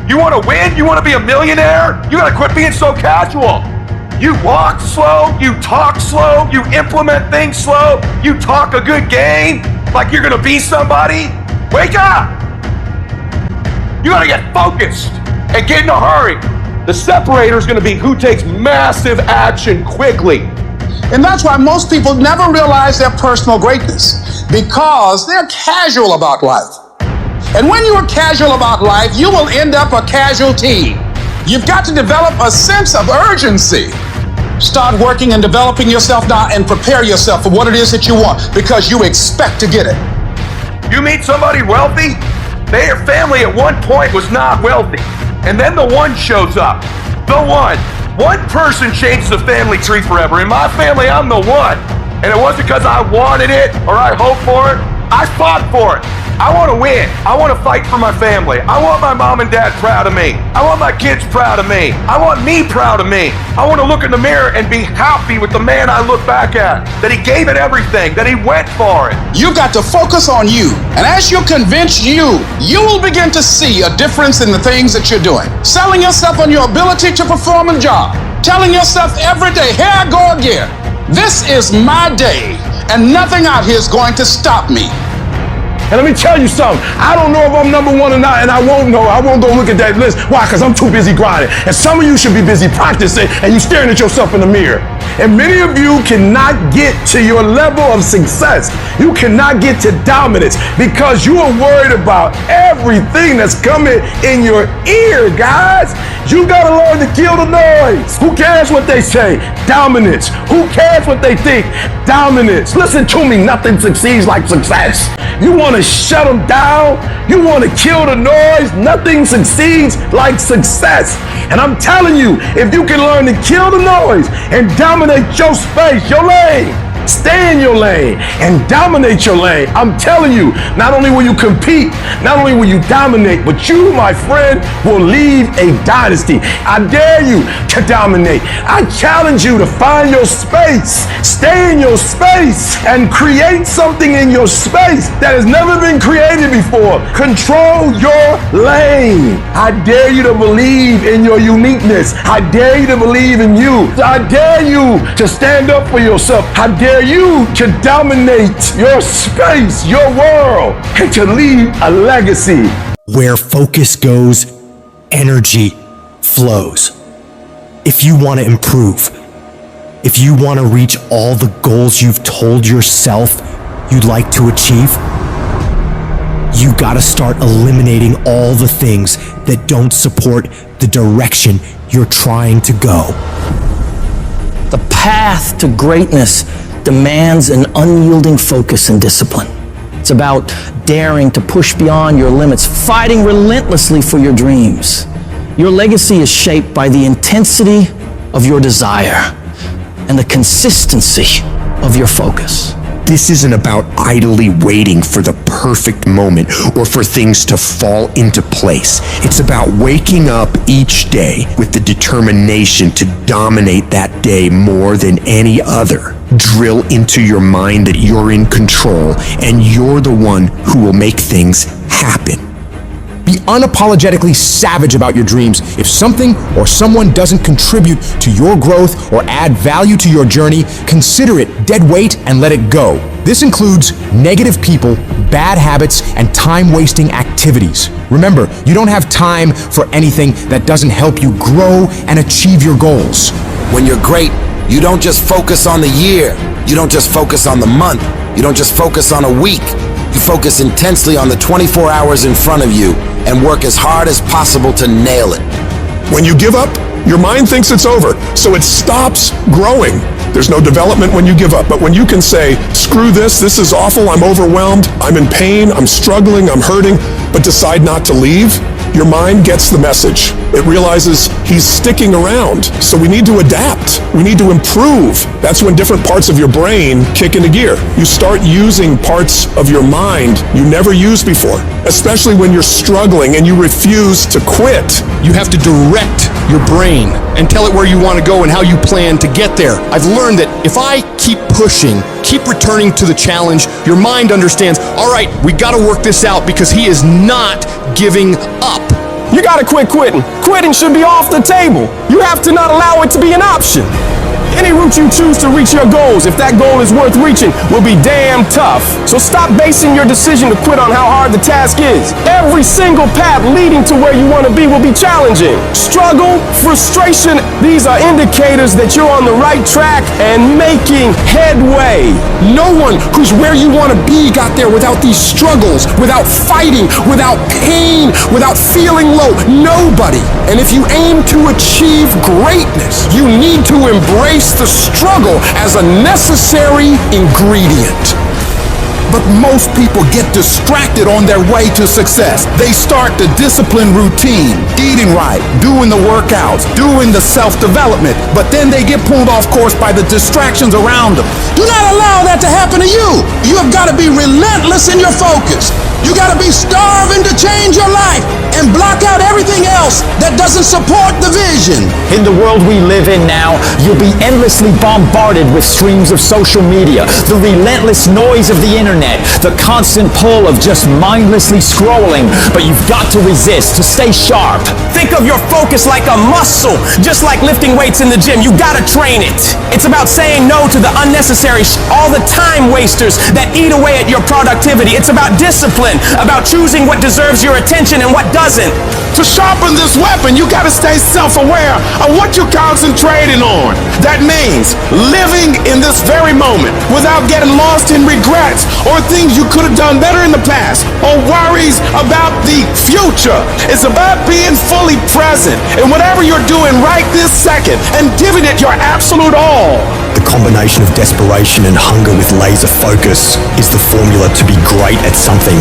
You want to win? You want to be a millionaire? You got to quit being so casual. You walk slow, you talk slow, you implement things slow, you talk a good game like you're going to be somebody. Wake up! You got to get focused and get in a hurry. The separator is going to be who takes massive action quickly. And that's why most people never realize their personal greatness, because they're casual about life. And when you are casual about life, you will end up a casualty. You've got to develop a sense of urgency. Start working and developing yourself now and prepare yourself for what it is that you want, because you expect to get it. You meet somebody wealthy, their family at one point was not wealthy. And then the one shows up. The one. One person changes the family tree forever. In my family, I'm the one. And it wasn't because I wanted it or I hoped for it. I fought for it. I want to win. I want to fight for my family. I want my mom and dad proud of me. I want my kids proud of me. I want me proud of me. I want to look in the mirror and be happy with the man I look back at, that he gave it everything, that he went for it. You've got to focus on you. And as you convince you, you will begin to see a difference in the things that you're doing. Selling yourself on your ability to perform a job. Telling yourself every day, here I go again. This is my day, and nothing out here is going to stop me. And let me tell you something, I don't know if I'm number one or not, and I won't know. I won't go look at that list. Why? Because I'm too busy grinding. And some of you should be busy practicing, and you staring at yourself in the mirror. And many of you cannot get to your level of success. You cannot get to dominance because you are worried about everything that's coming in your ear, guys. You gotta learn to kill the noise. Who cares what they say? Dominance. Who cares what they think? Dominance. Listen to me, nothing succeeds like success. You wanna shut them down? You wanna kill the noise? Nothing succeeds like success. And I'm telling you, if you can learn to kill the noise and dominate your space, your lane, stay in your lane and dominate your lane, I'm telling you, not only will you compete, not only will you dominate, but you, my friend, will leave a dynasty. I dare you to dominate. I challenge you to find your space, stay in your space, and create something in your space that has never been created before. Control your lane. I dare you to believe in your uniqueness. I dare you to believe in you. I dare you to stand up for yourself. I dare you to dominate your space, your world, and to leave a legacy. Where focus goes, energy flows. If you want to improve, if you want to reach all the goals you've told yourself you'd like to achieve, you gotta start eliminating all the things that don't support the direction you're trying to go. The path to greatness demands an unyielding focus and discipline. It's about daring to push beyond your limits, fighting relentlessly for your dreams. Your legacy is shaped by the intensity of your desire and the consistency of your focus. This isn't about idly waiting for the perfect moment or for things to fall into place. It's about waking up each day with the determination to dominate that day more than any other. Drill into your mind that you're in control and you're the one who will make things happen. Be unapologetically savage about your dreams. If something or someone doesn't contribute to your growth or add value to your journey, consider it dead weight and let it go. This includes negative people, bad habits, and time-wasting activities. Remember, you don't have time for anything that doesn't help you grow and achieve your goals. When you're great, you don't just focus on the year. You don't just focus on the month. You don't just focus on a week. You focus intensely on the 24 hours in front of you and work as hard as possible to nail it. When you give up, your mind thinks it's over, so it stops growing. There's no development when you give up, but when you can say, screw this is awful, I'm overwhelmed, I'm in pain, I'm struggling, I'm hurting, but decide not to leave, your mind gets the message. It realizes he's sticking around, so we need to adapt. We need to improve. That's when different parts of your brain kick into gear. You start using parts of your mind you never used before, especially when you're struggling and you refuse to quit. You have to direct your brain and tell it where you want to go and how you plan to get there. I've learned that if I keep pushing, keep returning to the challenge, your mind understands, all right, we got to work this out because he is not giving up. You gotta quit quitting. Quitting should be off the table. You have to not allow it to be an option. Any route you choose to reach your goals, if that goal is worth reaching, will be damn tough. So stop basing your decision to quit on how hard the task is. Every single path leading to where you want to be will be challenging. Struggle, frustration, these are indicators that you're on the right track and making headway. No one who's where you want to be got there without these struggles, without fighting, without pain, without feeling low. Nobody. And if you aim to achieve greatness, you need to embrace the struggle as a necessary ingredient. But most people get distracted on their way to success. They start the disciplined routine, eating right, doing the workouts, doing the self-development, but then they get pulled off course by the distractions around them. Do not allow that to happen to you. You have got to be relentless in your focus. You got to be starving to change your life and block out everything else that doesn't support the vision. In the world we live in now, you'll be endlessly bombarded with streams of social media, the relentless noise of the internet, the constant pull of just mindlessly scrolling, but you've got to resist, to stay sharp. Think of your focus like a muscle, just like lifting weights in the gym. You gotta train it. It's about saying no to the unnecessary all the time wasters that eat away at your productivity. It's about discipline, about choosing what deserves your attention and what doesn't. To sharpen this weapon, you gotta stay self-aware of what you're concentrating on. That means living in this very moment without getting lost in regrets or things you could have done better in the past or worries about the future. It's about being fully present in whatever you're doing right this second and giving it your absolute all. The combination of desperation and hunger with laser focus is the formula to be great at something.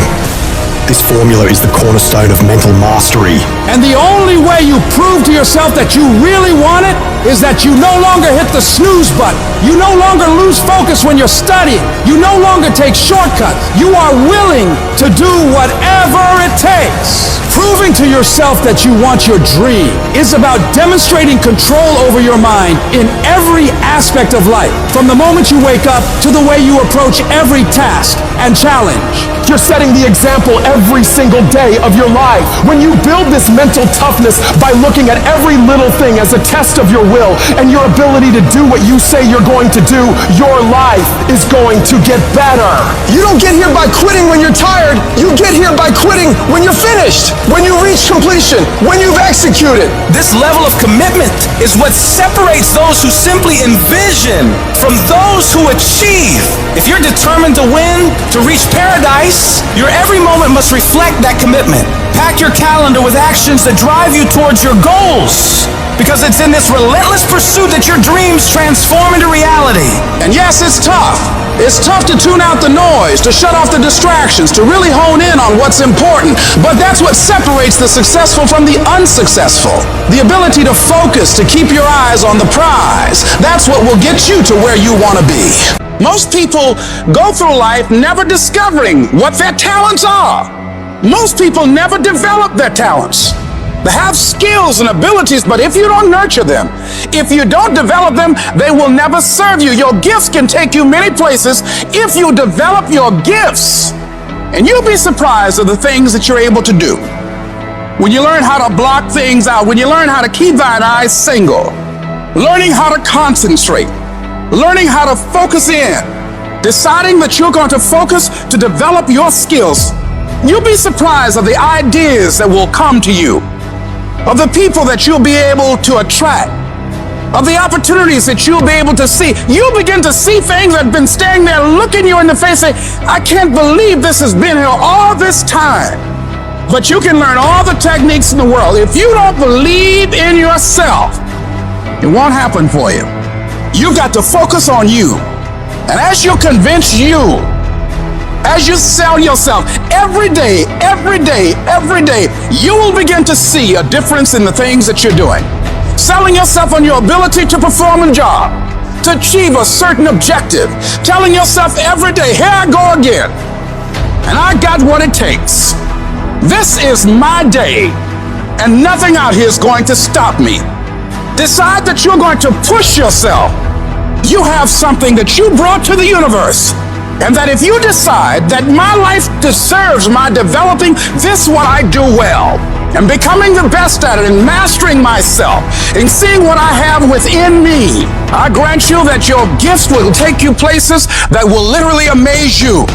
This formula is the cornerstone of mental mastery. And the only way you prove to yourself that you really want it is that you no longer hit the snooze button. You no longer lose focus when you're studying. You no longer take shortcuts. You are willing to do whatever it takes. Proving to yourself that you want your dream is about demonstrating control over your mind in every aspect of life, from the moment you wake up to the way you approach every task and challenge. You're setting the example every single day of your life. When you build this mental toughness by looking at every little thing as a test of your will and your ability to do what you say you're going to do, your life is going to get better. You don't get here by quitting when you're tired. You get here by quitting when you're finished, when you reach completion, when you've executed. This level of commitment is what separates those who simply envision from those who achieve. If you're determined to win, to reach paradise, your every moment must reflect that commitment. Pack your calendar with actions that drive you towards your goals, because it's in this relentless pursuit that your dreams transform into reality. And yes, it's tough. It's tough to tune out the noise, to shut off the distractions, to really hone in on what's important. But that's what separates the successful from the unsuccessful. The ability to focus, to keep your eyes on the prize. That's what will get you to where you want to be. Most people go through life never discovering what their talents are. Most people never develop their talents. They have skills and abilities, but if you don't nurture them, if you don't develop them, they will never serve you. Your gifts can take you many places if you develop your gifts. And you'll be surprised at the things that you're able to do. When you learn how to block things out, when you learn how to keep thine eyes single, learning how to concentrate, learning how to focus in, deciding that you're going to focus to develop your skills, you'll be surprised at the ideas that will come to you, of the people that you'll be able to attract, of the opportunities that you'll be able to see. You'll begin to see things that have been standing there looking you in the face saying, I can't believe this has been here all this time. But you can learn all the techniques in the world. If you don't believe in yourself, it won't happen for you. You've got to focus on you. And as you convince you, as you sell yourself every day, you will begin to see a difference in the things that you're doing. Selling yourself on your ability to perform a job, to achieve a certain objective. Telling yourself every day, here I go again. And I got what it takes. This is my day, and nothing out here is going to stop me. Decide that you're going to push yourself. You have something that you brought to the universe. And that if you decide that my life deserves my developing, this is what I do well. and becoming the best at it and mastering myself and seeing what I have within me, I grant you that your gifts will take you places that will literally amaze you.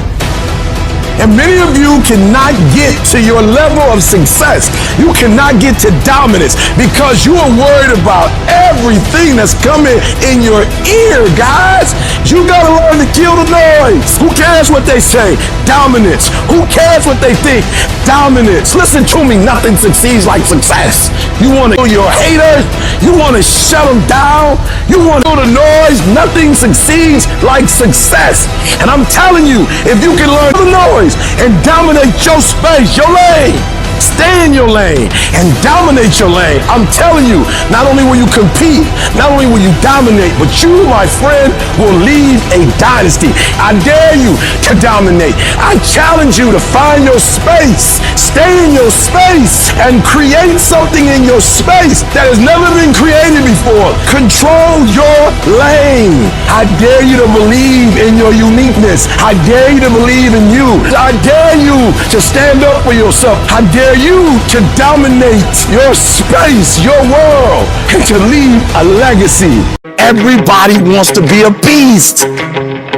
And many of you cannot get to your level of success. You cannot get to dominance because you are worried about everything that's coming in your ear, guys. You gotta learn to kill the noise. Who cares what they say? Dominance. Who cares what they think? Dominance. Listen to me, nothing succeeds like success. You wanna kill your haters? You wanna shut them down? You wanna kill the noise? Nothing succeeds like success. And I'm telling you, if you can learn the noise and dominate your space, your lane. Stay in your lane and dominate your lane. I'm telling you, not only will you compete, not only will you dominate, but you, my friend, will lead a dynasty. I dare you to dominate. I challenge you to find your space. Stay in your space and create something in your space that has never been created before. Control your lane. I dare you to believe in your uniqueness. I dare you to believe in you. I dare you to stand up for yourself. I dare you to dominate your space, your world, and to leave a legacy. Everybody wants to be a beast.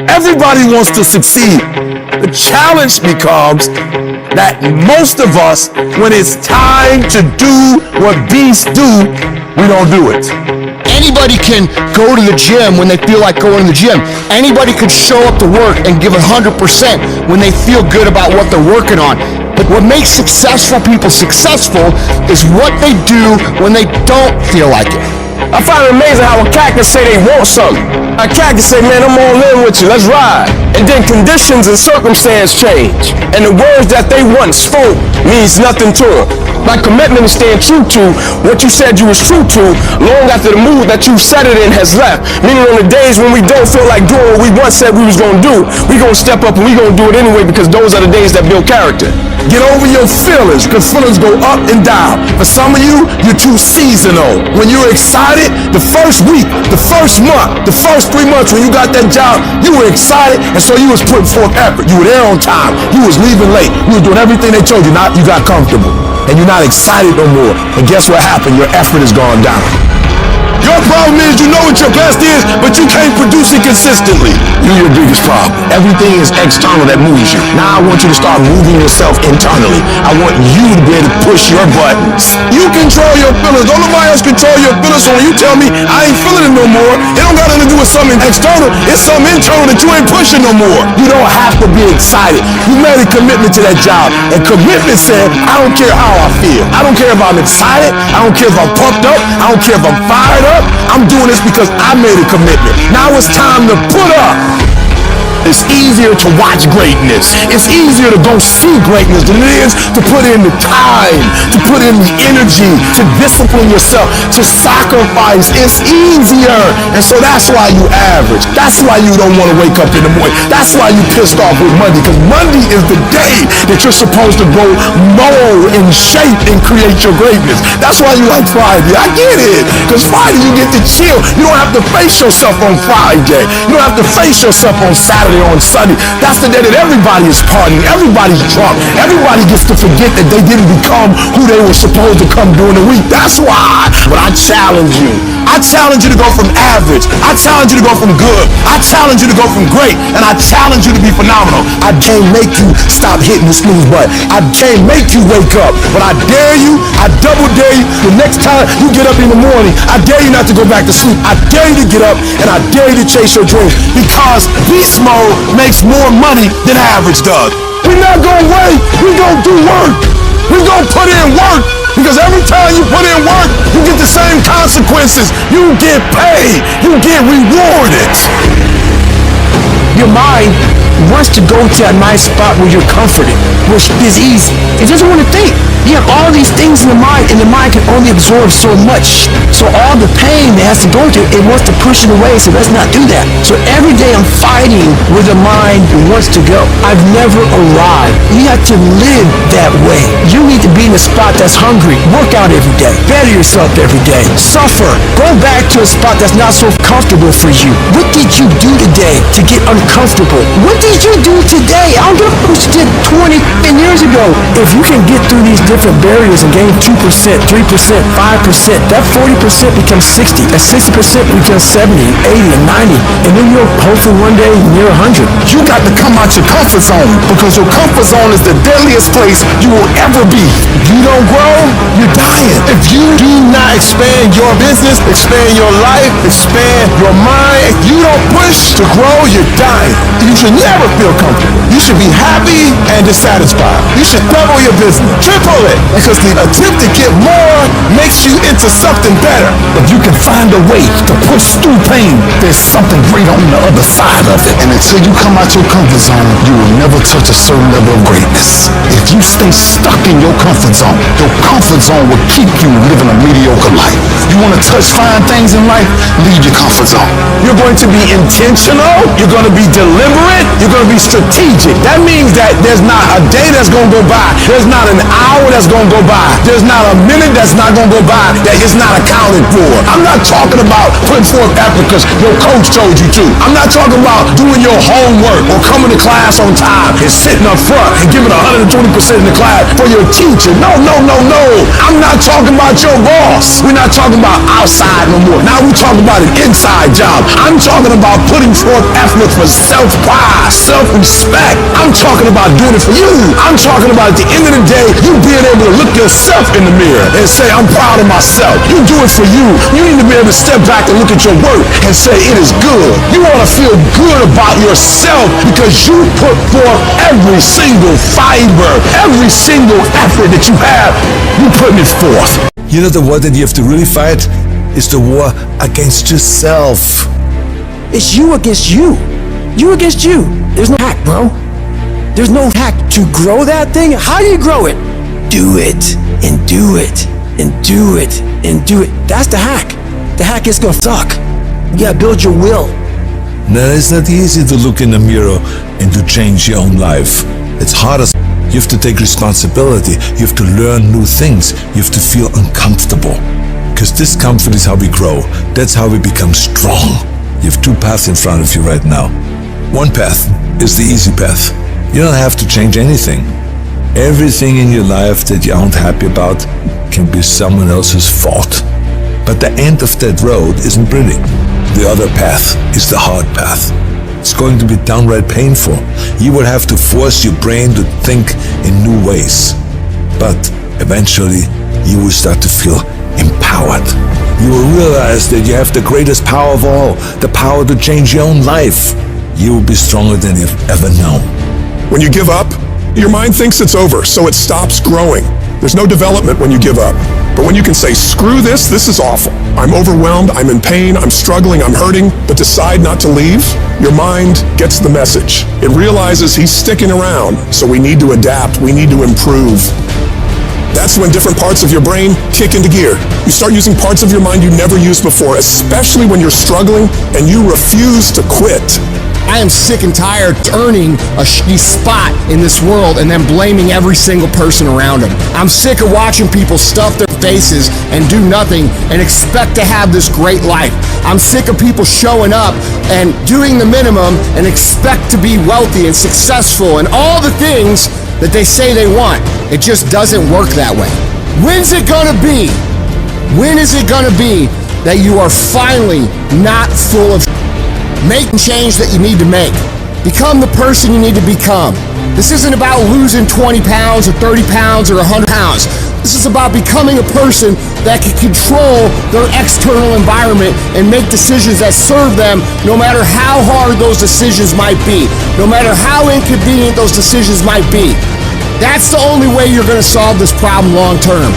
Everybody wants to succeed. The challenge becomes that most of us, when it's time to do what beasts do, we don't do it. Anybody can go to the gym when they feel like going to the gym. Anybody could show up to work and give 100% when they feel good about what they're working on. But what makes successful people successful is what they do when they don't feel like it. I find it amazing how a cat can say they want something. A cat can say, man, I'm all in with you, let's ride. And then conditions and circumstance change. And the words that they once spoke means nothing to them. My commitment is staying true to what you said you was true to long after the mood that you set it in has left. Meaning on the days when we don't feel like doing what we once said we was going to do, we going to step up and we going to do it anyway because those are the days that build character. Get over your feelings because feelings go up and down. For some of you, you're too seasonal. When you're excited, the first week, the first month, the first 3 months when you got that job, you were excited and so you was putting forth effort. You were there on time. You was leaving late. You were doing everything they told you. Now you got comfortable. And you're not excited no more. And guess what happened? Your effort has gone down. Your problem is you know what your best is, but you can't produce it consistently. You're your biggest problem. Everything is external that moves you. Now I want you to start moving yourself internally. I want you to be able to push your buttons. You control your feelings. Don't nobody else control your feelings. So when you tell me I ain't feeling it no more, it don't got nothing to do with something external. It's something internal that you ain't pushing no more. You don't have to be excited. You made a commitment to that job. And commitment said, I don't care how I feel. I don't care if I'm excited. I don't care if I'm pumped up. I don't care if I'm fired up. I'm doing this because I made a commitment. Now it's time to put up. It's easier to watch greatness. It's easier to go see greatness than it is to put in the time, to put in the energy, to discipline yourself, to sacrifice. It's easier. And so that's why you average. That's why you don't want to wake up in the morning. That's why you pissed off with Monday, because Monday is the day that you're supposed to go mold and shape and create your greatness. That's why you like Friday. I get it. Because Friday you get to chill. You don't have to face yourself on Friday. You don't have to face yourself on Saturday, on Sunday. That's the day that everybody is partying, everybody's drunk, everybody gets to forget that they didn't become who they were supposed to come during the week. That's why. But I challenge you. I challenge you to go from average. I challenge you to go from good. I challenge you to go from great. And I challenge you to be phenomenal. I can't make you stop hitting the snooze button. I can't make you wake up. But I dare you, I double dare you, the next time you get up in the morning, I dare you not to go back to sleep. I dare you to get up and I dare you to chase your dreams. Because beast mode makes more money than average does. We're not gonna wait. We're gonna do work. We're gonna put in work. Because every time you put in work, you get the same consequences. You get paid. You get rewarded. Your mind wants to go to a nice spot where you're comforted, which is easy. It doesn't want to think. You have all these things in the mind, and the mind can only absorb so much. So all the pain it has to go through, it wants to push it away, so let's not do that. So every day I'm fighting with a mind that wants to go. I've never arrived. You have to live that way. You need to be in a spot that's hungry. Work out every day. Better yourself every day. Suffer. Go back to a spot that's not so comfortable for you. What did you do today to get uncomfortable? comfortable. What did you do today? I don't give a what you did 20 years ago. If you can get through these different barriers and gain 2%, 3%, 5%, that 40% becomes 60. That 60% becomes 70, 80, and 90. And then you'll hopefully one day near 100. You got to come out your comfort zone, because your comfort zone is the deadliest place you will ever be. If you don't grow, you're dying. If you do not expand your business, expand your life, expand your mind, if you don't push to grow, you're dying. You should never feel comfortable. You should be happy and dissatisfied. You should double your business, triple it, because the attempt to get more makes you into something better. If you can find a way to push through pain, there's something great on the other side of it. And until you come out your comfort zone, you will never touch a certain level of greatness. If you stay stuck in your comfort zone will keep you living a mediocre life. You want to touch fine things in life? Leave your comfort zone. You're going to be intentional. You're going to be deliberate. You're going to be strategic. That means that there's not a day that's going to go by. There's not an hour that's going to go by. There's not a minute that's not going to go by that is not accounted for. I'm not talking about putting forth effort because your coach told you to. I'm not talking about doing your homework or coming to class on time and sitting up front and giving 120% in the class for your teacher. No. I'm not talking about your boss. We're not talking about outside no more. Now we're talking about an inside job. I'm talking about putting forth effort for self-pride, self-respect. I'm talking about doing it for you. I'm talking about at the end of the day, you being able to look yourself in the mirror and say, I'm proud of myself. You do it for you. You need to be able to step back and look at your work and say, it is good. You want to feel good about yourself because you put forth every single fiber, every single effort that you have, you putting it forth. You know the war that you have to really fight is the war against yourself. It's you against you. You against you. There's no hack, bro. There's no hack to grow that thing. How do you grow it? Do it, and do it, and do it, and do it. That's the hack. The hack is gonna suck. You gotta build your will. No, it's not easy to look in the mirror and to change your own life. It's hard as you have to take responsibility. You have to learn new things. You have to feel uncomfortable. Because discomfort is how we grow. That's how we become strong. You have two paths in front of you right now. One path is the easy path. You don't have to change anything. Everything in your life that you aren't happy about can be someone else's fault. But the end of that road isn't pretty. The other path is the hard path. It's going to be downright painful. You will have to force your brain to think in new ways. But eventually, you will start to feel empowered. You will realize that you have the greatest power of all, the power to change your own life. You will be stronger than you've ever known. When you give up, your mind thinks it's over, so it stops growing. There's no development when you give up. But when you can say, screw this is awful. I'm overwhelmed, I'm in pain, I'm struggling, I'm hurting, but decide not to leave, your mind gets the message. It realizes he's sticking around, so we need to adapt, we need to improve. That's when different parts of your brain kick into gear. You start using parts of your mind you never used before, especially when you're struggling and you refuse to quit. I am sick and tired turning a shitty spot in this world and then blaming every single person around them. I'm sick of watching people stuff their faces and do nothing and expect to have this great life. I'm sick of people showing up and doing the minimum and expect to be wealthy and successful and all the things that they say they want. It just doesn't work that way. When's it gonna be? When is it gonna be that you are finally not full of make the change that you need to make? Become the person you need to become. This isn't about losing 20 pounds or 30 pounds or 100 pounds. This is about becoming a person that can control their external environment and make decisions that serve them no matter how hard those decisions might be, no matter how inconvenient those decisions might be. That's the only way you're going to solve this problem long term.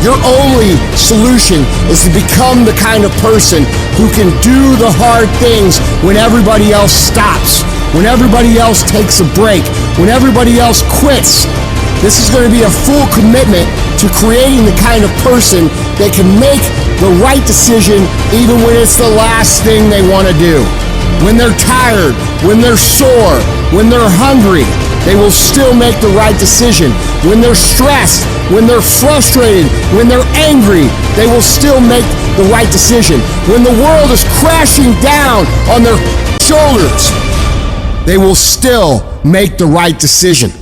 Your only solution is to become the kind of person who can do the hard things when everybody else stops, when everybody else takes a break, when everybody else quits. This is going to be a full commitment to creating the kind of person that can make the right decision even when it's the last thing they want to do. When they're tired, when they're sore, when they're hungry, they will still make the right decision. When they're stressed, when they're frustrated, when they're angry, they will still make the right decision. When the world is crashing down on their shoulders, they will still make the right decision.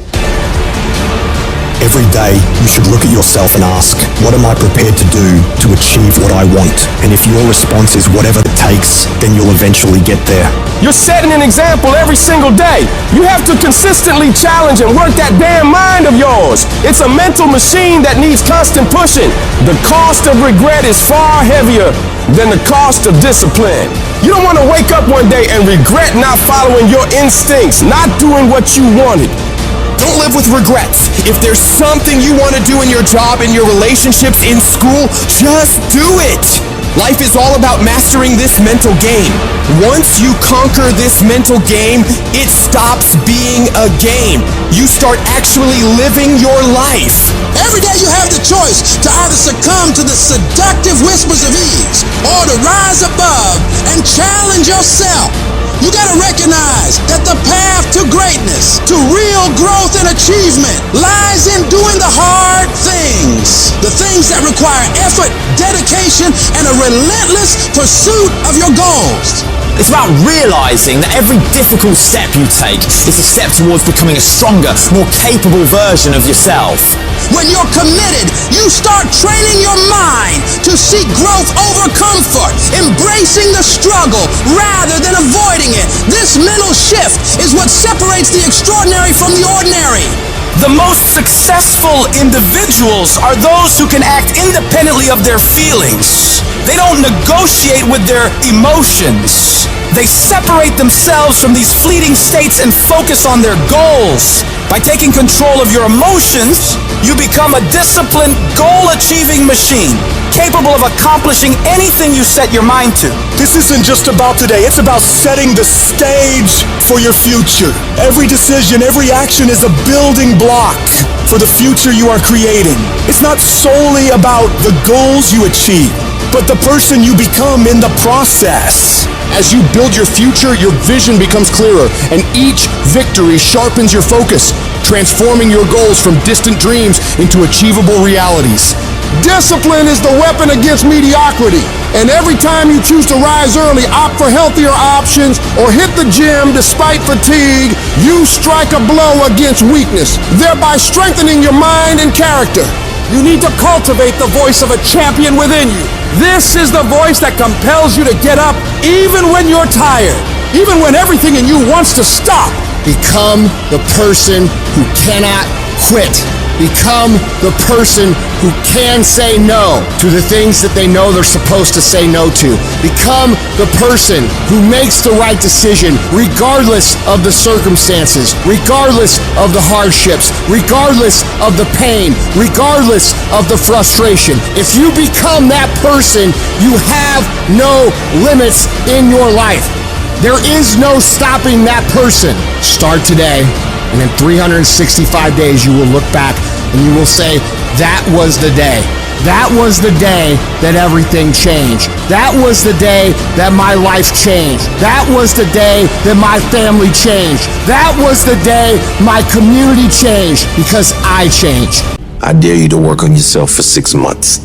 Every day, you should look at yourself and ask, what am I prepared to do to achieve what I want? And if your response is whatever it takes, then you'll eventually get there. You're setting an example every single day. You have to consistently challenge and work that damn mind of yours. It's a mental machine that needs constant pushing. The cost of regret is far heavier than the cost of discipline. You don't want to wake up one day and regret not following your instincts, not doing what you wanted. Don't live with regrets. If there's something you want to do in your job, in your relationships, in school, just do it. Life is all about mastering this mental game. Once you conquer this mental game, it stops being a game. You start actually living your life. Every day you have the choice to either succumb to the seductive whispers of ease or to rise above and challenge yourself. You gotta recognize that the path to greatness, to real growth and achievement, lies in doing the hard things. The things that require effort, dedication, and a relentless pursuit of your goals. It's about realizing that every difficult step you take is a step towards becoming a stronger, more capable version of yourself. When you're committed, you start training your mind to seek growth over comfort, embracing the struggle rather than avoiding it. This mental shift is what separates the extraordinary from the ordinary. The most successful individuals are those who can act independently of their feelings. They don't negotiate with their emotions. They separate themselves from these fleeting states and focus on their goals. By taking control of your emotions, you become a disciplined, goal-achieving machine, capable of accomplishing anything you set your mind to. This isn't just about today, it's about setting the stage for your future. Every decision, every action is a building block for the future you are creating. It's not solely about the goals you achieve, but the person you become in the process. As you build your future, your vision becomes clearer, and each victory sharpens your focus, transforming your goals from distant dreams into achievable realities. Discipline is the weapon against mediocrity. And every time you choose to rise early, opt for healthier options, or hit the gym despite fatigue, you strike a blow against weakness, thereby strengthening your mind and character. You need to cultivate the voice of a champion within you. This is the voice that compels you to get up even when you're tired, even when everything in you wants to stop. Become the person who cannot quit. Become the person who can say no to the things that they know they're supposed to say no to. Become the person who makes the right decision regardless of the circumstances, regardless of the hardships, regardless of the pain, regardless of the frustration. If you become that person, you have no limits in your life. There is no stopping that person. Start today, and in 365 days you will look back and you will say, that was the day. That was the day that everything changed. That was the day that my life changed. That was the day that my family changed. That was the day my community changed, because I changed. I dare you to work on yourself for 6 months.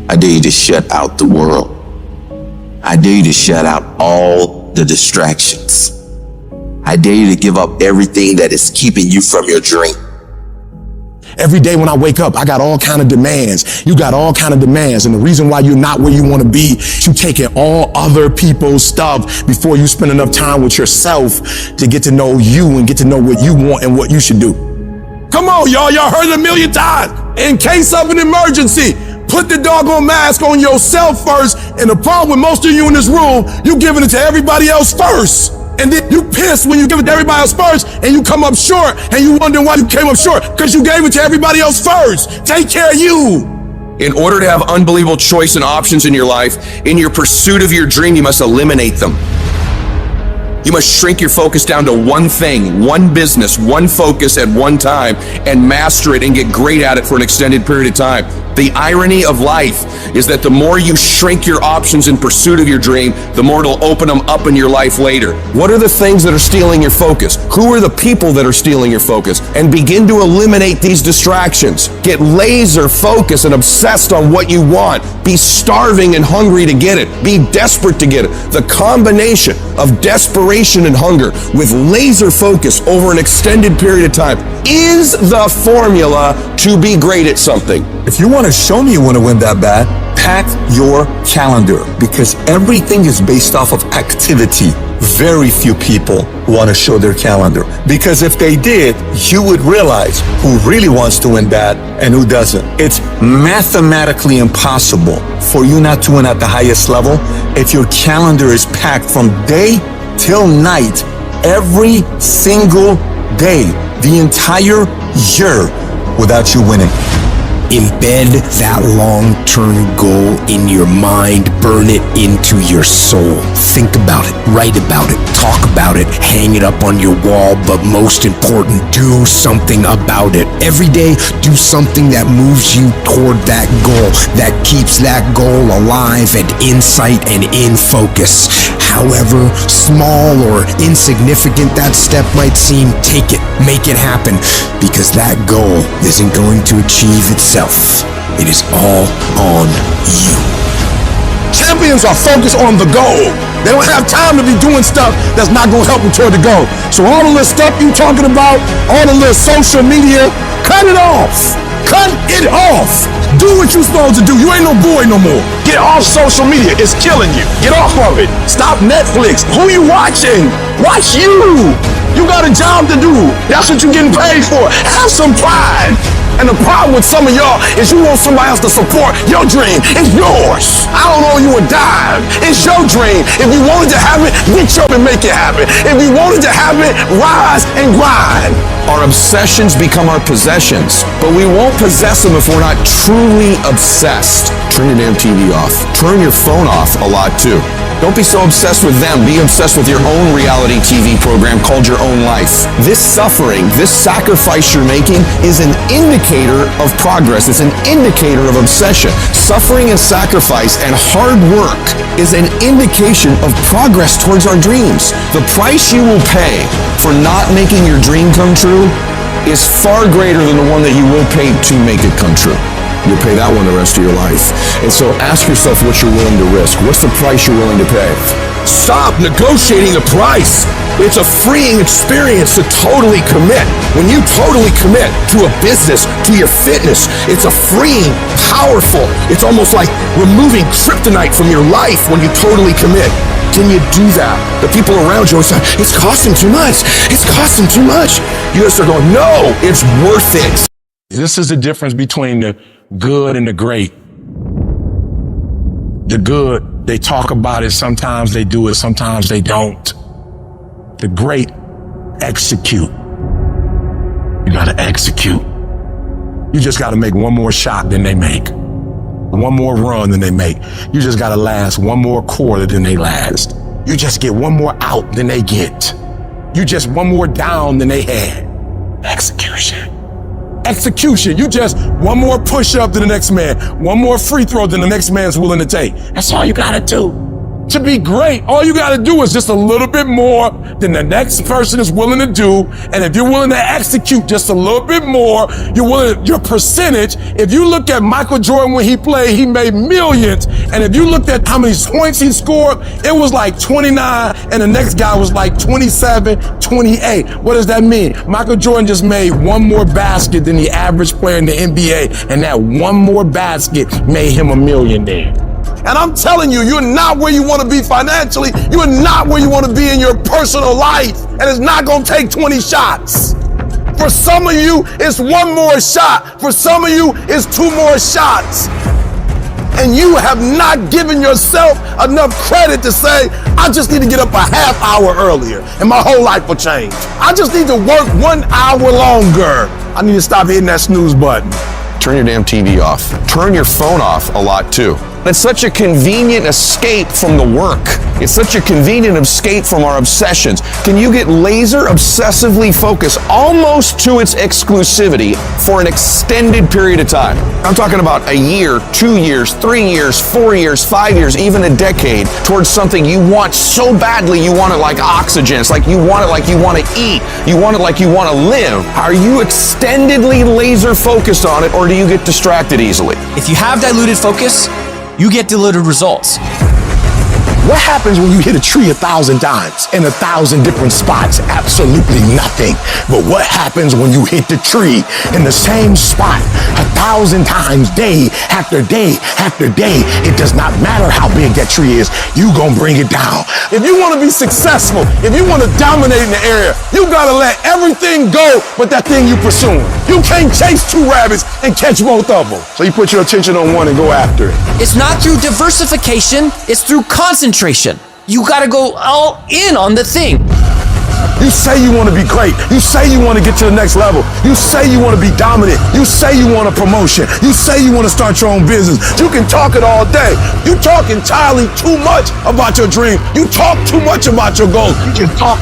I dare you to shut out the world. I dare you to shut out all the distractions. I dare you to give up everything that is keeping you from your dream. Every day when I wake up, I got all kind of demands. You got all kind of demands. And the reason why you're not where you want to be, you taking all other people's stuff before you spend enough time with yourself to get to know you and get to know what you want and what you should do. Come on, y'all. Y'all heard it a million times. In case of an emergency, put the doggone mask on yourself first. And the problem with most of you in this room, you giving it to everybody else first. And then you pissed when you give it to everybody else first, and you come up short, and you wonder why you came up short, because you gave it to everybody else first. Take care of you. In order to have unbelievable choice and options in your life, in your pursuit of your dream, you must eliminate them. You must shrink your focus down to one thing, one business, one focus at one time, and master it and get great at it for an extended period of time. The irony of life is that the more you shrink your options in pursuit of your dream, the more it'll open them up in your life later. What are the things that are stealing your focus? Who are the people that are stealing your focus? And begin to eliminate these distractions. Get laser focused and obsessed on what you want. Be starving and hungry to get it. Be desperate to get it. The combination of desperation and hunger with laser focus over an extended period of time is the formula to be great at something. If you want to show me you want to win that bad, pack your calendar, because everything is based off of activity. Very few people want to show their calendar, because if they did, you would realize who really wants to win bad and who doesn't. It's mathematically impossible for you not to win at the highest level if your calendar is packed from day till night, every single day, the entire year, without you winning. Embed that long-term goal in your mind. Burn it into your soul. Think about it. Write about it. Talk about it. Hang it up on your wall. But most important, do something about it. Every day, do something that moves you toward that goal, that keeps that goal alive and in sight and in focus. However small or insignificant that step might seem, take it. Make it happen. Because that goal isn't going to achieve itself. It is all on you. Champions are focused on the goal. They don't have time to be doing stuff that's not going to help them toward the goal. So all the little stuff you talking about, all the little social media, cut it off. Cut it off. Do what you're supposed to do. You ain't no boy no more. Get off social media. It's killing you. Get off of it. Stop Netflix. Who you watching? Watch you. You got a job to do. That's what you're getting paid for. Have some pride. And the problem with some of y'all is you want somebody else to support your dream. It's yours. I don't owe you a dime. It's your dream. If you wanted to have it, reach up and make it happen. If you wanted to have it, rise and grind. Our obsessions become our possessions, but we won't possess them if we're not truly obsessed. Turn your damn TV off. Turn your phone off a lot too. Don't be so obsessed with them. Be obsessed with your own reality TV program called your own life. This suffering, this sacrifice you're making is an indicator of progress. It's an indicator of obsession. Suffering and sacrifice and hard work is an indication of progress towards our dreams. The price you will pay for not making your dream come true is far greater than the one that you will pay to make it come true. You'll pay that one the rest of your life. And so ask yourself what you're willing to risk. What's the price you're willing to pay? Stop negotiating the price. It's a freeing experience to totally commit. When you totally commit to a business, to your fitness, it's a freeing, powerful, it's almost like removing kryptonite from your life when you totally commit. Can you do that? The people around you always say, it's costing too much. It's costing too much. You guys are going, no, it's worth it. This is the difference between the good and the great. The good, they talk about it, sometimes they do it, sometimes they don't. The great execute. You gotta execute. You just gotta make one more shot than they make. One more run than they make. You just gotta last one more quarter than they last. You just get one more out than they get. You just one more down than they had. Execution. Execution. You just one more push-up than the next man, one more free throw than the next man's willing to take. That's all you gotta do. To be great, all you gotta do is just a little bit more than the next person is willing to do. And if you're willing to execute just a little bit more, your percentage, if you look at Michael Jordan when he played, he made millions. And if you looked at how many points he scored, it was like 29 and the next guy was like 27, 28. What does that mean? Michael Jordan just made one more basket than the average player in the NBA. And that one more basket made him a millionaire. And I'm telling you, you're not where you want to be financially. You're not where you want to be in your personal life. And it's not going to take 20 shots. For some of you, it's one more shot. For some of you, it's two more shots. And you have not given yourself enough credit to say, I just need to get up a half hour earlier and my whole life will change. I just need to work 1 hour longer. I need to stop hitting that snooze button. Turn your damn TV off. Turn your phone off a lot too. It's such a convenient escape from the work. It's such a convenient escape from our obsessions. Can you get laser obsessively focused almost to its exclusivity for an extended period of time? I'm talking about a year, 2 years, 3 years, 4 years, 5 years, even a decade towards something you want so badly you want it like oxygen. It's like you want it like you want to eat. You want it like you want to live. Are you extendedly laser focused on it, or do you get distracted easily? If you have diluted focus, you get diluted results. What happens when you hit a tree 1,000 times in 1,000 different spots? Absolutely nothing. But what happens when you hit the tree in the same spot 1,000 times, day after day after day? It does not matter how big that tree is, you gonna bring it down. If you wanna be successful, if you wanna dominate in the area, you gotta let everything go but that thing you pursuing. You can't chase 2 rabbits and catch both of them. So you put your attention on one and go after it. It's not through diversification, it's through concentration. You gotta go all in on the thing. You say you want to be great. You say you want to get to the next level. You say you want to be dominant. You say you want a promotion. You say you want to start your own business. You can talk it all day. You talk entirely too much about your dream. You talk too much about your goals. You just talk.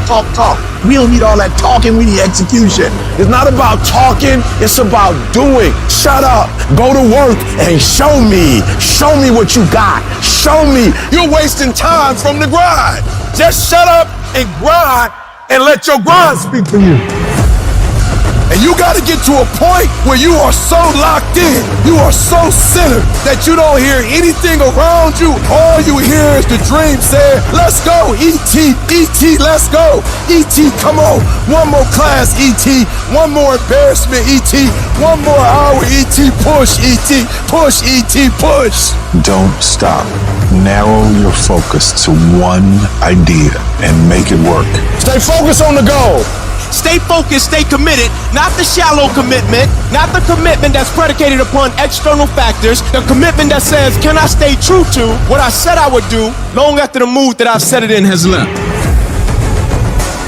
We don't need all that talking. We need execution. It's not about talking. It's about doing. Shut up. Go to work and show me. Show me what you got. Show me. You're wasting time from the grind. Just shut up and grind and let your grind speak for you. And you got to get to a point where you are so locked in, you are so centered that you don't hear anything around you. All you hear is the dream saying, let's go, E.T., E.T., let's go. E.T., come on. One more class, E.T. One more embarrassment, E.T. One more hour, E.T. Push, E.T. Push, E.T. Push. Don't stop. Narrow your focus to one idea and make it work. Stay focused on the goal. Stay focused, stay committed, not the shallow commitment, not the commitment that's predicated upon external factors, the commitment that says, can I stay true to what I said I would do long after the mood that I've set it in has left?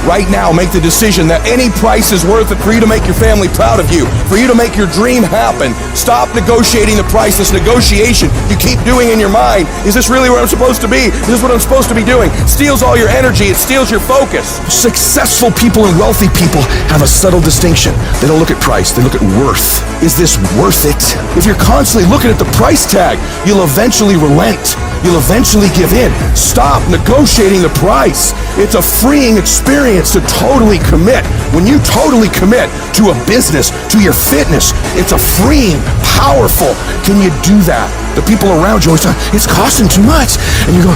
Right now, make the decision that any price is worth it for you to make your family proud of you, for you to make your dream happen. Stop negotiating the price. This negotiation you keep doing in your mind. Is this really where I'm supposed to be? Is this what I'm supposed to be doing? Steals all your energy. It steals your focus. Successful people and wealthy people have a subtle distinction. They don't look at price. They look at worth. Is this worth it? If you're constantly looking at the price tag, you'll eventually relent. You'll eventually give in. Stop negotiating the price. It's a freeing experience to totally commit. When you totally commit to a business, to your fitness, it's a freeing, powerful. Can you do that? The people around you always say, it's costing too much. And you go,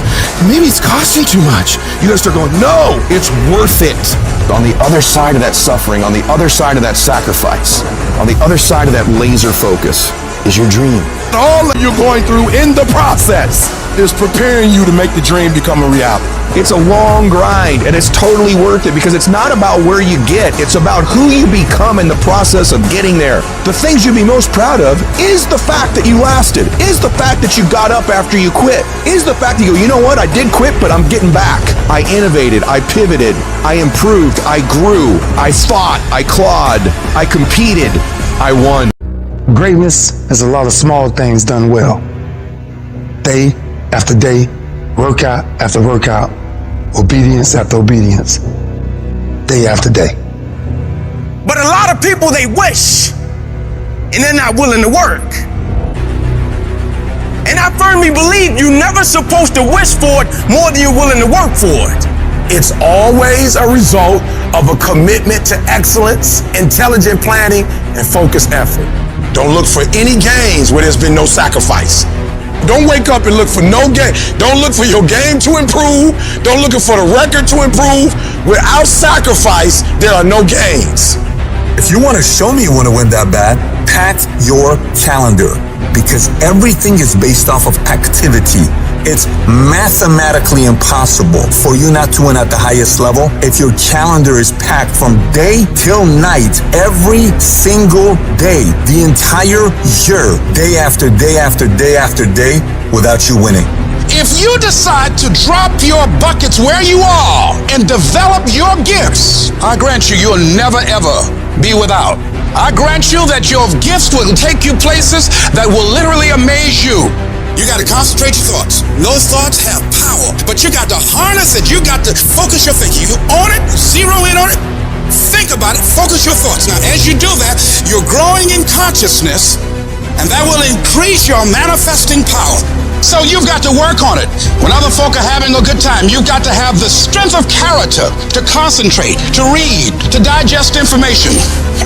maybe it's costing too much. You gotta start going, no, it's worth it. On the other side of that suffering, on the other side of that sacrifice, on the other side of that laser focus is your dream. All that you're going through in the process is preparing you to make the dream become a reality. It's a long grind, and it's totally worth it because it's not about where you get, it's about who you become in the process of getting there. The things you'd be most proud of is the fact that you lasted, is the fact that you got up after you quit, is the fact that you go, you know what, I did quit, but I'm getting back. I innovated, I pivoted, I improved, I grew, I fought, I clawed, I competed, I won. Greatness is a lot of small things done well. Day after day, workout after workout, obedience after obedience, day after day. But a lot of people, they wish, and they're not willing to work. And I firmly believe you're never supposed to wish for it more than you're willing to work for it. It's always a result of a commitment to excellence, intelligent planning, and focused effort. Don't look for any gains where there's been no sacrifice. Don't wake up and look for no game. Don't look for your game to improve. Don't look for the record to improve. Without sacrifice, there are no gains. If you want to show me you want to win that bad, pack your calendar, because everything is based off of activity. It's mathematically impossible for you not to win at the highest level if your calendar is packed from day till night, every single day, the entire year, day after day after day after day, without you winning. If you decide to drop your buckets where you are and develop your gifts, I grant you, you'll never ever be without. I grant you that your gifts will take you places that will literally amaze you. You got got to concentrate your thoughts. Those thoughts have power, but you got to harness it. You got to focus your thinking. You own it, zero in on it, think about it, focus your thoughts. Now, as you do that, you're growing in consciousness, and that will increase your manifesting power. So you've got to work on it. When other folk are having a good time, you've got to have the strength of character to concentrate, to read, to digest information.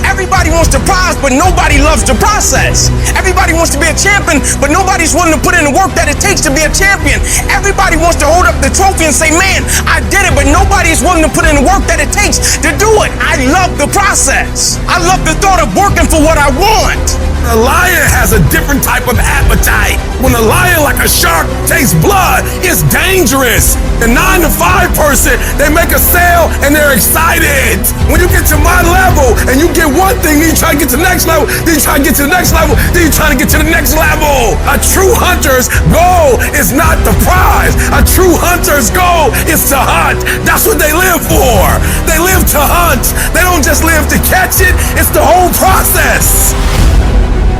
Everybody wants the prize, but nobody loves the process. Everybody wants to be a champion, but nobody's willing to put in the work that it takes to be a champion. Everybody wants to hold up the trophy and say, man, I did it, but nobody's willing to put in the work that it takes to do it. I love the process. I love the thought of working for what I want. A lion has a different type of appetite. When a lion, like a shark, tastes blood, it's dangerous. The 9-to-5 person, they make a sale and they're excited. When you get to my level and you get one thing, then you try to get to the next level, then you try to get to the next level, then you try to get to the next level. A true hunter's goal is not the prize. A true hunter's goal is to hunt. That's what they live for. They live to hunt. They don't just live to catch it. It's the whole process.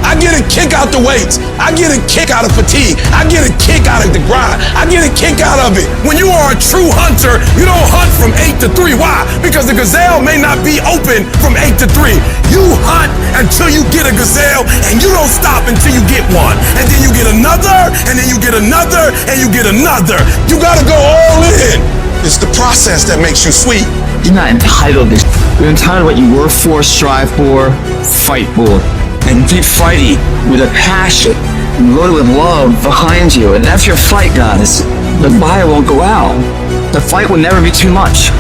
I get a kick out the weights. I get a kick out of fatigue. I get a kick out of the grind. I get a kick out of it. When you are a true hunter, you don't hunt from 8 to 3. Why? Because the gazelle may not be open from 8 to 3. You hunt until you get a gazelle, and you don't stop until you get one. And then you get another, and then you get another, and you get another. You gotta go all in. It's the process that makes you sweet. You're not entitled to You're entitled to what you work for, strive for, fight for. And keep fighting with a passion, loaded with love behind you. And that's your fight, guys. The fire won't go out. The fight will never be too much.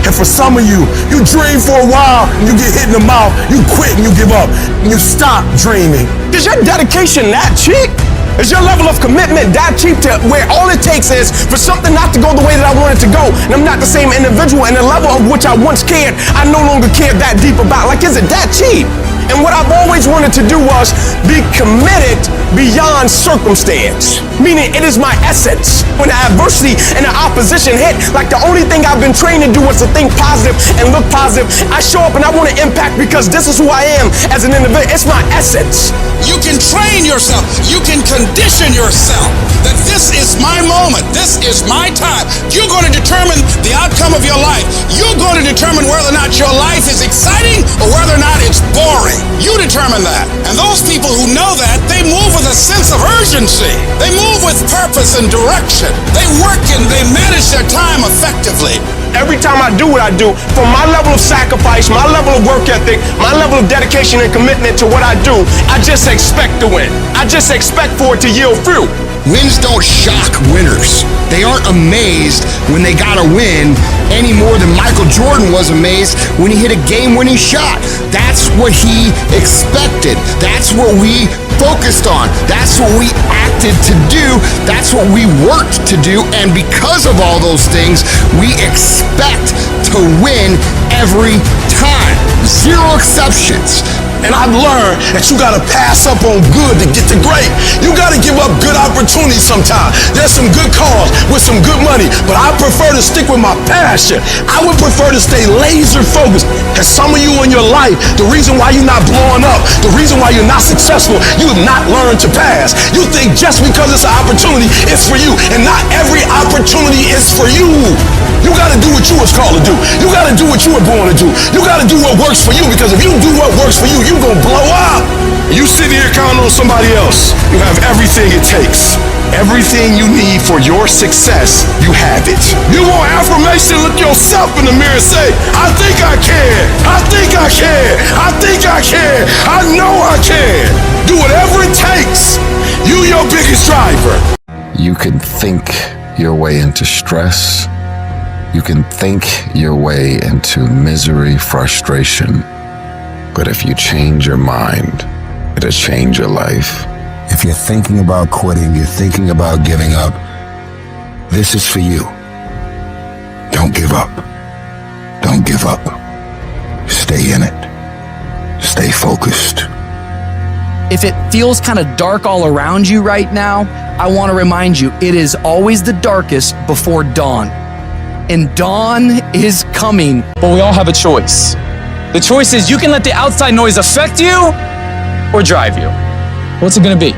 And for some of you, you dream for a while, and you get hit in the mouth, you quit and you give up, and you stop dreaming. Is your dedication that cheap? Is your level of commitment that cheap to where all it takes is for something not to go the way that I want it to go, and I'm not the same individual, and the level of which I once cared, I no longer care that deep about? Like, is it that cheap? And what I've always wanted to do was be committed beyond circumstance. Meaning it is my essence. When the adversity and the opposition hit, like the only thing I've been trained to do was to think positive and look positive. I show up and I want to impact because this is who I am as an individual. It's my essence. You can train yourself. You can condition yourself that this is my moment. This is my time. You're going to determine the outcome of your life. You're going to determine whether or not your life is exciting or whether or not it's boring. You determine that. And those people who know that, they move with a sense of urgency. They move with purpose and direction. They work and they manage their time effectively. Every time I do what I do, from my level of sacrifice, my level of work ethic, my level of dedication and commitment to what I do, I just expect to win. I just expect for it to yield fruit. Wins don't shock winners. They aren't amazed when they got a win any more than Michael Jordan was amazed when he hit a game-winning shot. That's what he expected. That's what we focused on. That's what we acted to do. That's what we worked to do. And because of all those things, we expect to win every time. Zero exceptions. And I've learned that you gotta pass up on good to get to great. You gotta give up good opportunities sometimes. There's some good cause with some good money, but I prefer to stick with my passion. I would prefer to stay laser focused. And some of you in your life, the reason why you're not blowing up, the reason why you're not successful, you have not learned to pass. You think just because it's an opportunity, it's for you. And not every opportunity is for you. You gotta do what you was called to do. You gotta do what you were born to do. You gotta do what works for you, because if you do what works for you, you gonna blow up. You sit here counting on somebody else. You have everything it takes. Everything you need for your success, you have it. You want affirmation? Look yourself in the mirror and say, I think I can. I think I can. I think I can. I know I can. Do whatever it takes. You your biggest driver. You can think your way into stress. You can think your way into misery, frustration. But if you change your mind, it'll change your life. If you're thinking about quitting, you're thinking about giving up, this is for you. Don't give up. Don't give up. Stay in it. Stay focused. If it feels kind of dark all around you right now, I want to remind you, it is always the darkest before dawn. And dawn is coming. But we all have a choice. The choice is you can let the outside noise affect you or drive you. What's it gonna be?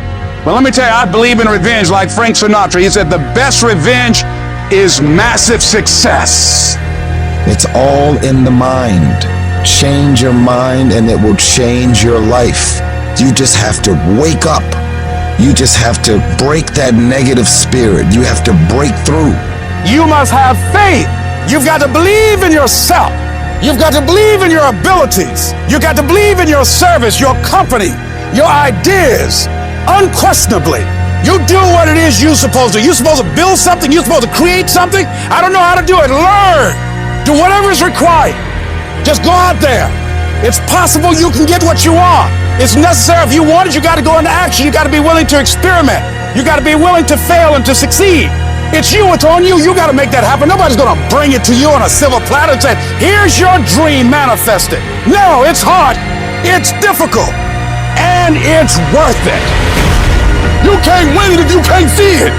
Well, let me tell you, I believe in revenge like Frank Sinatra. He said the best revenge is massive success. It's all in the mind. Change your mind and it will change your life. You just have to wake up. You just have to break that negative spirit. You have to break through. You must have faith. You've got to believe in yourself. You've got to believe in your abilities. You've got to believe in your service, your company, your ideas. Unquestionably, you do what it is you're supposed to. You're supposed to build something. You're supposed to create something. I don't know how to do it. Learn. Do whatever is required. Just go out there. It's possible you can get what you want. It's necessary. If you want it, you got to go into action. You got to be willing to experiment. You got to be willing to fail and to succeed. It's you. It's on you. You got to make that happen. Nobody's going to bring it to you on a silver platter and say, here's your dream manifested. No, it's hard. It's difficult. And it's worth it. You can't win it if you can't see it.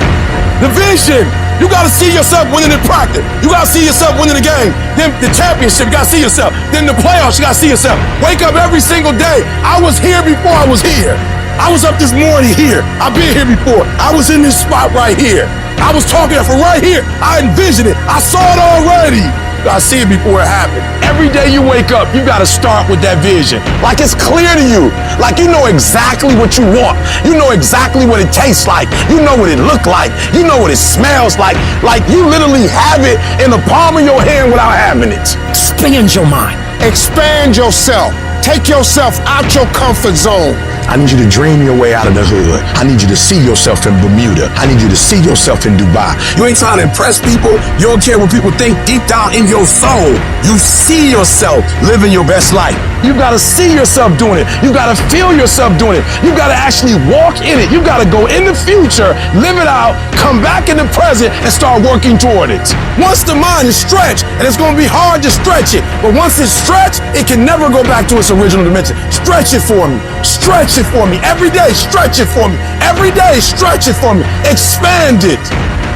The vision. You gotta see yourself winning in practice. You gotta see yourself winning the game. Then the championship, you gotta see yourself. Then the playoffs, you gotta see yourself. Wake up every single day. I was here before I was here. I was up this morning here. I've been here before. I was in this spot right here. I was talking from right here. I envisioned it. I saw it already. I see it before it happened. Every day you wake up, you gotta start with that vision. Like it's clear to you. Like you know exactly what you want. You know exactly what it tastes like. You know what it look like. You know what it smells like. Like you literally have it in the palm of your hand without having it. Expand your mind. Expand yourself. Take yourself out your comfort zone. I need you to dream your way out of the hood. I need you to see yourself in Bermuda. I need you to see yourself in Dubai. You ain't trying to impress people. You don't care what people think deep down in your soul. You see yourself living your best life. You gotta see yourself doing it. You gotta feel yourself doing it. You gotta actually walk in it. You gotta go in the future, live it out, come back in the present, and start working toward it. Once the mind is stretched, and it's gonna be hard to stretch it, but once it's stretched, it can never go back to its original dimension. Stretch it for me. Stretch it for me. Every day, stretch it for me. Every day, stretch it for me. Expand it.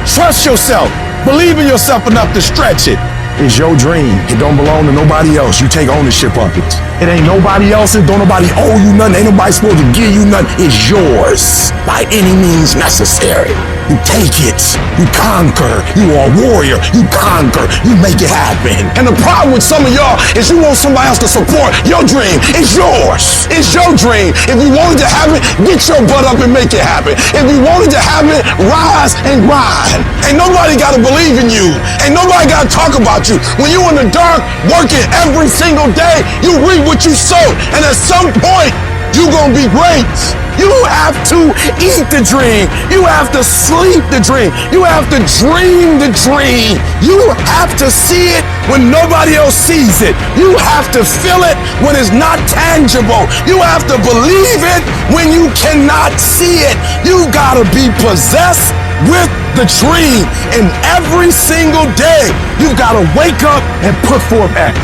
Trust yourself. Believe in yourself enough to stretch it. It's your dream. It don't belong to nobody else. You take ownership of it. It ain't nobody else's. Don't nobody owe you nothing. Ain't nobody supposed to give you nothing. It's yours by any means necessary. You take it. You conquer. You are a warrior. You conquer. You make it happen. And the problem with some of y'all is you want somebody else to support your dream. It's yours. It's your dream. If you wanted to have it, get your butt up and make it happen. If you wanted to have it, rise and grind. Ain't nobody got to believe in you. Ain't nobody got to talk about you. When you in the dark, working every single day, you reap what you sow. And at some point, you gonna be great. You have to eat the dream. You have to sleep the dream. You have to dream the dream. You have to see it when nobody else sees it. You have to feel it when it's not tangible. You have to believe it when you cannot see it. You gotta be possessed with the dream. And every single day, you gotta wake up and put forth action.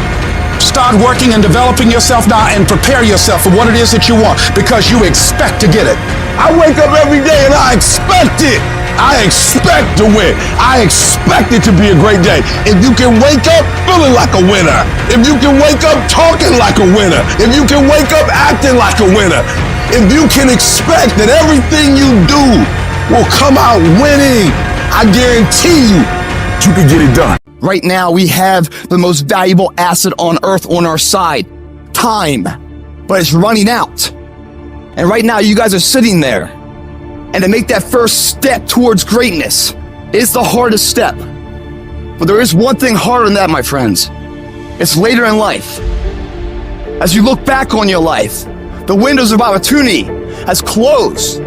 Start working and developing yourself now and prepare yourself for what it is that you want because you expect to get it. I wake up every day and I expect it. I expect to win. I expect it to be a great day. If you can wake up feeling like a winner, if you can wake up talking like a winner, if you can wake up acting like a winner, if you can expect that everything you do will come out winning, I guarantee you can get it done. Right now, we have the most valuable asset on earth on our side, time, but it's running out. And right now, you guys are sitting there. And to make that first step towards greatness is the hardest step. But there is one thing harder than that, my friends. It's later in life. As you look back on your life, the windows of opportunity has closed.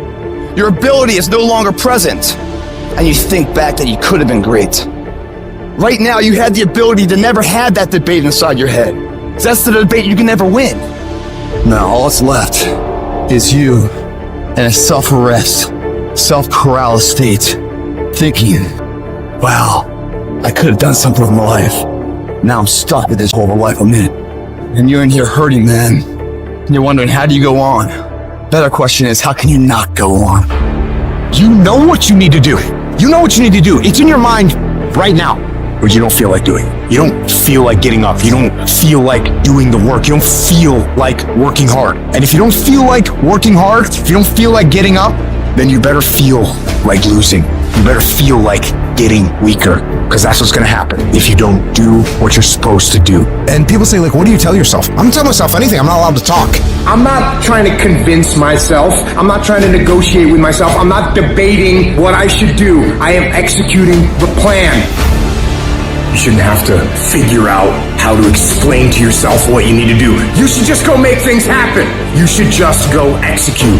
Your ability is no longer present. And you think back that you could have been great. Right now, you had the ability to never have that debate inside your head. That's the debate you can never win. Now, all that's left is you in a self-arrest, self-paralysis state, thinking, wow, I could have done something with my life. Now I'm stuck with this whole life I'm in. And you're in here hurting, man. And you're wondering, how do you go on? Better question is, how can you not go on? You know what you need to do. You know what you need to do. It's in your mind right now. But you don't feel like doing it. You don't feel like getting up. You don't feel like doing the work. You don't feel like working hard. And if you don't feel like working hard, if you don't feel like getting up, then you better feel like losing. You better feel like getting weaker, because that's what's gonna happen if you don't do what you're supposed to do. And people say, like, what do you tell yourself? I'm telling myself anything. I'm not allowed to talk. I'm not trying to convince myself. I'm not trying to negotiate with myself. I'm not debating what I should do. I am executing the plan. You shouldn't have to figure out how to explain to yourself what you need to do. You should just go make things happen. You should just go execute.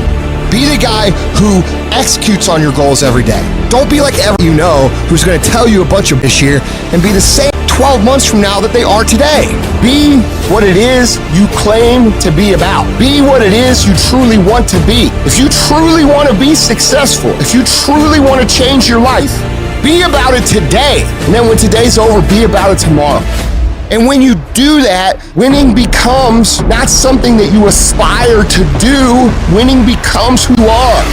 Be the guy who executes on your goals every day. Don't be like everyone you know who's going to tell you a bunch of this year and be the same 12 months from now that they are today. Be what it is you claim to be about. Be what it is you truly want to be. If you truly want to be successful, if you truly want to change your life, be about it today. And then when today's over, be about it tomorrow. And when you do that, winning becomes not something that you aspire to do. Winning becomes who you are.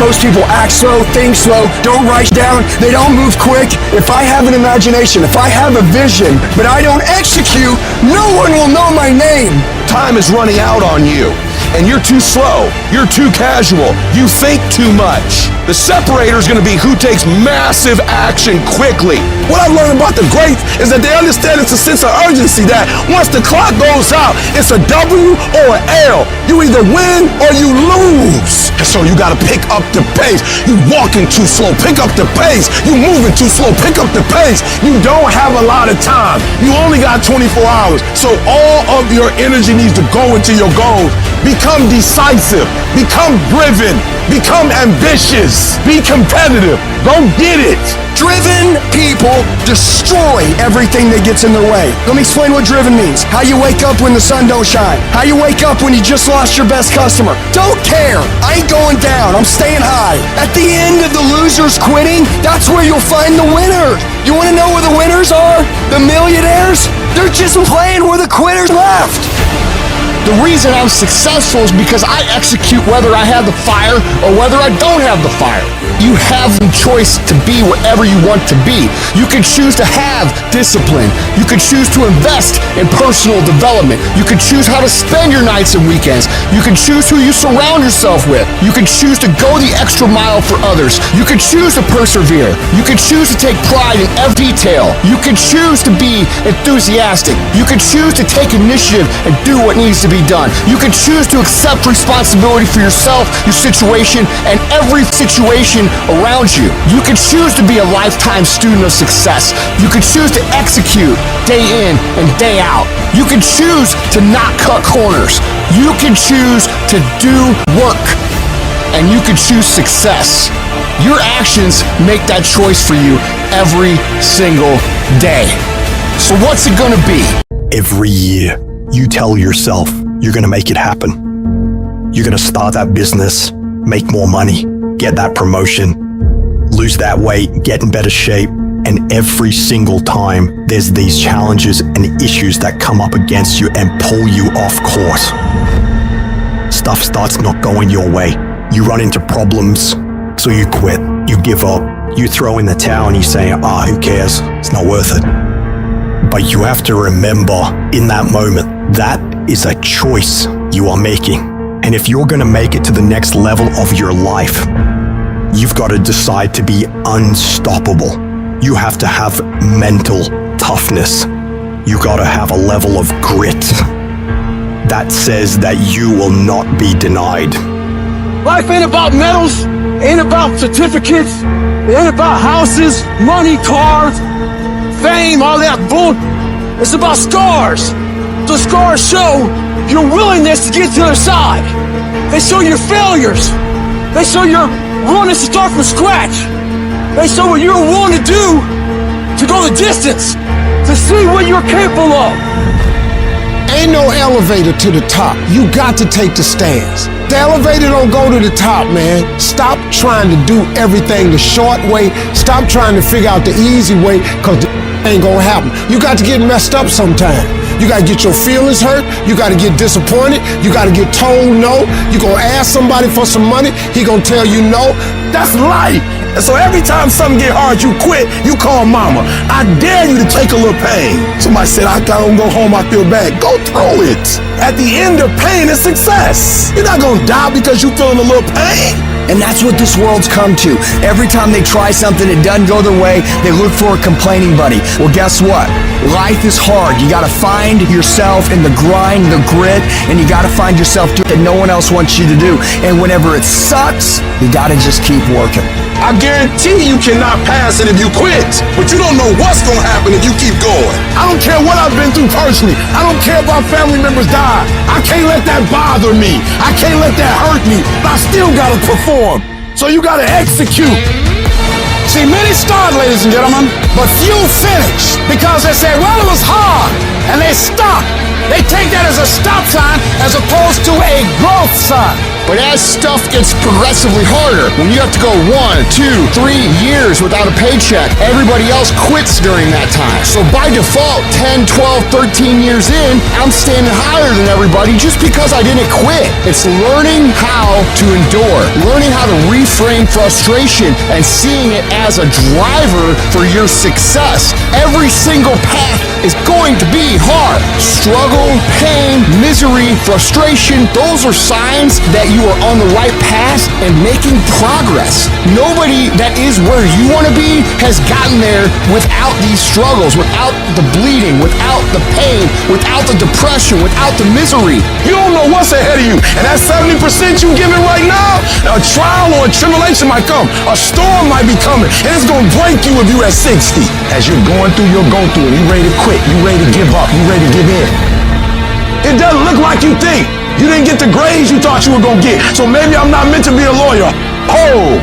Most people act slow, think slow, don't write down, they don't move quick. If I have an imagination, if I have a vision, but I don't execute, no one will know my name. Time is running out on you, and you're too slow, you're too casual, you think too much. The separator is going to be who takes massive action quickly. What I've learned about the greats is that they understand it's a sense of urgency that once the clock goes out, it's a W or an L. You either win or you lose. And so you got to pick up the pace. You walking too slow, pick up the pace. You moving too slow, pick up the pace. You don't have a lot of time. You only got 24 hours. So all of your energy needs to go into your goals. Become decisive, become driven, become ambitious, be competitive. Go get it. Driven people destroy everything that gets in their way. Let me explain what driven means. How you wake up when the sun don't shine. How you wake up when you just lost your best customer. Don't care. I ain't going down. I'm staying high. At the end of the losers quitting, that's where you'll find the winners. You want to know where the winners are? The millionaires? They're just playing where the quitters left. The reason I'm successful is because I execute whether I have the fire or whether I don't have the fire. You have the choice to be whatever you want to be. You can choose to have discipline. You can choose to invest in personal development. You can choose how to spend your nights and weekends. You can choose who you surround yourself with. You can choose to go the extra mile for others. You can choose to persevere. You can choose to take pride in every detail. You can choose to be enthusiastic. You can choose to take initiative and do what needs to be done. You can choose to accept responsibility for yourself, your situation, and every situation around you. You can choose to be a lifetime student of success. You can choose to execute day in and day out. You can choose to not cut corners. You can choose to do work. And you can choose success. Your actions make that choice for you every single day. So what's it gonna be? Every year, you tell yourself you're gonna make it happen. You're gonna start that business, make more money, get that promotion, lose that weight, get in better shape. And every single time, there's these challenges and issues that come up against you and pull you off course. Stuff starts not going your way. You run into problems, so you quit, you give up, you throw in the towel and you say, who cares? It's not worth it. But you have to remember in that moment, that is a choice you are making. And if you're gonna make it to the next level of your life, you've got to decide to be unstoppable. You have to have mental toughness. You gotta have a level of grit that says that you will not be denied. Life ain't about medals, ain't about certificates, it ain't about houses, money, cars, fame, all that bull. It's about scars. The scars show your willingness to get to the other side. They show your failures. They show your willingness to start from scratch. They show what you're willing to do to go the distance, to see what you're capable of. Ain't no elevator to the top. You got to take the stairs. The elevator don't go to the top, man. Stop trying to do everything the short way. Stop trying to figure out the easy way, because the ain't gonna happen. You got to get messed up sometime. You gotta get your feelings hurt. You gotta get disappointed. You gotta get told no. You gonna ask somebody for some money. He gonna tell you no. That's life. And so every time something get hard, you quit, you call mama. I dare you to take a little pain. Somebody said, I don't go home, I feel bad. Go through it. At the end of pain is success. You're not gonna die because you feeling a little pain. And that's what this world's come to. Every time they try something, it doesn't go their way, they look for a complaining buddy. Well, guess what? Life is hard. You gotta find yourself in the grind, the grit, and you gotta find yourself doing that no one else wants you to do. And whenever it sucks, you gotta just keep working. I guarantee you cannot pass it if you quit, but you don't know what's gonna happen if you keep going. I don't care what I've been through personally. I don't care if our family members die. I can't let that bother me. I can't let that hurt me. But I still gotta perform. So you gotta execute. See, many start, ladies and gentlemen, but few finish because they say, well, it was hard, and they stop. They take that as a stop sign as opposed to a growth sign. But as stuff gets progressively harder, when you have to go 1, 2, 3 years without a paycheck, everybody else quits during that time. So by default, 10, 12, 13 years in, I'm standing higher than everybody just because I didn't quit. It's learning how to endure, learning how to reframe frustration and seeing it as a driver for your success. Every single path is going to be hard. Struggle, pain, misery, frustration, those are signs that you are on the right path and making progress. Nobody that is where you want to be has gotten there without these struggles, without the bleeding, without the pain, without the depression, without the misery. You don't know what's ahead of you, and that 70% you giving right now, a trial or a tribulation might come. A storm might be coming, and it's gonna break you if you're at 60. As you're going through, you're going through it. You ready to quit, you ready to give up, you ready to give in. It doesn't look like you think. You didn't get the grades you thought you were gonna get, so maybe I'm not meant to be a lawyer. Oh,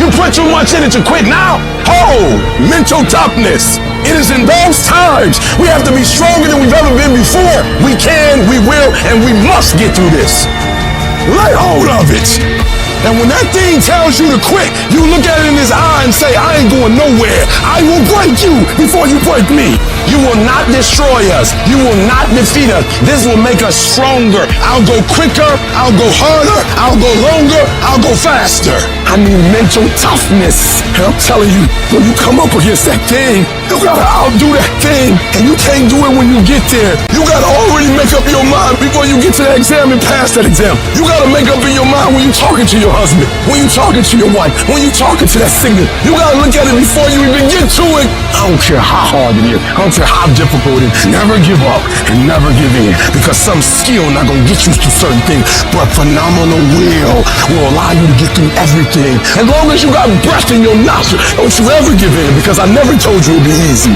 you put too much in it to quit now? Oh, mental toughness. It is in those times we have to be stronger than we've ever been before. We can, we will, and we must get through this. Lay hold of it. And when that thing tells you to quit, you look at it in his eye and say, I ain't going nowhere. I will break you before you break me. You will not destroy us. You will not defeat us. This will make us stronger. I'll go quicker. I'll go harder. I'll go longer. I'll go faster. I need mental toughness. And I'm telling you, when you come up against that thing, you gotta outdo that thing. And you can't do it when you get there. You gotta already make up your mind before you get to that exam and pass that exam. You gotta make up in your mind when you're talking to your husband, when you're talking to your wife, when you're talking to that singer. You gotta look at it before you even get to it. I don't care how hard it is. I don't care how difficult it is. Never give up and never give in, because some skill not gonna get you to certain things, but phenomenal will allow you to get through everything. As long as you got breath in your nostrils, don't you ever give in, because I never told you it'd be easy.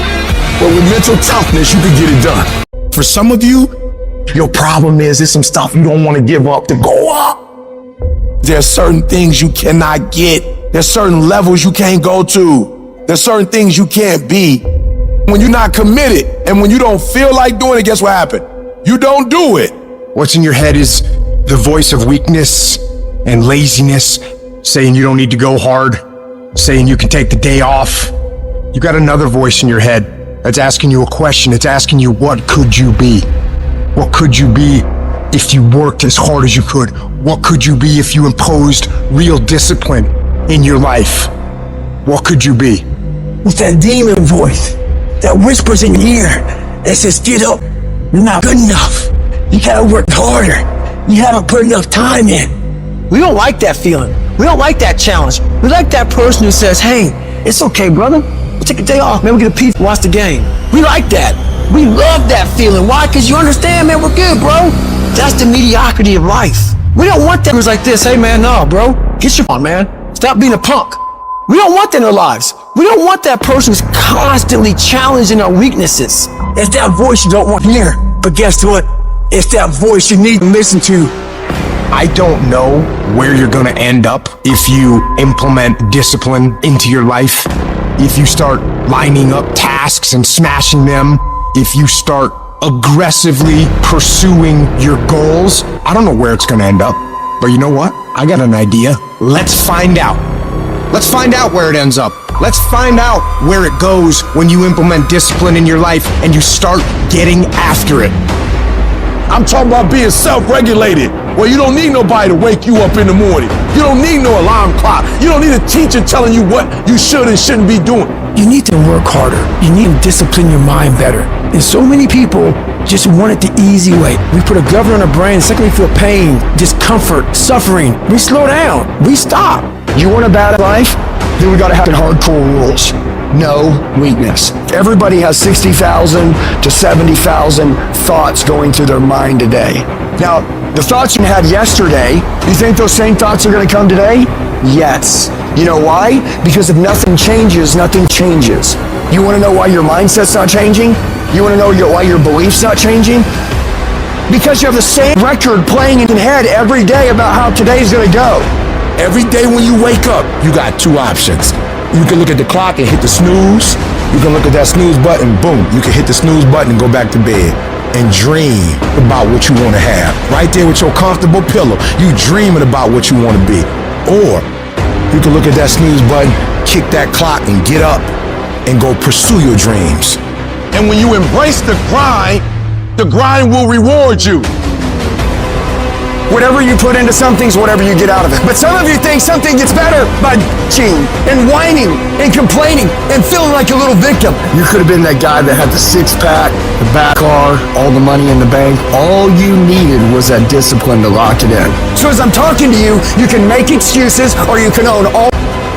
But with mental toughness, you can get it done. For some of you, your problem is there's some stuff you don't want to give up to go up. There's certain things you cannot get. There's certain levels you can't go to. There's certain things you can't be. When you're not committed and when you don't feel like doing it, guess what happened? You don't do it. What's in your head is the voice of weakness and laziness, saying you don't need to go hard, saying you can take the day off. You got another voice in your head that's asking you a question. It's asking you, what could you be? What could you be if you worked as hard as you could? What could you be if you imposed real discipline in your life? What could you be? With that demon voice that whispers in your ear that says, get up, you're not good enough. You gotta work harder. You haven't put enough time in. We don't like that feeling. We don't like that challenge. We like that person who says, hey, it's okay, brother. We'll take a day off. Man, we'll get a pizza, watch the game. We like that. We love that feeling. Why? Because you understand, man, we're good, bro. That's the mediocrity of life. We don't want that. It's like this. Hey, man, no, bro. Get your on, man. Stop being a punk. We don't want that in our lives. We don't want that person who's constantly challenging our weaknesses. It's that voice you don't want to hear. But guess what? It's that voice you need to listen to. I don't know where you're gonna end up if you implement discipline into your life, if you start lining up tasks and smashing them, if you start aggressively pursuing your goals. I don't know where it's gonna end up, but you know what? I got an idea. Let's find out. Let's find out where it ends up. Let's find out where it goes when you implement discipline in your life and you start getting after it. I'm talking about being self-regulated, where you don't need nobody to wake you up in the morning. You don't need no alarm clock. You don't need a teacher telling you what you should and shouldn't be doing. You need to work harder. You need to discipline your mind better. And so many people just want it the easy way. We put a governor on our brain, the second we feel pain, discomfort, suffering, we slow down, we stop. You want a bad life? Then we gotta have hardcore rules. No weakness. Everybody has 60,000 to 70,000 thoughts going through their mind a day. Now, the thoughts you had yesterday, you think those same thoughts are gonna come today? Yes. You know why? Because if nothing changes, nothing changes. You wanna know why your mindset's not changing? You wanna know why your belief's not changing? Because you have the same record playing in your head every day about how today's gonna go. Every day when you wake up, you got two options. You can look at the clock and hit the snooze. You can look at that snooze button, boom. You can hit the snooze button and go back to bed and dream about what you want to have. Right there with your comfortable pillow, you dreaming about what you want to be. Or you can look at that snooze button, kick that clock and get up and go pursue your dreams. And when you embrace the grind will reward you. Whatever you put into something's whatever you get out of it. But some of you think something gets better by bitching and whining and complaining and feeling like a little victim. You could have been that guy that had the six-pack, the back car, all the money in the bank. All you needed was that discipline to lock it in. So as I'm talking to you, you can make excuses or you can own all.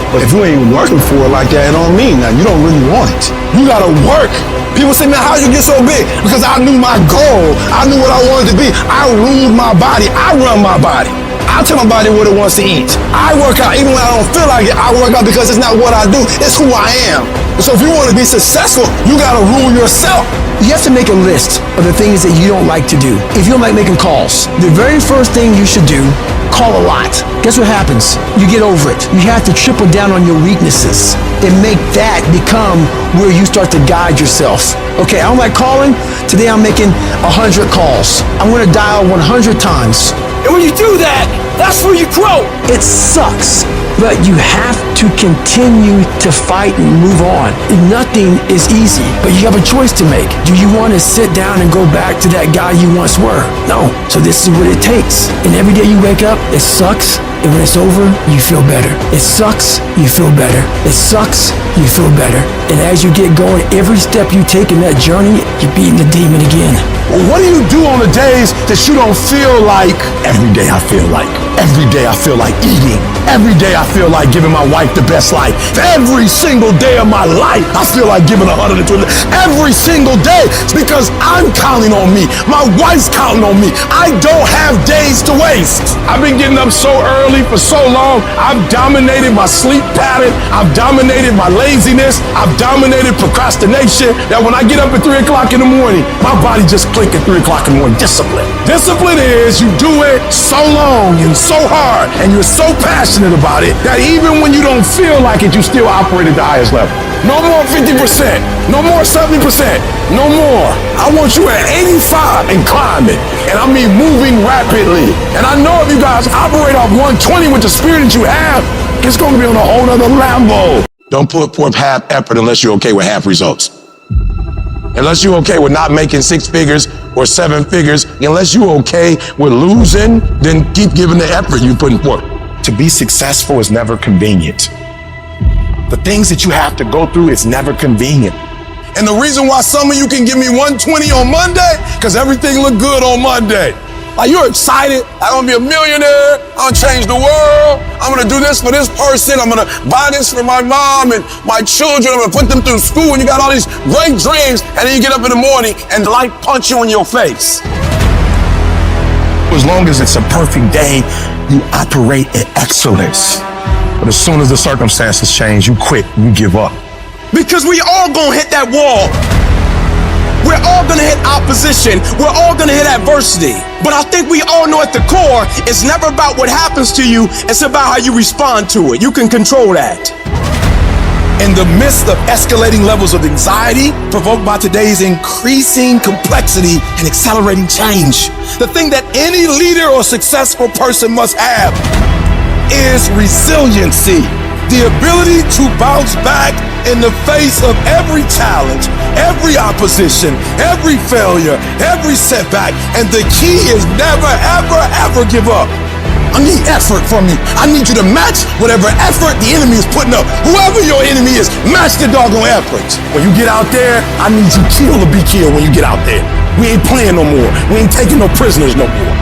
But if you ain't working for it like that, it don't mean that. You don't really want it. You gotta work. People say, man, how'd you get so big? Because I knew my goal. I knew what I wanted to be. I ruled my body. I run my body. I tell my body what it wants to eat. I work out even when I don't feel like it. I work out because it's not what I do. It's who I am. So if you want to be successful, you gotta rule yourself. You have to make a list of the things that you don't like to do. If you don't like making calls, the very first thing you should do, call a lot. Guess what happens? You get over it. You have to triple down on your weaknesses and make that become where you start to guide yourself. Okay, I don't like calling. Today I'm making 100 calls. I'm gonna dial 100 times. And when you do that, that's where you grow. It sucks, but you have to continue to fight and move on. Nothing is easy, but you have a choice to make. Do you want to sit down and go back to that guy you once were? No. So this is what it takes. And every day you wake up, it sucks. And when it's over, you feel better. It sucks, you feel better. It sucks, you feel better. And as you get going, every step you take in that journey, you're beating the demon again. Well, what do you do on the days that you don't feel like? Every day I feel like. Every day I feel like eating. Every day I feel like giving my wife the best life. Every single day of my life, I feel like giving 120. Every single day. It's because I'm counting on me. My wife's counting on me. I don't have days to waste. I've been getting up so early for so long. I've dominated my sleep pattern. I've dominated my laziness. I've dominated procrastination. That when I get up at 3 o'clock in the morning, my body just click at 3 o'clock in the morning. Discipline. Discipline is you do it so long and so hard and you're so passionate about it that even when you don't feel like it, you still operate at the highest level. No more 50%. No more 70%. No more. I want you at 85 and climbing. And I mean moving rapidly. And I know if you guys operate off 120 with the spirit that you have, it's going to be on a whole nother level. Don't put forth half effort unless you're okay with half results. Unless you're okay with not making 6 figures or 7 figures, unless you're okay with losing, then keep giving the effort you're putting forth. To be successful is never convenient. The things that you have to go through is never convenient. And the reason why some of you can give me 120 on Monday, because everything look good on Monday. Like you're excited, I'm gonna be a millionaire, I'm gonna change the world, I'm gonna do this for this person, I'm gonna buy this for my mom and my children, I'm gonna put them through school, and you got all these great dreams, and then you get up in the morning and life punch you in your face. As long as it's a perfect day, you operate at excellence. But as soon as the circumstances change, you quit, you give up. Because we all gonna hit that wall. We're all gonna hit opposition. We're all gonna hit adversity. But I think we all know at the core, it's never about what happens to you, it's about how you respond to it. You can control that. In the midst of escalating levels of anxiety provoked by today's increasing complexity and accelerating change, the thing that any leader or successful person must have is resiliency. The ability to bounce back in the face of every challenge, every opposition, every failure, every setback. And the key is never, ever, ever give up. I need effort from you. I need you to match whatever effort the enemy is putting up. Whoever your enemy is, match the doggone effort. When you get out there, I need you killed or be killed when you get out there. We ain't playing no more. We ain't taking no prisoners no more.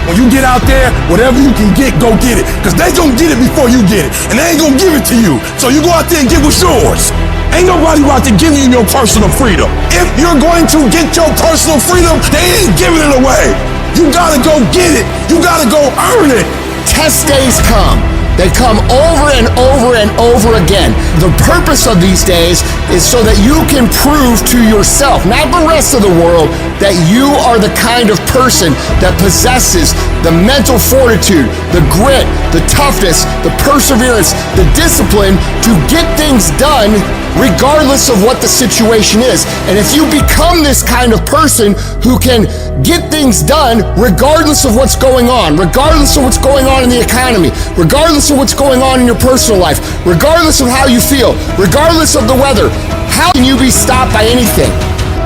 When you get out there, whatever you can get, go get it. Because they gonna get it before you get it. And they ain't gonna give it to you. So you go out there and get what's yours. Ain't nobody out there giving you your personal freedom. If you're going to get your personal freedom, they ain't giving it away. You gotta go get it. You gotta go earn it. Test days come. They come over and over and over again. The purpose of these days is so that you can prove to yourself, not the rest of the world, that you are the kind of person that possesses the mental fortitude, the grit, the toughness, the perseverance, the discipline to get things done regardless of what the situation is. And if you become this kind of person who can get things done regardless of what's going on, regardless of what's going on in the economy, regardless of what's going on in your personal life, regardless of how you feel, regardless of the weather, how can you be stopped by anything?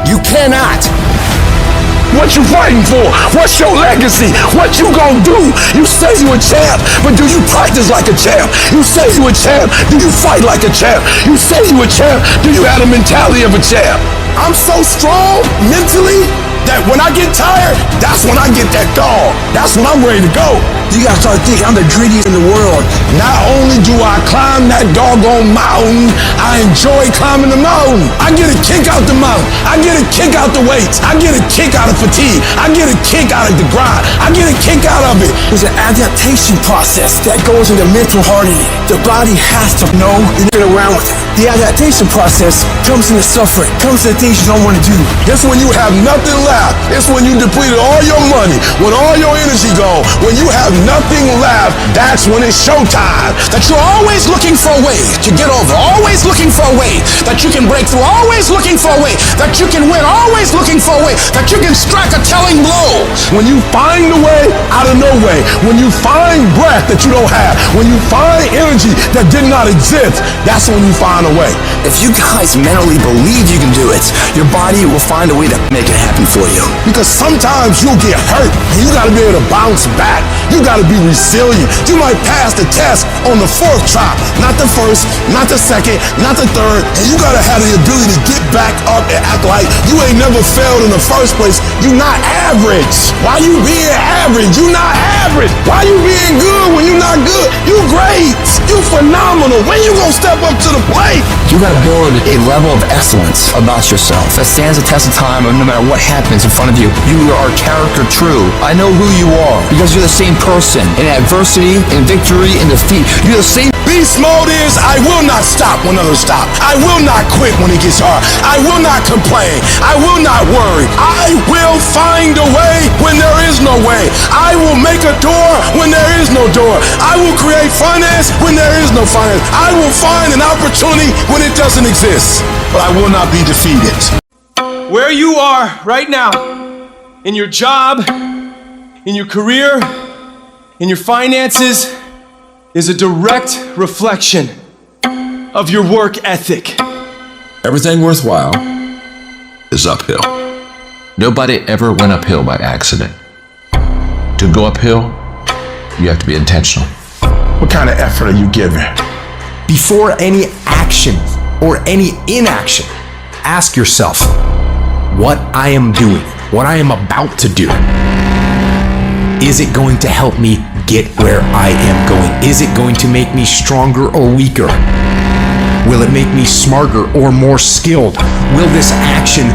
You cannot. What you fighting for? What's your legacy? What you gonna do? You say you a champ, but do you practice like a champ? You say you a champ, do you fight like a champ? You say you a champ, do you have the mentality of a champ? I'm so strong mentally that when I get tired, that's when I get that dog. That's when I'm ready to go. You gotta start thinking, I'm the greediest in the world. Not only do I climb that doggone mountain, I enjoy climbing the mountain. I get a kick out the mountain. I get a kick out the weights. I get a kick out of fatigue. I get a kick out of the grind. I get a kick out of it. There's an adaptation process that goes into mental hardening. The body has to know and get around with it. The adaptation process comes into suffering, comes into things you don't want to do. It's when you have nothing left. It's when you depleted all your money, when all your energy gone, when you have nothing left, that's when it's showtime. That you're always looking for a way to get over, always looking for a way that you can break through, always looking for a way that you can win, always looking for a way that you can strike a telling blow. When you find a way out of no way, when you find breath that you don't have, when you find energy that did not exist, that's when you find a way. If you guys mentally believe you can do it, your body will find a way to make it happen for you. Because sometimes you'll get hurt and you gotta be able to bounce back. You gotta be resilient. You might pass the test on the 4th try, not the 1st, not the 2nd, not the 3rd, and you gotta have the ability to get back up and act like you ain't never failed in the first place. You not average. Why you being average? You not average. Why you being good when you not good? You great. You phenomenal. When you gonna step up to the plate? You gotta build a level of excellence about yourself that stands the test of time, and no matter what happens in front of you, you are character true. I know who you are because you're the same person in adversity, in victory, in defeat. You're the same. Beast mode is I will not stop when others stop. I will not quit when it gets hard. I will not complain. I will not worry. I will find a way when there is no way. I will make a door when there is no door. I will create finance when there is no finance. I will find an opportunity when it doesn't exist. But I will not be defeated. Where you are right now, in your job, in your career, in your finances, is a direct reflection of your work ethic. Everything worthwhile is uphill. Nobody ever went uphill by accident. To go uphill, you have to be intentional. What kind of effort are you giving? Before any action or any inaction, ask yourself what I am doing, what I am about to do. Is it going to help me get where I am going? Is it going to make me stronger or weaker? Will it make me smarter or more skilled? Will this action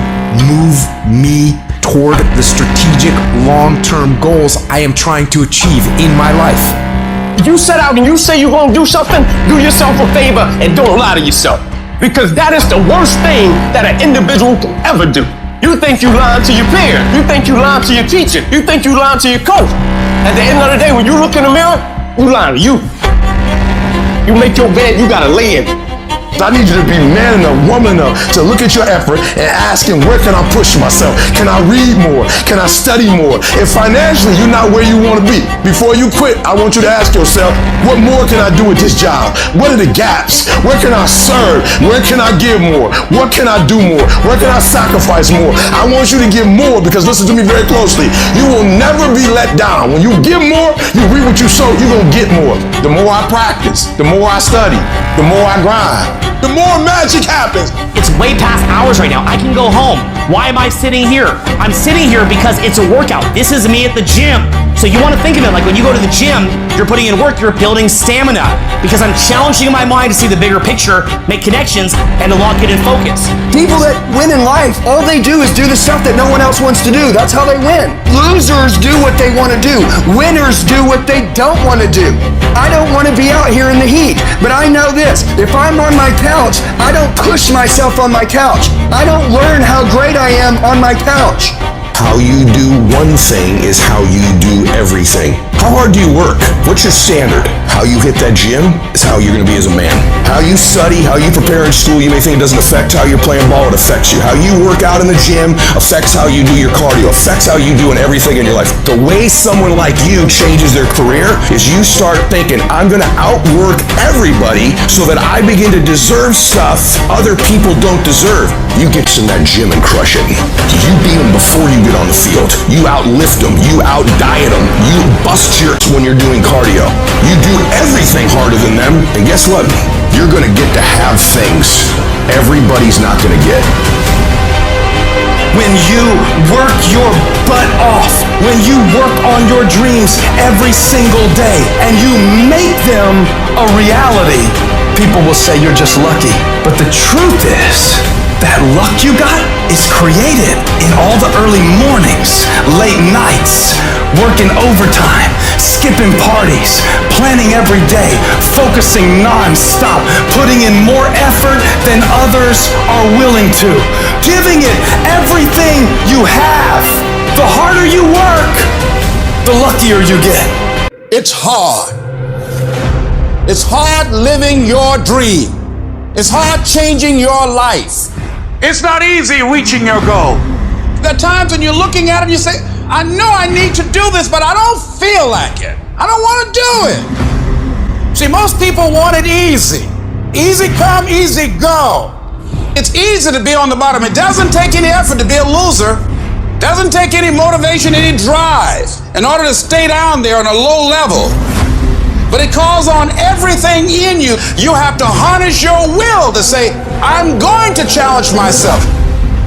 move me toward the strategic long-term goals I am trying to achieve in my life? You set out and you say you're gonna do something, do yourself a favor and don't lie to yourself. Because that is the worst thing that an individual can ever do. You think you lying to your peer. You think you lying to your teacher. You think you lying to your coach. At the end of the day, when you look in the mirror, you lying to you. You make your bed, you gotta lay in it. So I need you to be man enough, woman enough to look at your effort and asking, where can I push myself? Can I read more? Can I study more? If financially you're not where you want to be, before you quit, I want you to ask yourself, what more can I do with this job? What are the gaps? Where can I serve? Where can I give more? What can I do more? Where can I sacrifice more? I want you to give more, because listen to me very closely. You will never be let down. When you give more, you reap what you sow, you're going to get more. The more I practice, the more I study, the more I grind, the more magic happens. It's way past hours right now. I can go home. Why am I sitting here? I'm sitting here because it's a workout. This is me at the gym. So you want to think of it like when you go to the gym, you're putting in work, you're building stamina. Because I'm challenging my mind to see the bigger picture, make connections, and to lock it in focus. People that win in life, all they do is do the stuff that no one else wants to do. That's how they win. Losers do what they want to do. Winners do what they don't want to do. I don't want to be out here in the heat, but I know this. If I'm on my couch, I don't push myself on my couch. I don't learn how great I am on my couch. How you do one thing is how you do everything. How hard do you work? What's your standard? How you hit that gym is how you're going to be as a man. How you study, how you prepare in school, you may think it doesn't affect how you're playing ball, it affects you. How you work out in the gym affects how you do your cardio, affects how you do in everything in your life. The way someone like you changes their career is you start thinking, I'm going to outwork everybody so that I begin to deserve stuff other people don't deserve. You get in that gym and crush it. You beat them before you get on the field. You outlift them. You outdiet them. You bust jerks when you're doing cardio. You do everything harder than them. And guess what? You're going to get to have things everybody's not going to get. When you work your butt off, when you work on your dreams every single day, and you make them a reality, people will say you're just lucky. But the truth is, that luck you got is created in all the early mornings, late nights, working overtime, skipping parties, planning every day, focusing non-stop, putting in more effort than others are willing to, giving it everything you have. The harder you work, the luckier you get. It's hard. It's hard living your dream. It's hard changing your life. It's not easy reaching your goal. There are times when you're looking at it and you say, I know I need to do this, but I don't feel like it. I don't want to do it. See, most people want it easy. Easy come, easy go. It's easy to be on the bottom. It doesn't take any effort to be a loser. It doesn't take any motivation, any drive in order to stay down there on a low level. But it calls on everything in you. You have to harness your will to say, I'm going to challenge myself.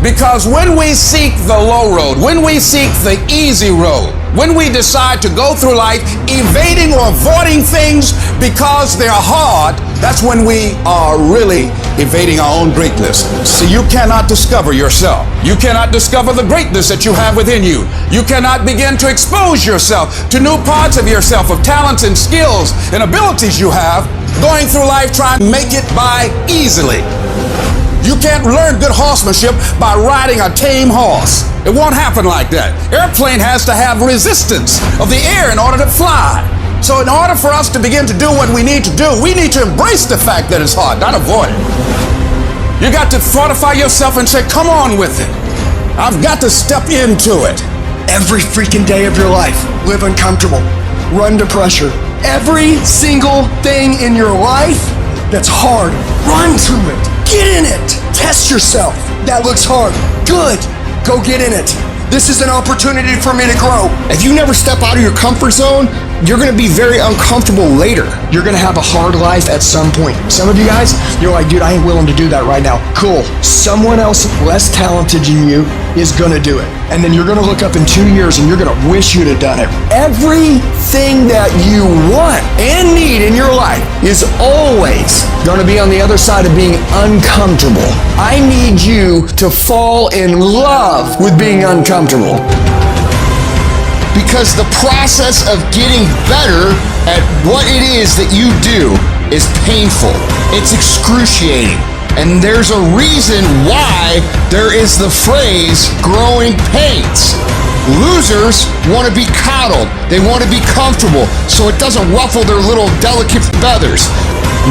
Because when we seek the low road, when we seek the easy road, when we decide to go through life evading or avoiding things because they're hard, that's when we are really evading our own greatness. See, you cannot discover yourself. You cannot discover the greatness that you have within you. You cannot begin to expose yourself to new parts of yourself, of talents and skills and abilities you have, going through life trying to make it by easily. You can't learn good horsemanship by riding a tame horse. It won't happen like that. Airplane has to have resistance of the air in order to fly. So in order for us to begin to do what we need to do, we need to embrace the fact that it's hard, not avoid it. You got to fortify yourself and say, come on with it. I've got to step into it. Every freaking day of your life, live uncomfortable, run to pressure. Every single thing in your life that's hard, run to it. Get in it. Test yourself. That looks hard. Good. Go get in it. This is an opportunity for me to grow. If you never step out of your comfort zone, you're going to be very uncomfortable later. You're going to have a hard life at some point. Some of you guys, you're like, dude, I ain't willing to do that right now. Cool. Someone else less talented than you is going to do it. And then you're going to look up in 2 years and you're going to wish you'd have done it. Everything that you want and need in your life is always going to be on the other side of being uncomfortable. I need you to fall in love with being uncomfortable. Because the process of getting better at what it is that you do is painful. It's excruciating. And there's a reason why there is the phrase growing pains. Losers want to be coddled. They want to be comfortable so it doesn't ruffle their little delicate feathers.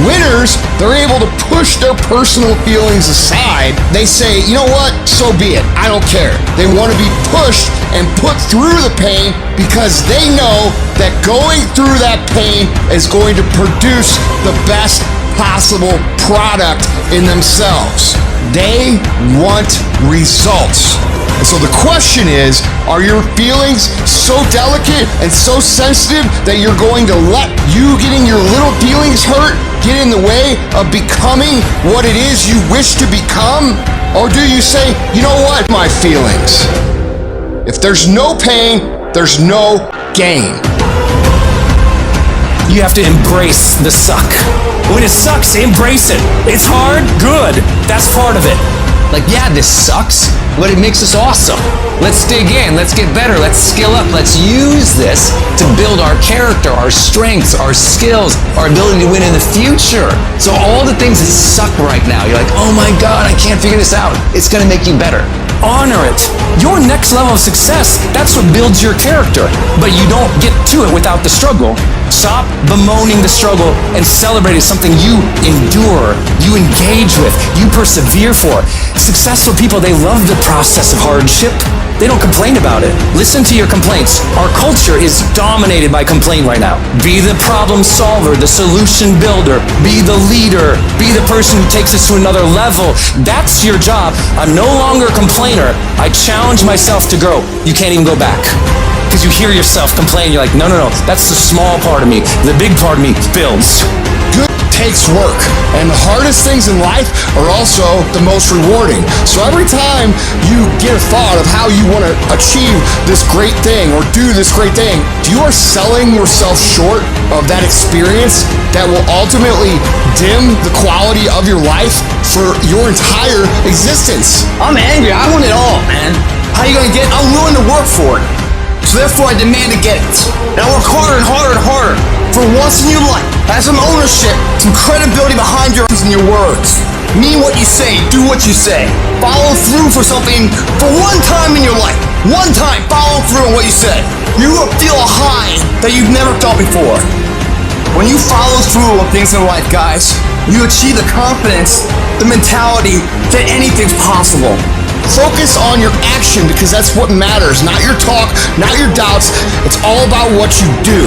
Winners, they're able to push their personal feelings aside. They say, you know what, so be it, I don't care. They want to be pushed and put through the pain because they know that going through that pain is going to produce the best possible product in themselves. They want results. And so the question is, are your feelings so delicate and so sensitive that you're going to let you getting your little feelings hurt get in the way of becoming what it is you wish to become? Or do you say, you know what, my feelings? If there's no pain, there's no gain. You have to embrace the suck. When it sucks, embrace it. It's hard, good. That's part of it. Like, yeah, this sucks, but it makes us awesome. Let's dig in, let's get better, let's skill up, let's use this to build our character, our strengths, our skills, our ability to win in the future. So all the things that suck right now, you're like, oh my God, I can't figure this out. It's gonna make you better. Honor it. Your next level of success, that's what builds your character. But you don't get to it without the struggle. Stop bemoaning the struggle and celebrate it, something you endure, you engage with, you persevere for. Successful people, they love the process of hardship. They don't complain about it. Listen to your complaints. Our culture is dominated by complaint right now. Be the problem solver, the solution builder, be the leader, be the person who takes us to another level. That's your job. I'm no longer a complainer. I challenge myself to grow. You can't even go back. Because you hear yourself complain, you're like, no, that's the small part of me. The big part of me builds. Good takes work, and the hardest things in life are also the most rewarding. So every time you get a thought of how you want to achieve this great thing or do this great thing, you are selling yourself short of that experience that will ultimately dim the quality of your life for your entire existence. I'm angry. I want it all, man. How you gonna get it? I'm willing to work for it. So therefore I demand to get it. And I work harder and harder and harder. For once in your life, have some ownership, some credibility behind your actions and your words. Mean what you say, do what you say. Follow through for something for one time in your life. One time, follow through on what you said. You will feel a high that you've never felt before. When you follow through on things in life, guys, you achieve the confidence, the mentality that anything's possible. Focus on your action because that's what matters, not your talk, not your doubts. It's all about what you do.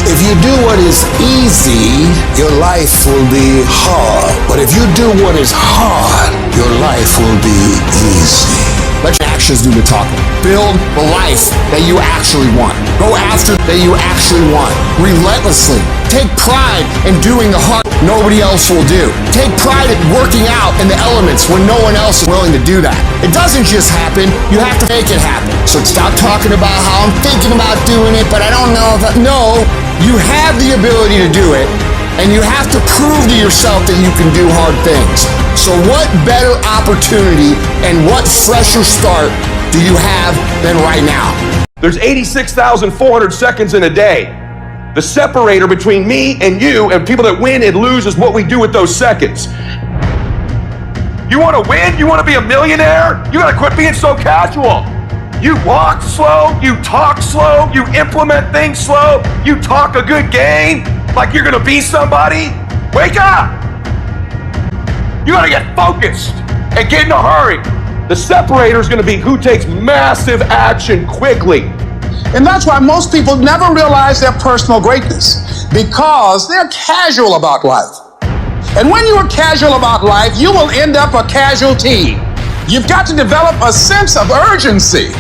If you do what is easy, your life will be hard. But if you do what is hard, your life will be easy. Let your actions do the talking. Build the life that you actually want. Go after that you actually want. Relentlessly. Take pride in doing the hard nobody else will do. Take pride in working out in the elements when no one else is willing to do that. It doesn't just happen. You have to make it happen. So stop talking about how I'm thinking about doing it, but I don't know if no, you have the ability to do it. And you have to prove to yourself that you can do hard things. So what better opportunity and what fresher start do you have than right now? There's 86,400 seconds in a day. The separator between me and you and people that win and lose is what we do with those seconds. You want to win? You want to be a millionaire? You got to quit being so casual. You walk slow, you talk slow, you implement things slow, you talk a good game like you're gonna be somebody. Wake up! You gotta get focused and get in a hurry. The separator is gonna be who takes massive action quickly. And that's why most people never realize their personal greatness, because they're casual about life. And when you're casual about life, you will end up a casualty. You've got to develop a sense of urgency.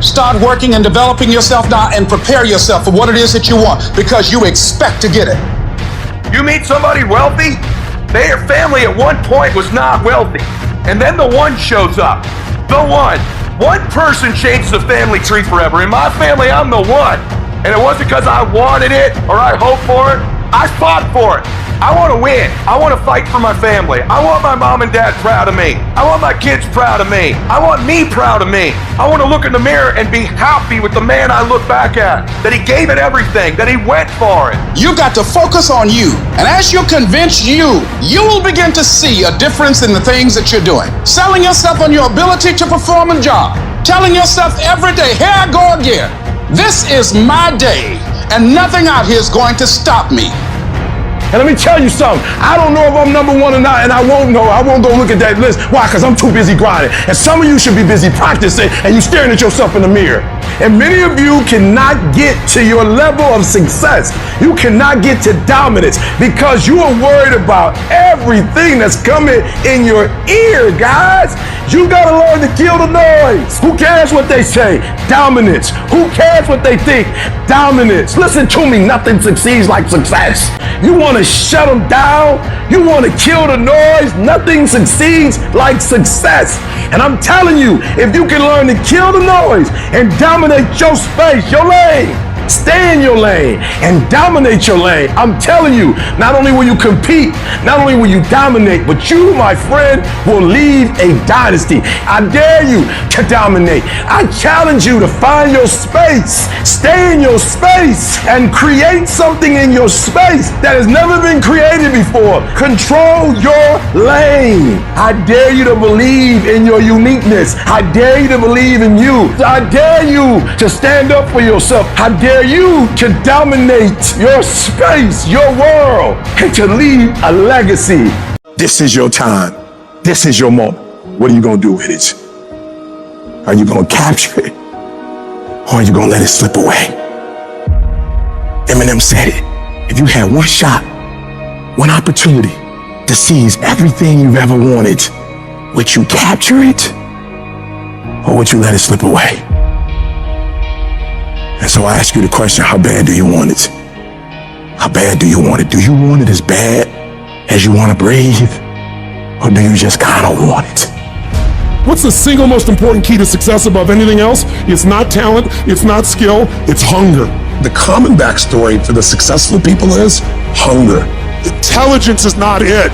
Start working and developing yourself now and prepare yourself for what it is that you want, because you expect to get it. You meet somebody wealthy, their family at one point was not wealthy. And then the one shows up. The one. One person changes the family tree forever. In my family, I'm the one. And it wasn't because I wanted it or I hoped for it. I fought for it. I want to win. I want to fight for my family. I want my mom and dad proud of me. I want my kids proud of me. I want me proud of me. I want to look in the mirror and be happy with the man I look back at, that he gave it everything, that he went for it. You've got to focus on you. And as you convince you will begin to see a difference in the things that you're doing. Selling yourself on your ability to perform a job. Telling yourself every day, here I go again. This is my day, and nothing out here is going to stop me. And let me tell you something, I don't know if I'm number one or not, and I won't know. I won't go look at that list. Why? Because I'm too busy grinding. And some of you should be busy practicing, and you staring at yourself in the mirror. And many of you cannot get to your level of success. You cannot get to dominance because you are worried about everything that's coming in your ear, guys. You gotta learn to kill the noise. Who cares what they say? Dominance. Who cares what they think? Dominance. Listen to me, nothing succeeds like success. You wanna shut them down? You wanna kill the noise? Nothing succeeds like success. And I'm telling you, if you can learn to kill the noise and dominate your space, your lane, stay in your lane and dominate your lane, I'm telling you, not only will you compete, not only will you dominate, but you, my friend, will leave a dynasty. I dare you to dominate. I challenge you to find your space, stay in your space, and create something in your space that has never been created before. Control your lane. I dare you to believe in your uniqueness. I dare you to believe in you. I dare you to stand up for yourself. I dare you to dominate your space, your world, and to leave a legacy. This is your time. This is your moment. What are you gonna do with it? Are you gonna capture it? Or are you gonna let it slip away? Eminem said it. If you had one shot, one opportunity to seize everything you've ever wanted, would you capture it? Or would you let it slip away? And so I ask you the question, how bad do you want it? How bad do you want it? Do you want it as bad as you want to breathe? Or do you just kind of want it? What's the single most important key to success above anything else? It's not talent, it's not skill, it's hunger. The common backstory for the successful people is hunger. Intelligence is not it.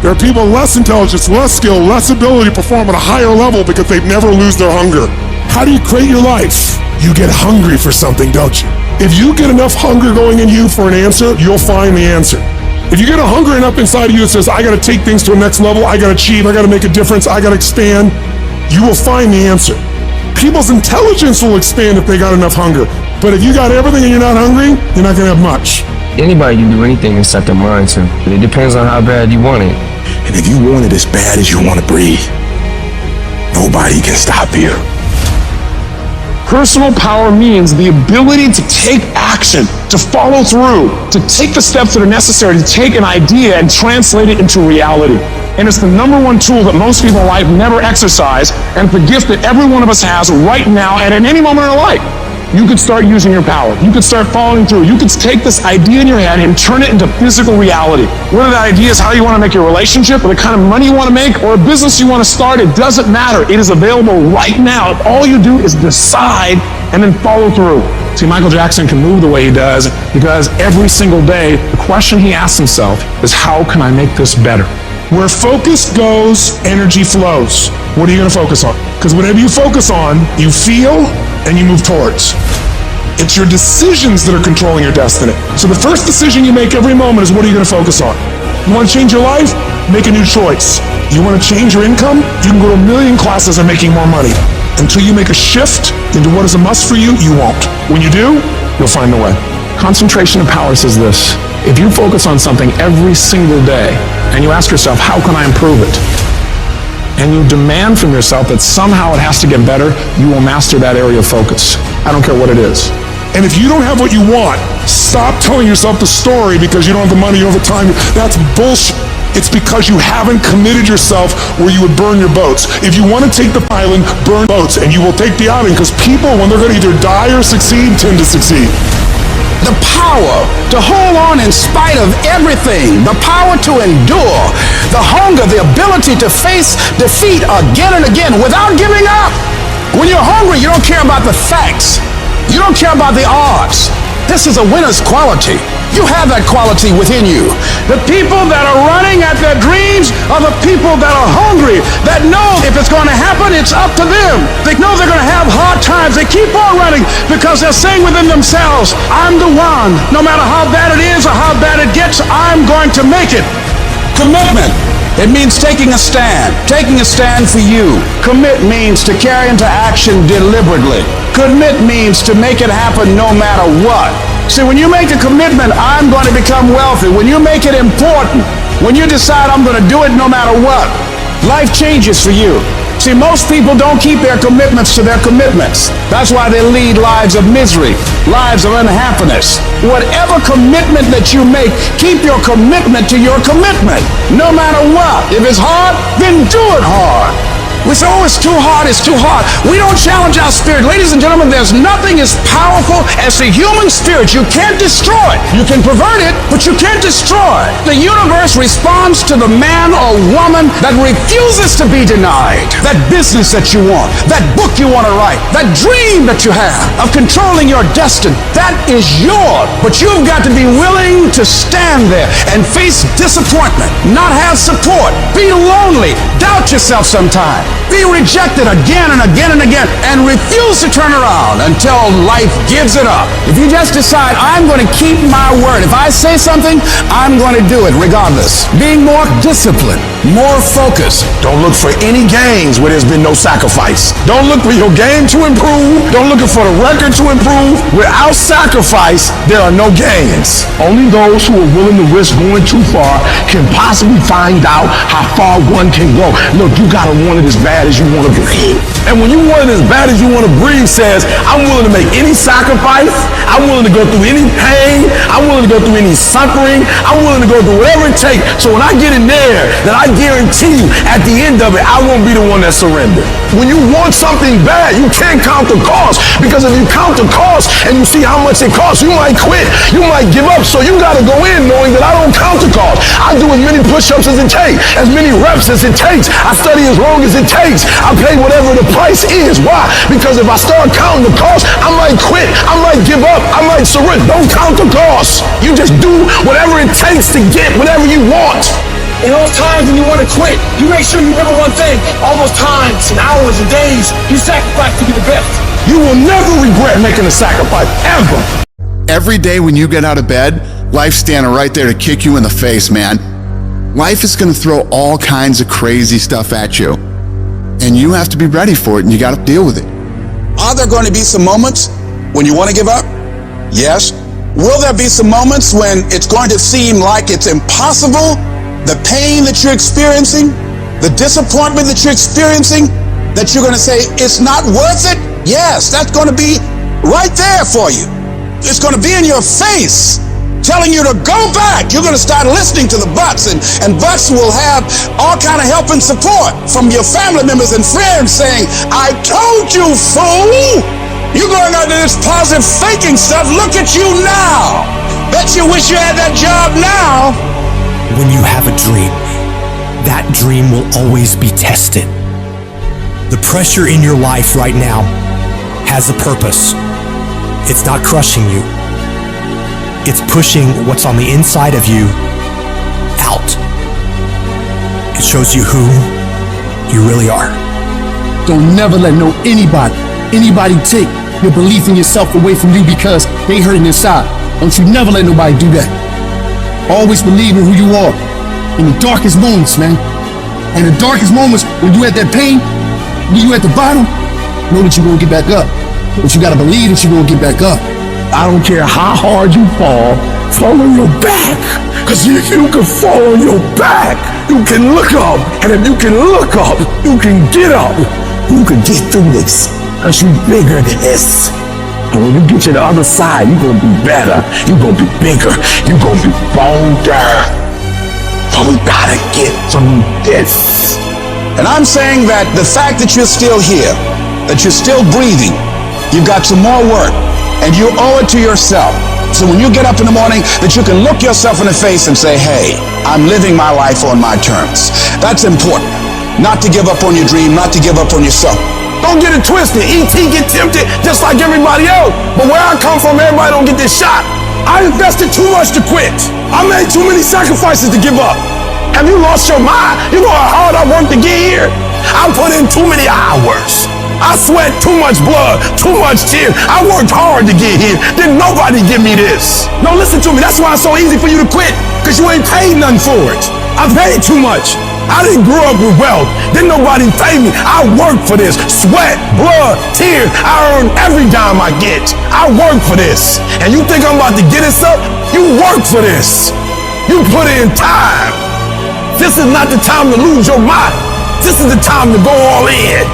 There are people less intelligence, less skill, less ability to perform at a higher level because they never lose their hunger. How do you create your life? You get hungry for something, don't you? If you get enough hunger going in you for an answer, you'll find the answer. If you get a hunger enough inside of you that says, I gotta take things to a next level, I gotta achieve, I gotta make a difference, I gotta expand, you will find the answer. People's intelligence will expand if they got enough hunger. But if you got everything and you're not hungry, you're not gonna have much. Anybody can do anything and set their mind to, but it depends on how bad you want it. And if you want it as bad as you want to breathe, nobody can stop you. Personal power means the ability to take action, to follow through, to take the steps that are necessary to take an idea and translate it into reality. And it's the number one tool that most people in life never exercise, and it's the gift that every one of us has right now and at any moment in our life. You could start using your power. You could start following through. You could take this idea in your head and turn it into physical reality. Whether that idea is how you want to make your relationship, or the kind of money you want to make, or a business you want to start, it doesn't matter. It is available right now. If all you do is decide and then follow through. See, Michael Jackson can move the way he does because every single day, the question he asks himself is, how can I make this better? Where focus goes, energy flows. What are you going to focus on? Because whatever you focus on, you feel and you move towards. It's your decisions that are controlling your destiny. So the first decision you make every moment is, what are you going to focus on? You want to change your life? Make a new choice. You want to change your income? You can go to 1 million classes and making more money. Until you make a shift into what is a must for you, you won't. When you do, you'll find the way. Concentration of power says this: if you focus on something every single day and you ask yourself, how can I improve it? And you demand from yourself that somehow it has to get better, you will master that area of focus. I don't care what it is. And if you don't have what you want, stop telling yourself the story because you don't have the money, you don't have the time. That's bullshit. It's because you haven't committed yourself where you would burn your boats. If you want to take the island, burn boats, and you will take the island, because people, when they're going to either die or succeed, tend to succeed. The power to hold on in spite of everything, the power to endure, the hunger, the ability to face defeat again and again without giving up. When you're hungry, you don't care about the facts. You don't care about the odds. This is a winner's quality. You have that quality within you. The people that are running at their dreams are the people that are hungry, that know if it's going to happen, it's up to them. They know they're going to have hard times. They keep on running because they're saying within themselves, I'm the one. No matter how bad it is or how bad it gets, I'm going to make it. Commitment. It means taking a stand for you. Commit means to carry into action deliberately. Commit means to make it happen no matter what. See, when you make a commitment, I'm going to become wealthy. When you make it important, when you decide I'm going to do it no matter what, life changes for you. See, most people don't keep their commitments to their commitments. That's why they lead lives of misery, lives of unhappiness. Whatever commitment that you make, keep your commitment to your commitment, no matter what. If it's hard, then do it hard. We say, oh, it's too hard, it's too hard. We don't challenge our spirit. Ladies and gentlemen, there's nothing as powerful as the human spirit. You can't destroy it. You can pervert it, but you can't destroy it. The universe responds to the man or woman that refuses to be denied. That business that you want, that book you want to write, that dream that you have of controlling your destiny, that is yours. But you've got to be willing to stand there and face disappointment, not have support, be lonely, doubt yourself sometimes. Be rejected again and again and again, and refuse to turn around until life gives it up. If you just decide, I'm going to keep my word. If I say something, I'm going to do it regardless. Being more disciplined, more focused. Don't look for any gains where there's been no sacrifice. Don't look for your game to improve. Don't look for the record to improve. Without sacrifice, there are no gains. Only those who are willing to risk going too far can possibly find out how far one can go. Look, you gotta want it as bad as you want to breathe. And when you want it as bad as you want to breathe says, I'm willing to make any sacrifice. I'm willing to go through any pain. I'm willing to go through any suffering. I'm willing to go through whatever it takes. So when I get in there, then I guarantee you, at the end of it, I won't be the one that surrendered. When you want something bad, you can't count the cost. Because if you count the cost and you see how much it costs, you might quit. You might give up. So you got to go in knowing that I don't count the cost. I do as many push-ups as it takes, as many reps as it takes. I study as long as it takes. I pay whatever the price is. Why? Because if I start counting the cost, I might quit. I might give up. I might surrender. Don't count the cost. You just do whatever it takes to get whatever you want. In those times when you want to quit, you make sure you remember one thing. All those times and hours and days you sacrifice to be the best. You will never regret making a sacrifice, ever. Every day when you get out of bed, life's standing right there to kick you in the face, man. Life is going to throw all kinds of crazy stuff at you. And you have to be ready for it, and you got to deal with it. Are there going to be some moments when you want to give up? Yes. Will there be some moments when it's going to seem like it's impossible? The pain that you're experiencing, the disappointment that you're experiencing, that you're going to say, it's not worth it? Yes, that's going to be right there for you. It's going to be in your face, telling you to go back. You're going to start listening to the buts, and buts will have all kind of help and support from your family members and friends saying, I told you, fool. You're going out to this positive faking stuff. Look at you now. Bet you wish you had that job now. When you have a dream, that dream will always be tested. The pressure in your life right now has a purpose. It's not crushing you. It's pushing what's on the inside of you out. It shows you who you really are. Don't never let anybody take your belief in yourself away from you because they hurting inside. Don't you never let nobody do that. Always believe in who you are in the darkest moments, man. And the darkest moments when you at that pain, when you at the bottom, know that you're gonna get back up. But you gotta believe that you're gonna get back up. I don't care how hard you fall on your back. Because if you can fall on your back, you can look up. And if you can look up, you can get up. You can get through this. Because you're bigger than this. And when you get to the other side, you're going to be better. You're going to be bigger. You're going to be bolder. But we got to get through this. And I'm saying that the fact that you're still here, that you're still breathing, you've got some more work, and you owe it to yourself. So when you get up in the morning, that you can look yourself in the face and say, hey, I'm living my life on my terms. That's important. Not to give up on your dream, not to give up on yourself. Don't get it twisted. E.T. get tempted just like everybody else. But where I come from, everybody don't get this shot. I invested too much to quit. I made too many sacrifices to give up. Have you lost your mind? You know how hard I worked to get here? I put in too many hours. I sweat too much blood, too much tears. I worked hard to get here. Didn't nobody give me this. No, listen to me. That's why it's so easy for you to quit. Because you ain't paid nothing for it. I paid too much. I didn't grow up with wealth. Didn't nobody pay me. I work for this. Sweat, blood, tears. I earn every dime I get. I work for this. And you think I'm about to get this up? You work for this. You put in time. This is not the time to lose your mind. This is the time to go all in.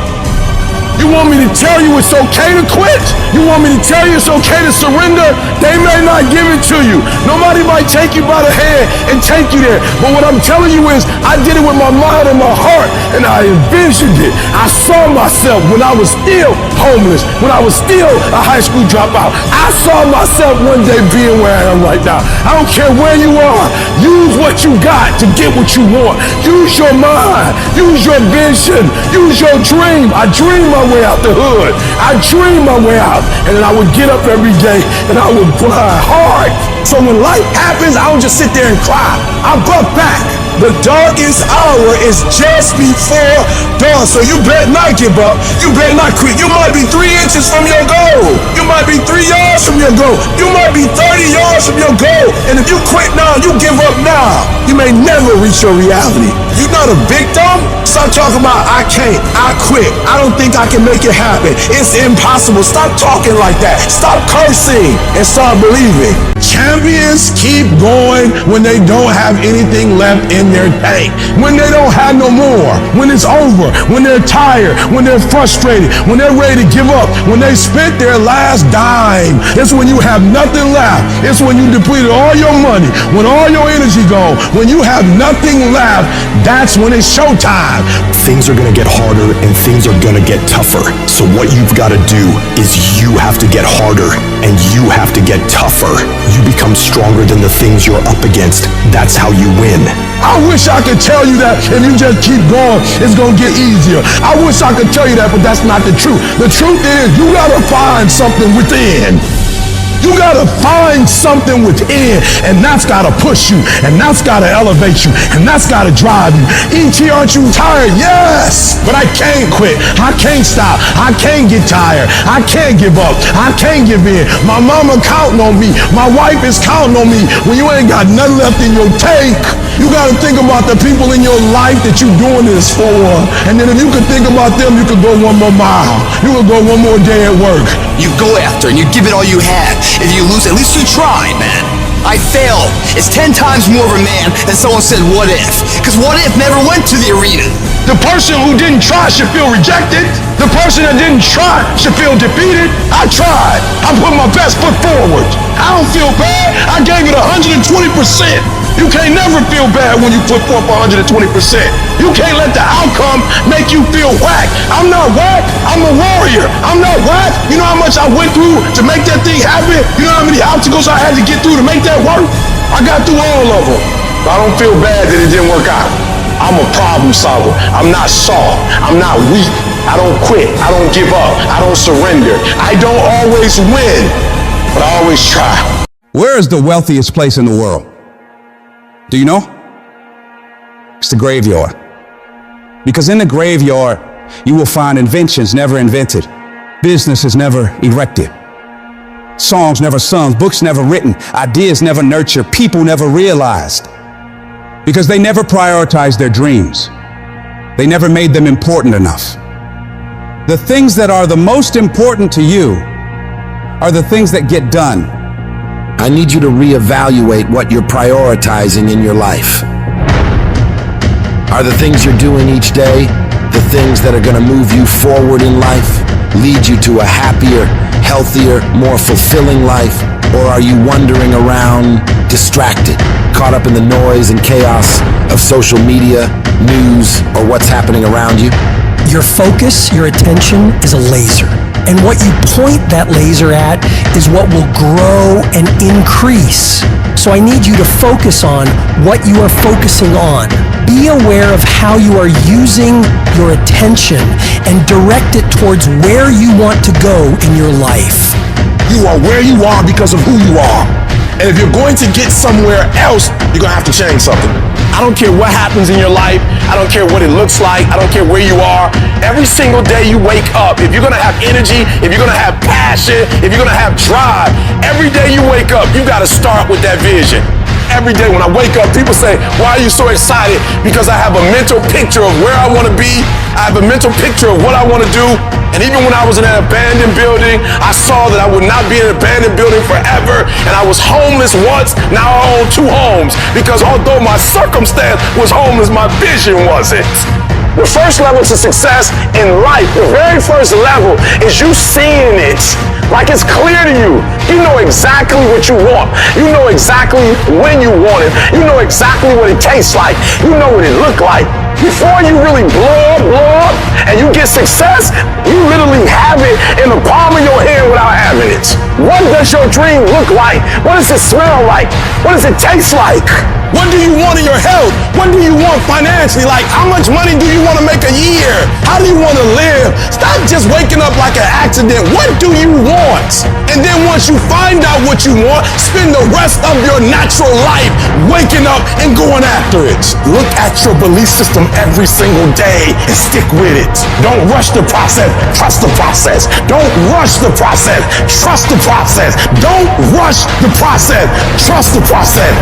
You want me to tell you it's okay to quit? You want me to tell you it's okay to surrender? They may not give it to you. Nobody might take you by the hand and take you there. But what I'm telling you is, I did it with my mind and my heart, and I envisioned it. I saw myself when I was still homeless, when I was still a high school dropout. I saw myself one day being where I am right now. I don't care where you are. Use what you got to get what you want. Use your mind. Use your vision. Use your dream. I dream my way out the hood. I dream my way out. And then I would get up every day and I would grind hard. So when life happens, I don't just sit there and cry. I buck back. The darkest hour is just before dawn. So you better not give up. You better not quit. You might be 3 inches from your goal. You might be 3 yards from your goal. You might be 30 yards from your goal. And if you quit now, you give up now, you may never reach your reality. You're not a victim. Stop talking about I can't, I quit, I don't think I can make it happen, it's impossible. Stop talking like that. Stop cursing and start believing. Champions keep going when they don't have anything left in their tank. When they don't have no more. When it's over. When they're tired. When they're frustrated. When they're ready to give up. When they spent their last dime. It's when you have nothing left. It's when you depleted all your money. When all your energy goes. When you have nothing left, that's when it's showtime. Things are gonna get harder and things are gonna get tougher. So what you've gotta do is you have to get harder and you have to get tougher. You become stronger than the things you're up against. That's how you win. I wish I could tell you that if you just keep going, it's gonna get easier. I wish I could tell you that, but that's not the truth. The truth is, you gotta find something within. You gotta find something within, and that's gotta push you, and that's gotta elevate you, and that's gotta drive you. E.T., aren't you tired? Yes, but I can't quit. I can't stop. I can't get tired. I can't give up. I can't give in. My mama counting on me. My wife is counting on me. When you ain't got nothing left in your tank, you gotta think about the people in your life that you're doing this for. And then if you could think about them, you could go one more mile. You could go one more day at work. You go after and you give it all you have. If you lose, at least you tried, man. I failed. It's 10 times more of a man than someone said, what if? Because what if never went to the arena. The person who didn't try should feel rejected. The person that didn't try should feel defeated. I tried. I put my best foot forward. I don't feel bad. I gave it 120%. You can't never feel bad when you put forth 120%. You can't let the outcome make you feel whack. I'm not whack. I'm a warrior. I'm not whack. You know how much I went through to make that thing happen? You know how many obstacles I had to get through to make that work? I got through all of them. But I don't feel bad that it didn't work out. I'm a problem solver. I'm not soft. I'm not weak. I don't quit. I don't give up. I don't surrender. I don't always win, but I always try. Where is the wealthiest place in the world? Do you know? It's the graveyard. Because in the graveyard, you will find inventions never invented, businesses never erected, songs never sung, books never written, ideas never nurtured, people never realized. Because they never prioritized their dreams. They never made them important enough. The things that are the most important to you are the things that get done. I need you to reevaluate what you're prioritizing in your life. Are the things you're doing each day the things that are going to move you forward in life, lead you to a happier, healthier, more fulfilling life? Or are you wandering around distracted, caught up in the noise and chaos of social media, news, or what's happening around you? Your focus, your attention is a laser. And what you point that laser at is what will grow and increase. So I need you to focus on what you are focusing on. Be aware of how you are using your attention and direct it towards where you want to go in your life. You are where you are because of who you are. And if you're going to get somewhere else, you're going to have to change something. I don't care what happens in your life. I don't care what it looks like. I don't care where you are. Every single day you wake up, if you're going to have energy, if you're going to have passion, if you're going to have drive, every day you wake up, you got to start with that vision. every day when I wake up, people say, why are you so excited? Because I have a mental picture of where I want to be. I have a mental picture of what I want to do. And even when I was in an abandoned building, I saw that I would not be in an abandoned building forever. And I was homeless once, now I own 2 homes. Because although my circumstance was homeless, my vision wasn't. The first level to success in life, the very first level, is you seeing it. Like it's clear to you. You know exactly what you want. You know exactly when you want it. You know exactly what it tastes like. You know what it look like. Before you really blow up, and you get success, you literally have it in the palm of your hand without having it. What does your dream look like? What does it smell like? What does it taste like? What do you want in your health? What do you want financially? Like, how much money do you want to make a year? How do you want to live? Stop just waking up like an accident. What do you want? And then once you find out what you want, spend the rest of your natural life waking up and going after it. Look at your belief system every single day and stick with it. Don't rush the process. Trust the process. Don't rush the process. Trust the process. Don't rush the process. Trust the process.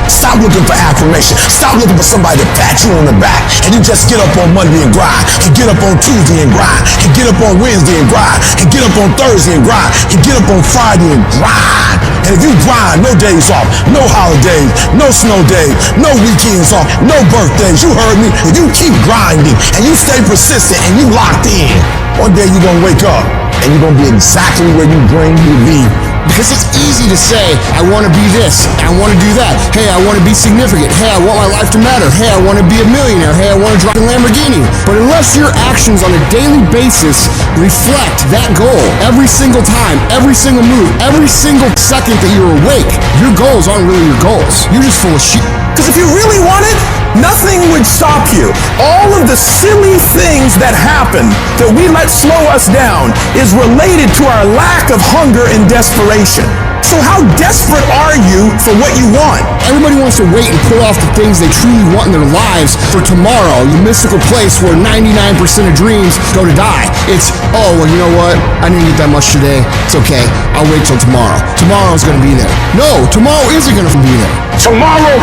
Stop looking for affirmation. Stop looking for somebody to pat you on the back and you just get up on Monday and grind, and get up on Tuesday and grind, and get up on Wednesday and grind, and get up on Thursday and grind, and get up on Friday and grind. And if you grind, no days off, no holidays, no snow days, no weekends off, no birthdays, you heard me? If you keep grinding and you stay persistent and you locked in, one day you're gonna wake up and you're gonna be exactly where you dream you to be. Because it's easy to say, I want to be this, I want to do that. Hey, I want to be significant. Hey, I want my life to matter. Hey, I want to be a millionaire. Hey, I want to drive a Lamborghini. But unless your actions on a daily basis reflect that goal every single time, every single move, every single second that you're awake, your goals aren't really your goals. You're just full of shit. Because if you really want it, nothing would stop you. All of the silly things that happen that we let slow us down is related to our lack of hunger and desperation. So how desperate are you for what you want? Everybody wants to wait and pull off the things they truly want in their lives for tomorrow, the mystical place where 99% of dreams go to die. It's, oh, well, you know what? I didn't get that much today. It's okay. I'll wait till tomorrow. Tomorrow's gonna be there. No, tomorrow isn't gonna be there. Tomorrow.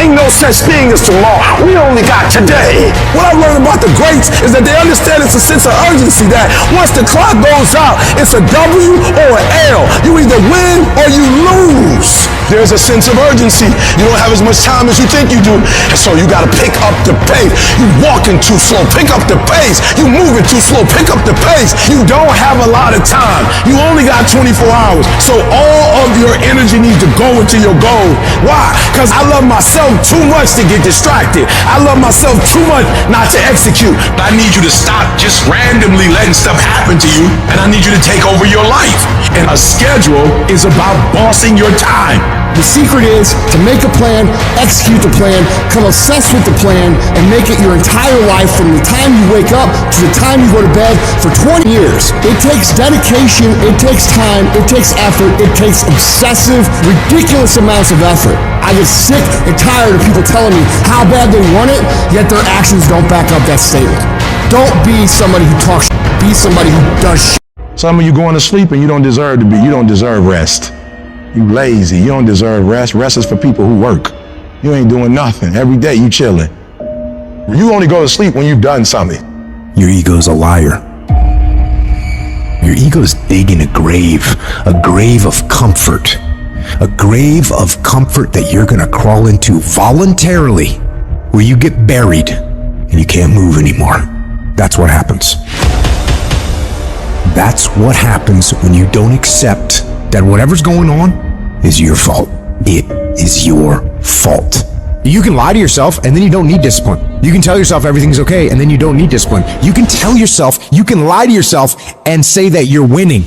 Ain't no such thing as tomorrow. We only got today. What I learned about the greats is that they understand it's a sense of urgency that once the clock goes out, it's a W or an L. You either win or you lose. There's a sense of urgency. You don't have as much time as you think you do. And so you gotta pick up the pace. You walking too slow, pick up the pace. You moving too slow, pick up the pace. You don't have a lot of time. You only got 24 hours. So all of your energy needs to go into your goal. Why? Because I love myself too much to get distracted. I love myself too much not to execute. I need you to stop just randomly letting stuff happen to you, and I need you to take over your life. And a schedule is about bossing your time. The secret is to make a plan, execute the plan, come obsessed with the plan, and make it your entire life from the time you wake up to the time you go to bed for 20 years. It takes dedication, it takes time, it takes effort, it takes obsessive, ridiculous amounts of effort. I get sick and tired of people telling me how bad they want it, yet their actions don't back up that statement. Don't be somebody who talks shit, be somebody who does shit. Some of you going to sleep and you don't deserve to be. You don't deserve rest. You lazy. You don't deserve rest. Rest is for people who work. You ain't doing nothing. Every day you chilling. You only go to sleep when you've done something. Your ego's a liar. Your ego's digging a grave of comfort. A grave of comfort that you're gonna crawl into voluntarily, where you get buried and you can't move anymore. That's what happens. That's what happens when you don't accept that whatever's going on is your fault. It is your fault. You can lie to yourself and then you don't need discipline. You can tell yourself everything's okay and then you don't need discipline. You can tell yourself, you can lie to yourself and say that you're winning.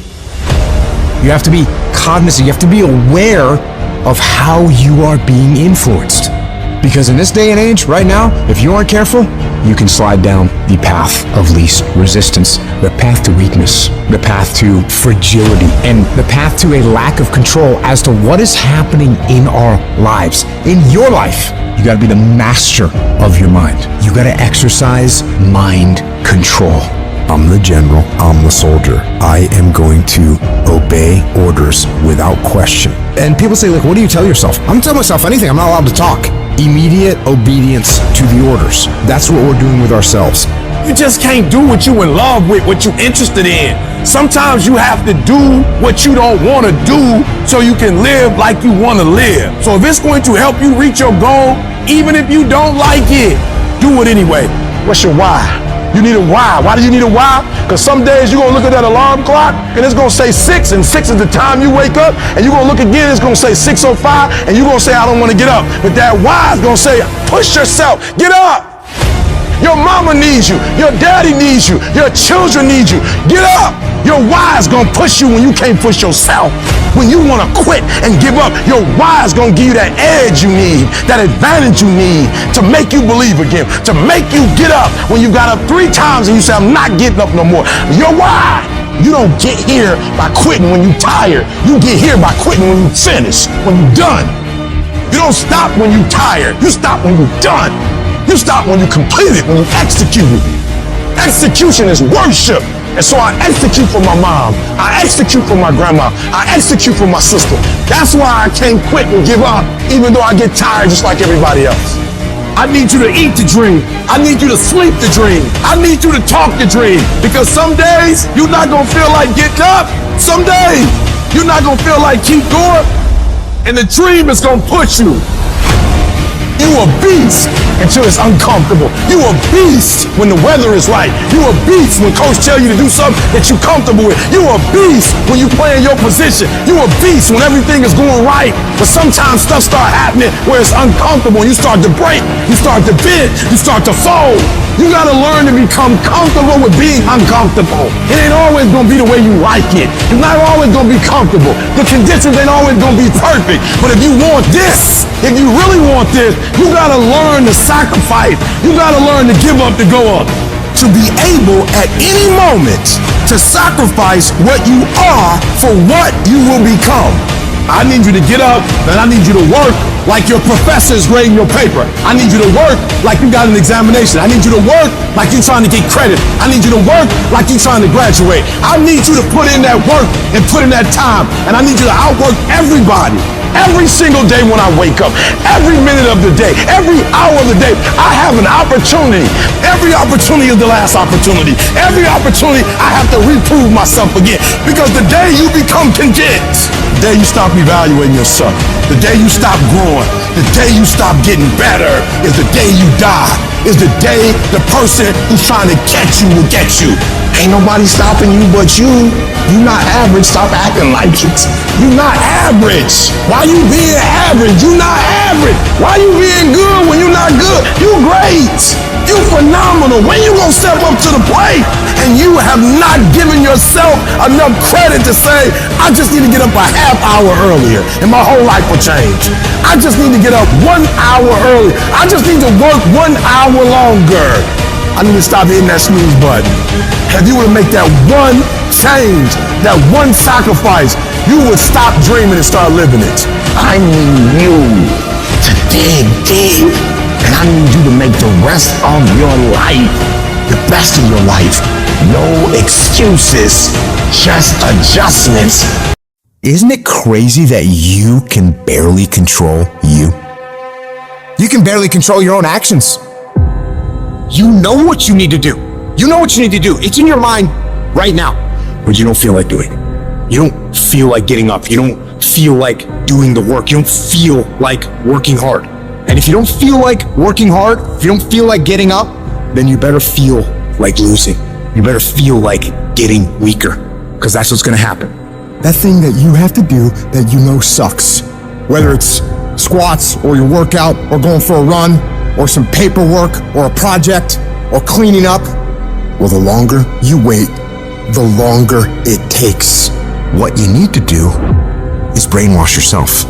You have to be cognizant, you have to be aware of how you are being influenced. Because in this day and age, right now, if you aren't careful, you can slide down the path of least resistance, the path to weakness, the path to fragility, and the path to a lack of control as to what is happening in our lives. In your life, you gotta be the master of your mind. You gotta exercise mind control. I'm the general, I'm the soldier. I am going to obey orders without question. And people say, like, what do you tell yourself? I'm telling myself anything, I'm not allowed to talk. Immediate obedience to the orders. That's what we're doing with ourselves. You just can't do what you in love with, what you interested in. Sometimes you have to do what you don't want to do so you can live like you want to live. So if it's going to help you reach your goal, even if you don't like it, do it anyway. What's your why? You need a why. Why do you need a why? Because some days you're going to look at that alarm clock and it's going to say 6, and 6 is the time you wake up, and you're going to look again, it's going to say 6:05, and you're going to say, I don't want to get up. But that why is going to say, push yourself, get up. Your mama needs you. Your daddy needs you. Your children need you. Get up. Your why is gonna push you when you can't push yourself. When you wanna quit and give up, your why is gonna give you that edge you need, that advantage you need to make you believe again, to make you get up when you got up 3 times and you say, I'm not getting up no more. Your why. You don't get here by quitting when you're tired. You get here by quitting when you finish, when you're done. You don't stop when you're tired. You stop when you're done. You stop when you complete it, when you execute it. Execution is worship. And so I execute for my mom. I execute for my grandma. I execute for my sister. That's why I can't quit and give up, even though I get tired just like everybody else. I need you to eat the dream. I need you to sleep the dream. I need you to talk the dream. Because some days, you're not going to feel like getting up. Some days, you're not going to feel like keep going. And the dream is going to push you. You a beast until it's uncomfortable. You a beast when the weather is right. You a beast when coach tell you to do something that you're comfortable with. You a beast when you play in your position. You a beast when everything is going right. But sometimes stuff start happening where it's uncomfortable and you start to break. You start to bend. You start to fold. You gotta learn to become comfortable with being uncomfortable. It ain't always gonna be the way you like it. It's not always gonna be comfortable. The conditions ain't always gonna be perfect. But if you want this, if you really want this, you gotta learn to sacrifice. You gotta learn to give up to go up. To be able at any moment to sacrifice what you are for what you will become. I need you to get up and I need you to work like your professor is grading your paper. I need you to work like you got an examination. I need you to work like you're trying to get credit. I need you to work like you're trying to graduate. I need you to put in that work and put in that time. And I need you to outwork everybody. Every single day when I wake up, every minute of the day, every hour of the day, I have an opportunity. Every opportunity is the last opportunity. Every opportunity, I have to reprove myself again. Because the day you become content, the day you stop evaluating yourself, the day you stop growing, the day you stop getting better is the day you die. Is the day the person who's trying to catch you will get you. Ain't nobody stopping you but you. You not average, stop acting like it. You not average. Why you being average? You not average. Why you being good when you not good? You great. You phenomenal. When you gonna step up to the plate? And you have not given yourself enough credit to say, I just need to get up a half hour earlier and my whole life will change. I just need to get up 1 hour early. I just need to work 1 hour longer. I need to stop hitting that snooze button. If you were to make that one change, that one sacrifice, you would stop dreaming and start living it. I need you to dig deep, and I need you to make the rest of your life the best of your life. No excuses, just adjustments. Isn't it crazy that you can barely control you? You can barely control your own actions. You know what you need to do. You know what you need to do. It's in your mind right now, but you don't feel like doing it. You don't feel like getting up. You don't feel like doing the work. You don't feel like working hard. And if you don't feel like working hard, if you don't feel like getting up, then you better feel like losing. You better feel like getting weaker, because that's what's gonna happen. That thing that you have to do that you know sucks, whether it's squats or your workout or going for a run or some paperwork or a project or cleaning up, well, the longer you wait, the longer it takes. What you need to do is brainwash yourself,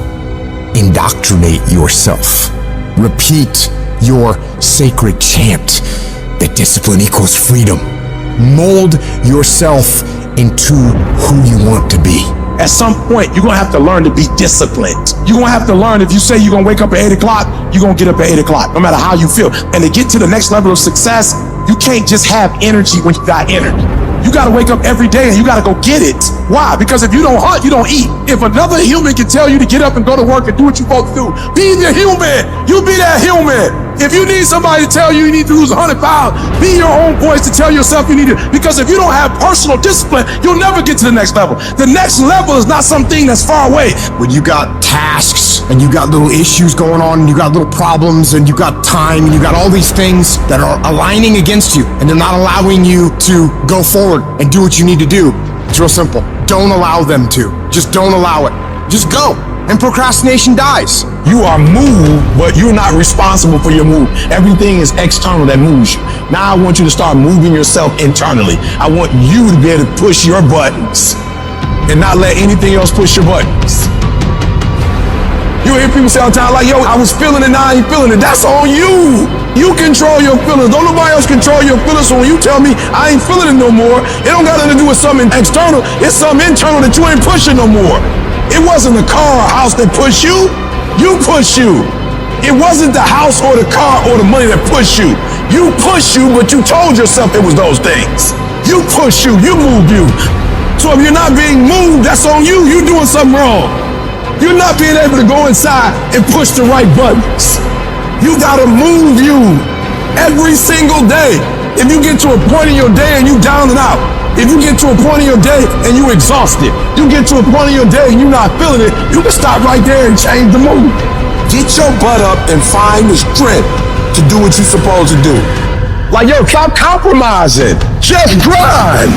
indoctrinate yourself, repeat your sacred chant that discipline equals freedom. Mold yourself into who you want to be. At some point, you're gonna have to learn to be disciplined. You're gonna have to learn, if you say you're gonna wake up at 8 o'clock, you're gonna get up at 8 o'clock, no matter how you feel. And to get to the next level of success, You can't just have energy when you got energy. You gotta wake up every day and you gotta go get it. Why? Because if you don't hunt, you don't eat. If another human can tell you to get up and go to work and do what you're supposed to do, be the human. You be that human. If you need somebody to tell you you need to lose 100 pounds, be your own voice to tell yourself you need to. Because if you don't have personal discipline, you'll never get to the next level. The next level is not something that's far away. When you got tasks and you got little issues going on and you got little problems and you got time and you got all these things that are aligning against you and they're not allowing you to go forward and do what you need to do, it's real simple. Don't allow them to. Just don't allow it. Just go. And procrastination dies. You are moved, but you're not responsible for your move. Everything is external that moves you. Now I want you to start moving yourself internally. I want you to be able to push your buttons and not let anything else push your buttons. You hear people say all the time like, yo, I was feeling it, now I ain't feeling it. That's on you. You control your feelings. Don't nobody else control your feelings. So when you tell me I ain't feeling it no more, it don't got nothing to do with something external. It's something internal that you ain't pushing no more. It wasn't the car or house that pushed you. You push you. It wasn't the house or the car or the money that pushed you. You push you, but you told yourself it was those things. You push you, you move you. So if you're not being moved, that's on you. You're doing something wrong. You're not being able to go inside and push the right buttons. You gotta move you every single day. If you get to a point in your day and you down and out, if you get to a point in your day and you exhausted, you get to a point in your day and you're not feeling it, you can stop right there and change the mood. Get your butt up and find the strength to do what you're supposed to do. Like, yo, stop compromising. Just grind.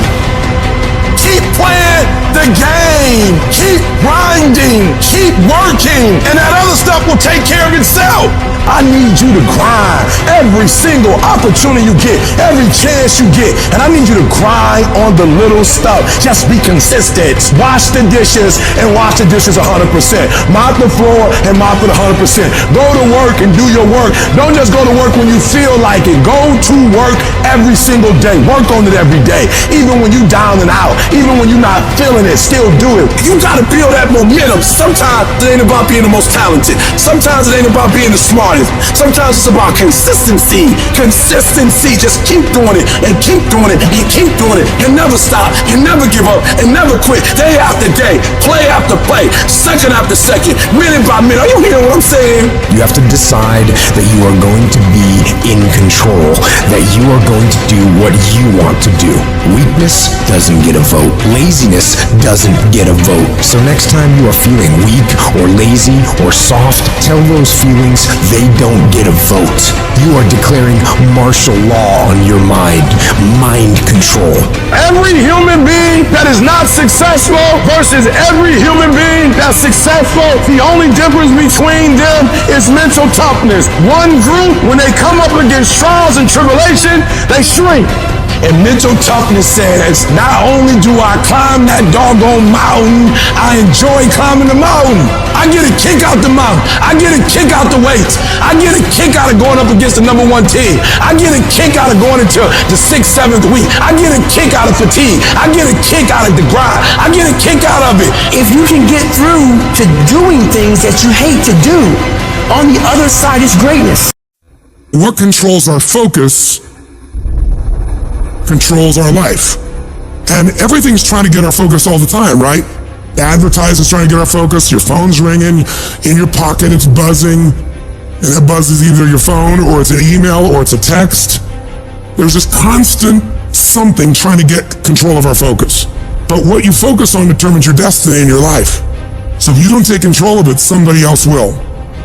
Keep playing the game. Keep grinding. Keep working. And that other stuff will take care of itself. I need you to grind every single opportunity you get, every chance you get. And I need you to grind on the little stuff. Just be consistent. Wash the dishes and wash the dishes 100%. Mop the floor and mop it 100%. Go to work and do your work. Don't just go to work when you feel like it. Go to work every single day. Work on it every day. Even when you down and out, even when you're not feeling it, still do it. You gotta feel that momentum. Sometimes it ain't about being the most talented. Sometimes it ain't about being the smartest. Sometimes it's about consistency. Consistency. Just keep doing it and keep doing it and keep doing it and never stop and never give up and never quit. Day after day, play after play, second after second, minute by minute. Are you hearing what I'm saying? You have to decide that you are going to be in control, that you are going to do what you want to do. Weakness doesn't get a vote. Laziness doesn't get a vote. So next time you are feeling weak or lazy or soft, tell those feelings they don't get a vote. You are declaring martial law on your mind. Mind control. Every human being that is not successful versus every human being that's successful, the only difference between them is mental toughness. One group, when they come up against trials and tribulation, they shrink. And mental toughness says, not only do I climb that doggone mountain, I enjoy climbing the mountain. I get a kick out the mountain. I get a kick out the weights. I get a kick out of going up against the number one team. I get a kick out of going into the 6th, 7th week. I get a kick out of fatigue. I get a kick out of the grind. I get a kick out of it. If you can get through to doing things that you hate to do, on the other side is greatness. What controls our focus controls our life. And everything's trying to get our focus all the time, right? The advertiser's trying to get our focus, your phone's ringing, in your pocket it's buzzing, and that buzz is either your phone, or it's an email, or it's a text. There's this constant something trying to get control of our focus. But what you focus on determines your destiny in your life. So if you don't take control of it, somebody else will.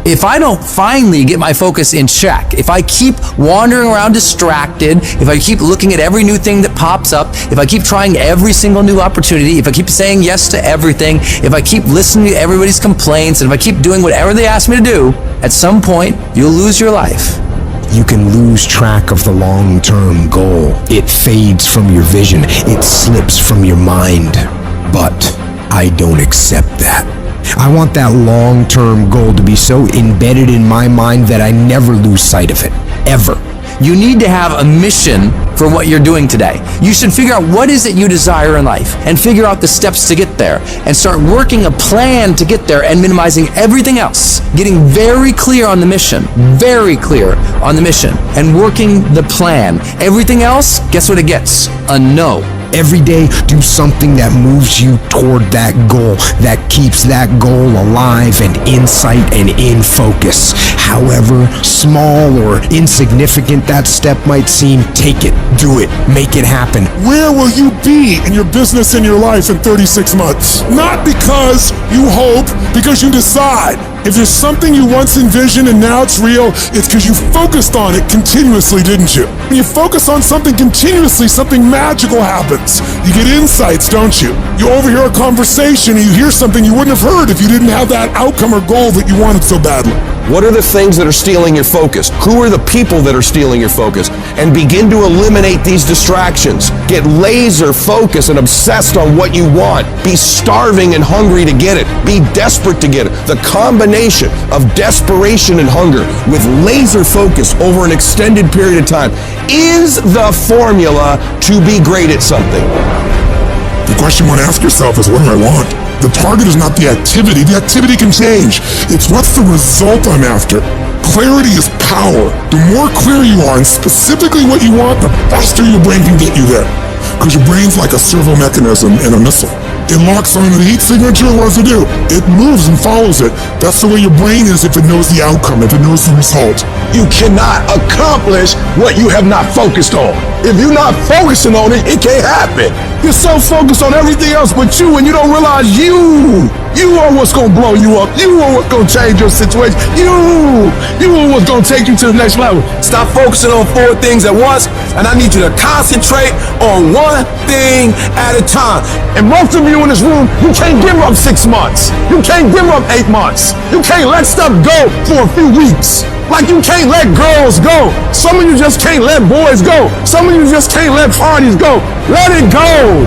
If I don't finally get my focus in check, if I keep wandering around distracted, if I keep looking at every new thing that pops up, if I keep trying every single new opportunity, if I keep saying yes to everything, if I keep listening to everybody's complaints, and if I keep doing whatever they ask me to do, at some point, you'll lose your life. You can lose track of the long-term goal. It fades from your vision. It slips from your mind. But I don't accept that. I want that long-term goal to be so embedded in my mind that I never lose sight of it, ever. You need to have a mission for what you're doing today. You should figure out what is it you desire in life and figure out the steps to get there and start working a plan to get there and minimizing everything else. Getting very clear on the mission, and working the plan. Everything else, guess what it gets? A no. Every day, do something that moves you toward that goal, that keeps that goal alive and in sight and in focus. However small or insignificant that step might seem, take it, do it, make it happen. Where will you be in your business and your life in 36 months? Not because you hope, because you decide. If there's something you once envisioned and now it's real, it's because you focused on it continuously, didn't you? When you focus on something continuously, something magical happens. You get insights, don't you? You overhear a conversation and you hear something you wouldn't have heard if you didn't have that outcome or goal that you wanted so badly. What are the things that are stealing your focus? Who are the people that are stealing your focus? And begin to eliminate these distractions. Get laser focused and obsessed on what you want. Be starving and hungry to get it. Be desperate to get it. The combination of desperation and hunger with laser focus over an extended period of time is the formula to be great at something. The question you want to ask yourself is, what do I want? The target is not the activity. The activity can change. It's what's the result I'm after. Clarity is power. The more clear you are and specifically what you want, the faster your brain can get you there. Because your brain's like a servo mechanism in a missile. It locks onto the heat signature and what does it do? It moves and follows it. That's the way your brain is if it knows the outcome, if it knows the result. You cannot accomplish what you have not focused on. If you're not focusing on it, it can't happen. You're so focused on everything else but you, and you don't realize you are what's gonna blow you up. You are what's gonna change your situation. You are what's gonna take you to the next level. Stop focusing on 4 things at once, and I need you to concentrate on one thing at a time. And most of you in this room, you can't give up 6 months. You can't give up 8 months. You can't let stuff go for a few weeks. Like you can't let girls go. Some of you just can't let boys go. Some of you just can't let parties go. Let it go.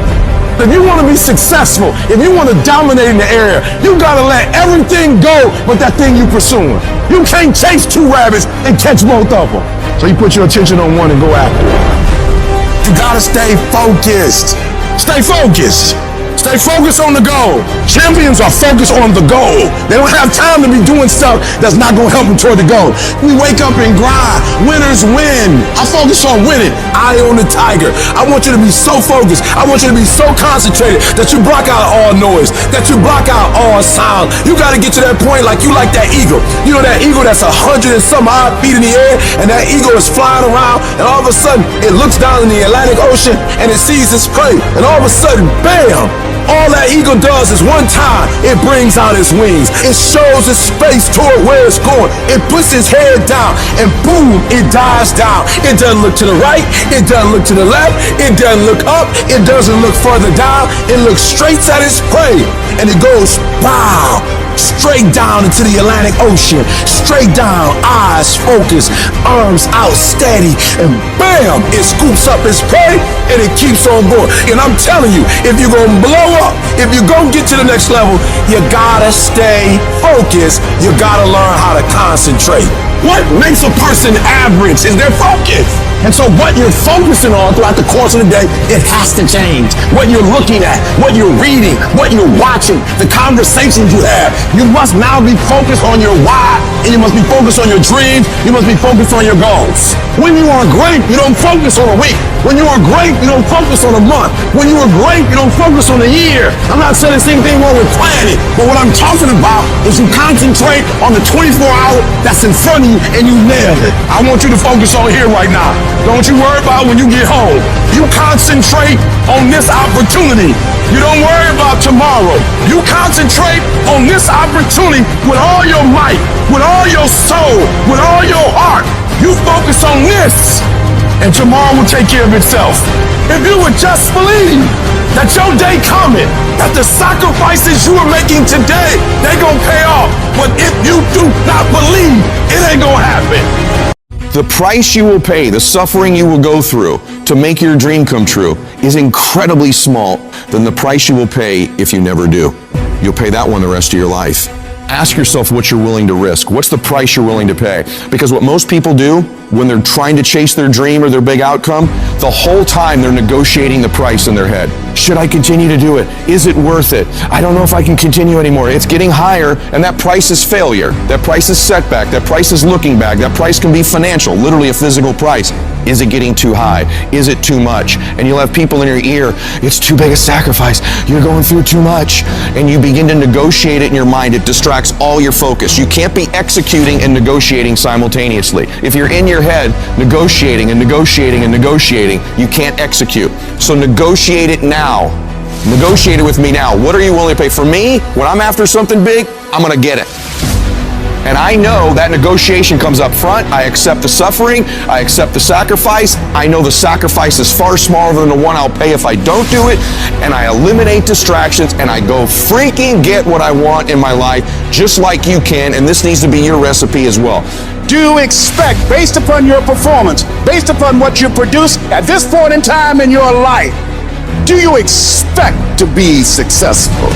If you want to be successful, if you want to dominate in the area, you got to let everything go but that thing you're pursuing. You can't chase 2 rabbits and catch both of them. So you put your attention on one and go after it. You got to stay focused. Stay focused. Stay focused on the goal. Champions are focused on the goal. They don't have time to be doing stuff that's not going to help them toward the goal. We wake up and grind. Winners win. I focus on winning. Eye on the tiger. I want you to be so focused. I want you to be so concentrated that you block out all noise, that you block out all sound. You got to get to that point like you like that eagle. You know that eagle that's 100 and some odd feet in the air, and that eagle is flying around, and all of a sudden it looks down in the Atlantic Ocean and it sees its prey, and all of a sudden, bam! All that eagle does is one time, it brings out its wings. It shows its face toward where it's going. It puts its head down, and boom, it dives down. It doesn't look to the right. It doesn't look to the left. It doesn't look up. It doesn't look further down. It looks straight at its prey, and it goes, wow, straight down into the Atlantic Ocean. Straight down, eyes focused, arms out steady, and bam, it scoops up its prey, and it keeps on going. And I'm telling you, if you're gonna blow up, if you're gonna get to the next level, you gotta stay focused. You gotta learn how to concentrate. What makes a person average is their focus. And so what you're focusing on throughout the course of the day, it has to change. What you're looking at, what you're reading, what you're watching, the conversations you have. You must now be focused on your why, and you must be focused on your dreams. You must be focused on your goals. When you are great, you don't focus on a week. When you are great, you don't focus on a month. When you are great, you don't focus on a year. I'm not saying the same thing wrong with planning, but what I'm talking about is you concentrate on the 24-hour that's in front of you and you nail it. I want you to focus on here right now. Don't you worry about when you get home. You concentrate on this opportunity. You don't worry about tomorrow. You concentrate on this opportunity with all your might, with all your soul, with all your heart. You focus on this, and tomorrow will take care of itself. If you would just believe that your day coming, that the sacrifices you are making today, they gonna pay off. But if you do not believe, it ain't gonna happen. The price you will pay, the suffering you will go through to make your dream come true is incredibly small than the price you will pay if you never do. You'll pay that one the rest of your life. Ask yourself what you're willing to risk. What's the price you're willing to pay? Because what most people do when they're trying to chase their dream or their big outcome, The whole time they're negotiating the price in their head. Should I continue to do it? Is it worth it? I don't know if I can continue anymore. It's getting higher, and that price is failure. That price is setback. That price is looking back. That price can be financial, literally a physical price. Is it getting too high? Is it too much? And you'll have people in your ear, it's too big a sacrifice. You're going through too much. And you begin to negotiate it in your mind. It distracts all your focus. You can't be executing and negotiating simultaneously. If you're in your head negotiating and negotiating and negotiating, you can't execute. So negotiate it now. Negotiate it with me now. What are you willing to pay? For me, when I'm after something big, I'm going to get it. And I know that negotiation comes up front. I accept the suffering. I accept the sacrifice. I know the sacrifice is far smaller than the one I'll pay if I don't do it. And I eliminate distractions and I go freaking get what I want in my life, just like you can. And this needs to be your recipe as well. Do you expect, based upon your performance, based upon what you produce at this point in time in your life, do you expect to be successful?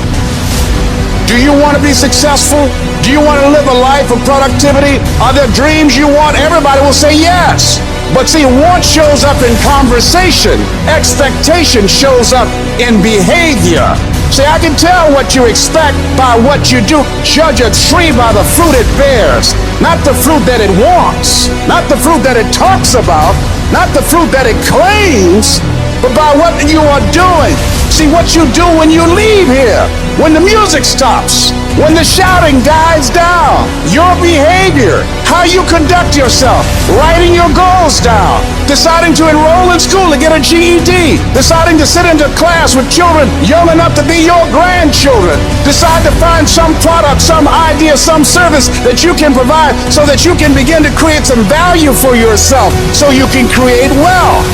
Do you want to be successful? Do you want to live a life of productivity? Are there dreams you want? Everybody will say yes. But see, want shows up in conversation. Expectation shows up in behavior. See, I can tell what you expect by what you do. Judge a tree by the fruit it bears, not the fruit that it wants, not the fruit that it talks about, not the fruit that it claims, but by what you are doing. See what you do when you leave here, when the music stops, when the shouting dies down, your behavior, how you conduct yourself, writing your goals down, deciding to enroll in school to get a GED, deciding to sit into class with children young enough to be your grandchildren, decide to find some product, some idea, some service that you can provide so that you can begin to create some value for yourself so you can create wealth.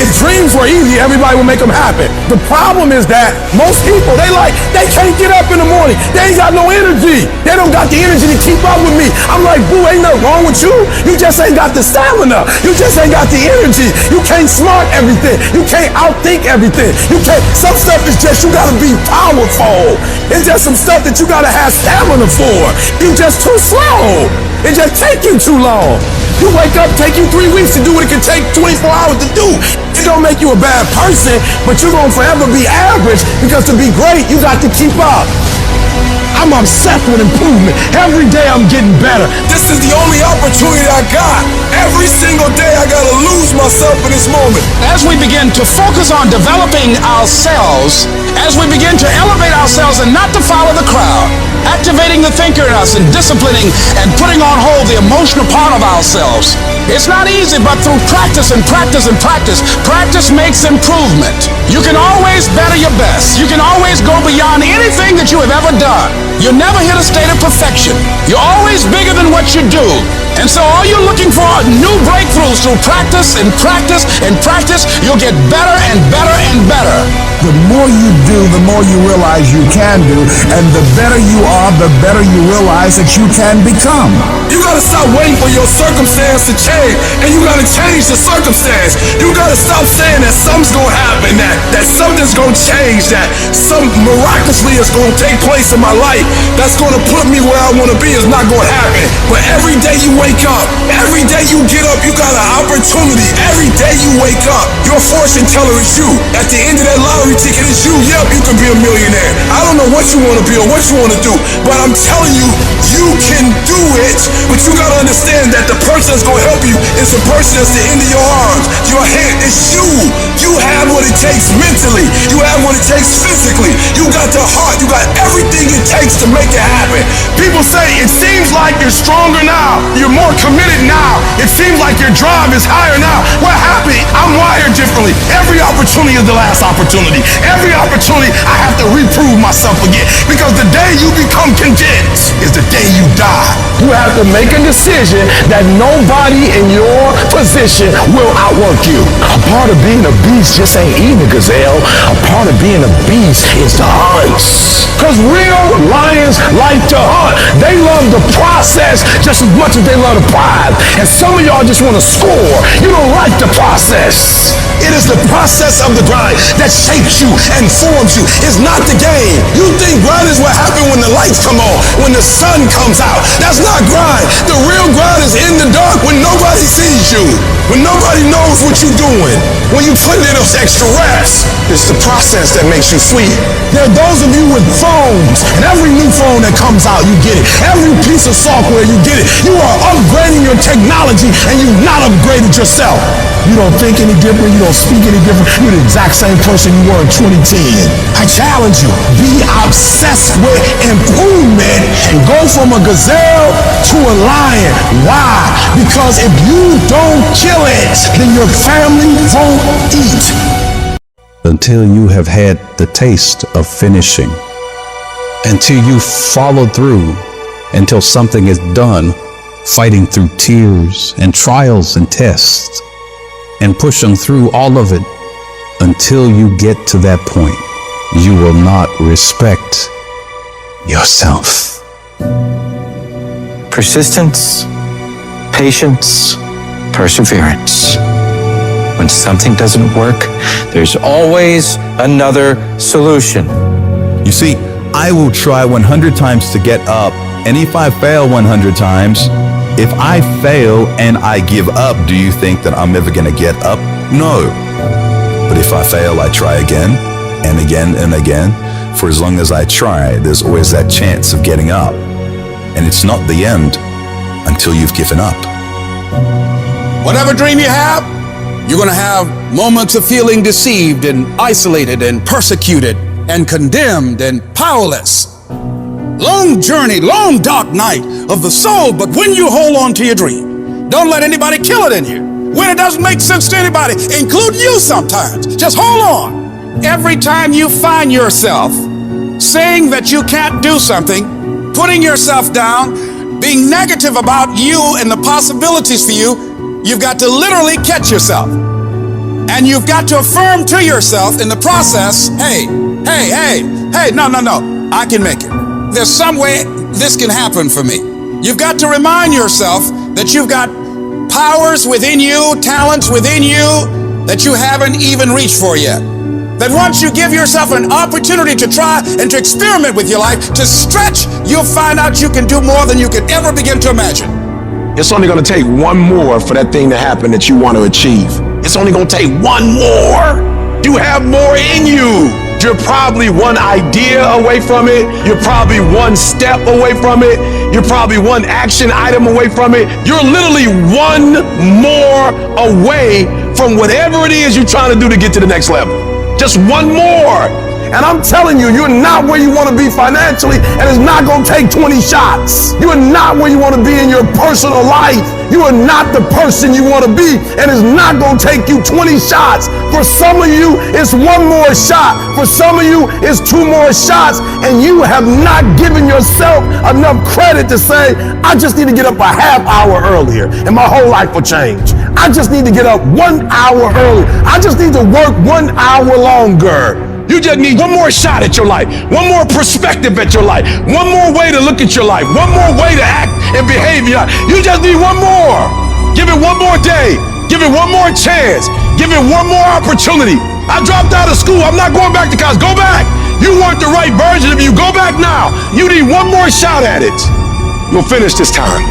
If dreams were easy, everybody would make them happen. The problem is that most people, they can't get up in the morning. They ain't got no energy. They don't got the energy to keep up with me. I'm like, boo, ain't nothing wrong with you. You just ain't got the stamina. You just ain't got the energy. You can't smart everything. You can't outthink everything. Some stuff is just, you gotta be powerful. It's just some stuff that you gotta have stamina for. You just too slow. It just take you too long. You wake up, take you 3 weeks to do what it can take 24 hours to do. It don't make you a bad person, but you're gonna forever be average because to be great, you got to keep up. I'm obsessed with improvement. Every day I'm getting better. This is the only opportunity I got. Every single day I gotta lose myself in this moment. As we begin to focus on developing ourselves, as we begin to elevate ourselves and not to follow the crowd, activating the thinker in us and disciplining and putting on hold the emotional part of ourselves. It's not easy, but through practice and practice and practice, practice makes improvement. You can always better your best. You can always go beyond anything that you have ever done. You'll never hit a state of perfection. You're always bigger than what you do. And so all you're looking for are new breakthroughs through practice and practice and practice. You'll get better and better and better. The more you do, the more you realize you can do, and the better you are, the better you realize that you can become. You gotta stop waiting for your circumstance to change, and you gotta change the circumstance. You gotta stop saying that something's gonna happen, that something's gonna change, that something miraculously is gonna take place in my life that's gonna put me where I wanna be is not gonna happen. But every day you wake up, every day you get up, you got an opportunity. Every day you wake up, your fortune teller is you. At the end of that lottery ticket is you. Yep, you can be a millionaire. I don't know what you want to be or what you want to do, but I'm telling you, you can do it. But you got to understand that the person that's going to help you is the person that's the end of your arms. Your hand is you. You have what it takes mentally. You have what it takes physically. You got the heart. You got everything it takes to make it happen. People say it seems like you're stronger now. You're more committed now. It seems like your drive is higher now. What happened? I'm wired differently. Every opportunity is the last opportunity. Every opportunity I have to reprove myself again, because the day you become content is the day you die. You have to make a decision that nobody in your position will outwork you. A part of being a beast just ain't eating a gazelle. A part of being a beast is to hunt. Because real lions like to hunt. They love the process just as much as they love the prize. And some of y'all just want to score. You don't like the process. It is the process of the grind that shapes you and forms you. It's not the game. You think grind is what happens when the lights come on, when the sun comes out. That's not grind. The real grind is in the dark when nobody sees you, when nobody knows what you're doing, when you put in those extra reps. It's the process that makes you sweet. There are those of you with phones, and every new phone that comes out, you get it. Every piece of software, you get it. You are upgrading your technology, and you've not upgraded yourself. You don't think any different. You don't speak any different. You're the exact same person you were in 2010. I challenge you, be obsessed with improvement and go from a gazelle to a lion. Why? Because if you don't kill it, then your family won't eat. Until you have had the taste of finishing, until you follow through, until something is done, fighting through tears and trials and tests, and pushing through all of it, until you get to that point, you will not respect yourself. Persistence, patience, perseverance. When something doesn't work, there's always another solution. You see, I will try 100 times to get up, and if I fail 100 times, if I fail and I give up, do you think that I'm ever gonna get up? No. But if I fail, I try again and again and again. For as long as I try, there's always that chance of getting up. And it's not the end until you've given up. Whatever dream you have, you're going to have moments of feeling deceived and isolated and persecuted and condemned and powerless. Long journey, long dark night of the soul, but when you hold on to your dream, don't let anybody kill it in you. When it doesn't make sense to anybody, including you sometimes, just hold on. Every time you find yourself saying that you can't do something, putting yourself down, being negative about you and the possibilities for you, you've got to literally catch yourself. And you've got to affirm to yourself in the process, hey, no, I can make it. There's some way this can happen for me. You've got to remind yourself that you've got powers within you, talents within you that you haven't even reached for yet. That once you give yourself an opportunity to try and to experiment with your life, to stretch, you'll find out you can do more than you could ever begin to imagine. It's only going to take one more for that thing to happen that you want to achieve. It's only going to take one more. You have more in you. You're probably one idea away from it. You're probably one step away from it. You're probably one action item away from it. You're literally one more away from whatever it is you're trying to do to get to the next level. Just one more. And I'm telling you, you're not where you want to be financially, and it's not going to take 20 shots. You are not where you want to be in your personal life. You are not the person you want to be, and it's not going to take you 20 shots. For some of you, it's one more shot. For some of you, it's two more shots, and you have not given yourself enough credit to say, I just need to get up a half hour earlier, and my whole life will change. I just need to get up 1 hour earlier. I just need to work 1 hour longer. You just need one more shot at your life, one more perspective at your life, one more way to look at your life, one more way to act and behave. You just need one more. Give it one more day. Give it one more chance. Give it one more opportunity. I dropped out of school. I'm not going back to college. Go back. You weren't the right version of you. Go back now. You need one more shot at it. You'll finish this time.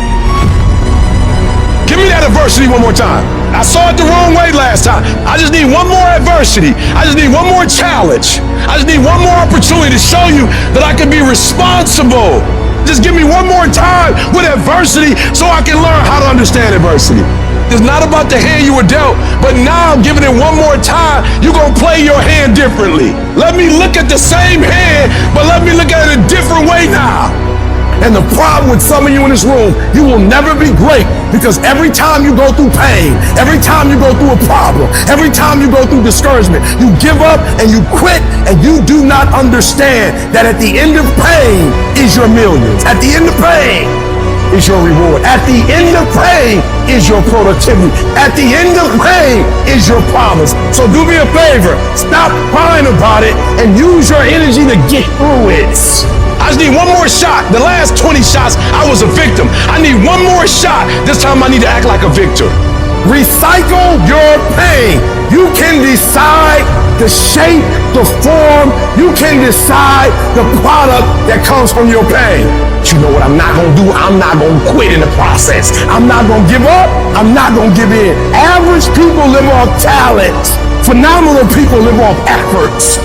Give me that adversity one more time. I saw it the wrong way last time. I just need one more adversity. I just need one more challenge. I just need one more opportunity to show you that I can be responsible. Just give me one more time with adversity so I can learn how to understand adversity. It's not about the hand you were dealt, but now giving it one more time, you're going to play your hand differently. Let me look at the same hand, but let me look at it a different way now. And the problem with some of you in this room, you will never be great because every time you go through pain, every time you go through a problem, every time you go through discouragement, you give up and you quit and you do not understand that at the end of pain is your millions. At the end of pain is your reward. At the end of pain is your productivity. At the end of pain is your promise. So do me a favor, stop crying about it and use your energy to get through it. I just need one more shot. The last 20 shots, I was a victim. I need one more shot. This time I need to act like a victor. Recycle your pain. You can the shape, the form. You can't decide the product that comes from your pain. But you know what I'm not gonna do? I'm not gonna quit in the process. I'm not gonna give up. I'm not gonna give in. Average people live off talent. Phenomenal people live off efforts.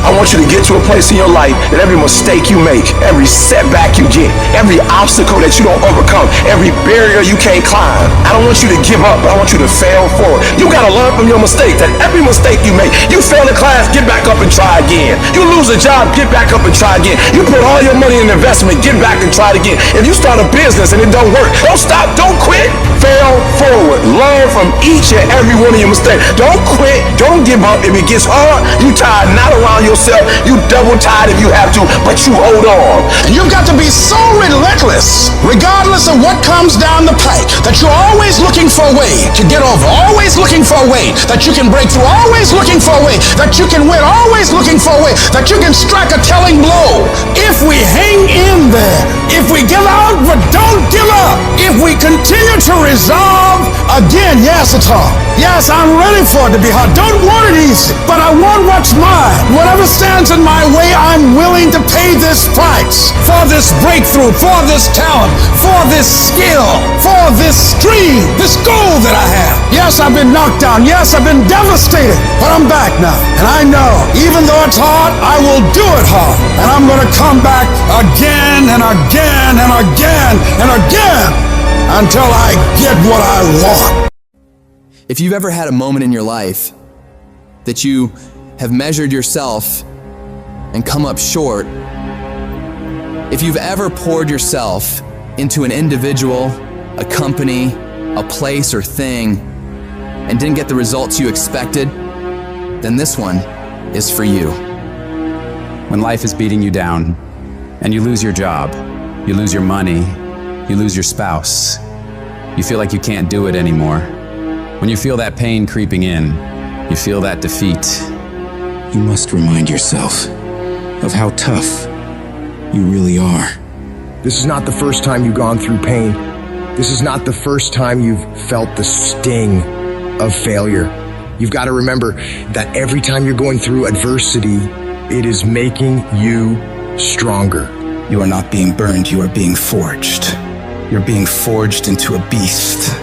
I want you to get to a place in your life that every mistake you make, every setback you get, every obstacle that you don't overcome, every barrier you can't climb, I don't want you to give up, but I want you to fail forward. You gotta learn from your mistakes, that every mistake you make, you fail in class, get back up and try again. You lose a job, get back up and try again. You put all your money in investment, get back and try it again. If you start a business and it don't work, don't stop, don't quit. Fail forward. Learn from each and every one of your mistakes. Don't quit, don't give up. If it gets hard, you tie a knot around yourself, you double tied if you have to, but you hold on. You've got to be so relentless, regardless of what comes down the pike, that you're always looking for a way to get over, always looking for a way that you can break through, always looking for a way that you can win, always looking for a way that you can strike a telling blow. If we hang in there, if we give out but don't give up, if we continue to resolve, again, yes, it's hard. Yes, I'm ready for it to be hard. Don't want it easy, but I want what's mine. Whatever stands in my way, I'm willing to pay this price for this breakthrough, for this talent, for this skill, for this dream, this goal that I have. Yes, I've been knocked down. Yes, I've been devastated, but I'm back now. And I know, even though it's hard, I will do it hard. And I'm going to come back again and again and again and again until I get what I want. If you've ever had a moment in your life that you have measured yourself and come up short, if you've ever poured yourself into an individual, a company, a place or thing, and didn't get the results you expected, then this one is for you. When life is beating you down and you lose your job, you lose your money, you lose your spouse, you feel like you can't do it anymore. When you feel that pain creeping in, you feel that defeat, you must remind yourself of how tough you really are. This is not the first time you've gone through pain. This is not the first time you've felt the sting of failure. You've got to remember that every time you're going through adversity, it is making you stronger. You are not being burned, you are being forged. You're being forged into a beast.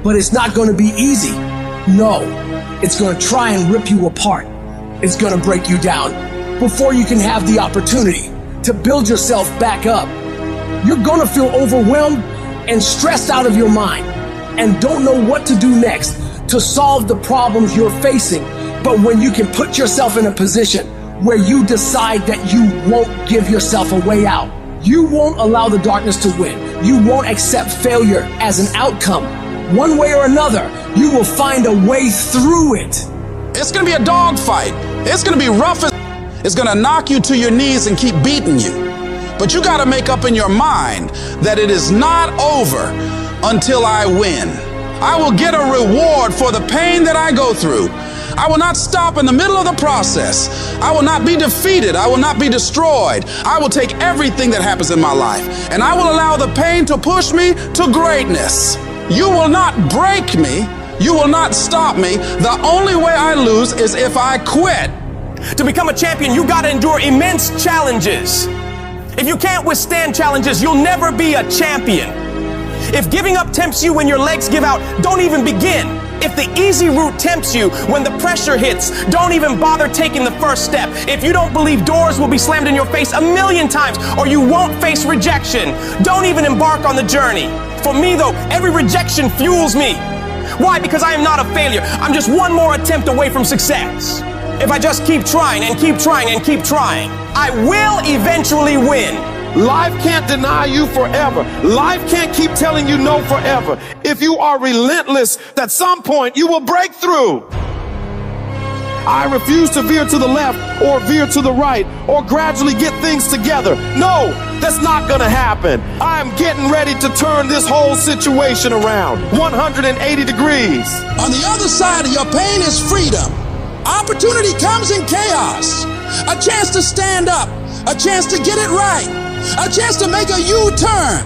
But it's not going to be easy. No, it's going to try and rip you apart. It's going to break you down before you can have the opportunity to build yourself back up. You're going to feel overwhelmed and stressed out of your mind and don't know what to do next to solve the problems you're facing. But when you can put yourself in a position where you decide that you won't give yourself a way out, you won't allow the darkness to win, you won't accept failure as an outcome, one way or another, you will find a way through it. It's gonna be a dogfight. It's gonna be rough. It's gonna knock you to your knees and keep beating you. But you gotta make up in your mind that it is not over until I win. I will get a reward for the pain that I go through. I will not stop in the middle of the process. I will not be defeated. I will not be destroyed. I will take everything that happens in my life and I will allow the pain to push me to greatness. You will not break me. You will not stop me. The only way I lose is if I quit. To become a champion, you gotta endure immense challenges. If you can't withstand challenges, you'll never be a champion. If giving up tempts you when your legs give out, don't even begin. If the easy route tempts you when the pressure hits, don't even bother taking the first step. If you don't believe doors will be slammed in your face 1,000,000 times or you won't face rejection, don't even embark on the journey. For me though, every rejection fuels me. Why? Because I am not a failure. I'm just one more attempt away from success. If I just keep trying and keep trying and keep trying, I will eventually win. Life can't deny you forever. Life can't keep telling you no forever. If you are relentless, at some point you will break through. I refuse to veer to the left or veer to the right or gradually get things together. No, that's not gonna happen. I'm getting ready to turn this whole situation around 180 degrees. On the other side of your pain is freedom. Opportunity comes in chaos. A chance to stand up, a chance to get it right, a chance to make a U-turn.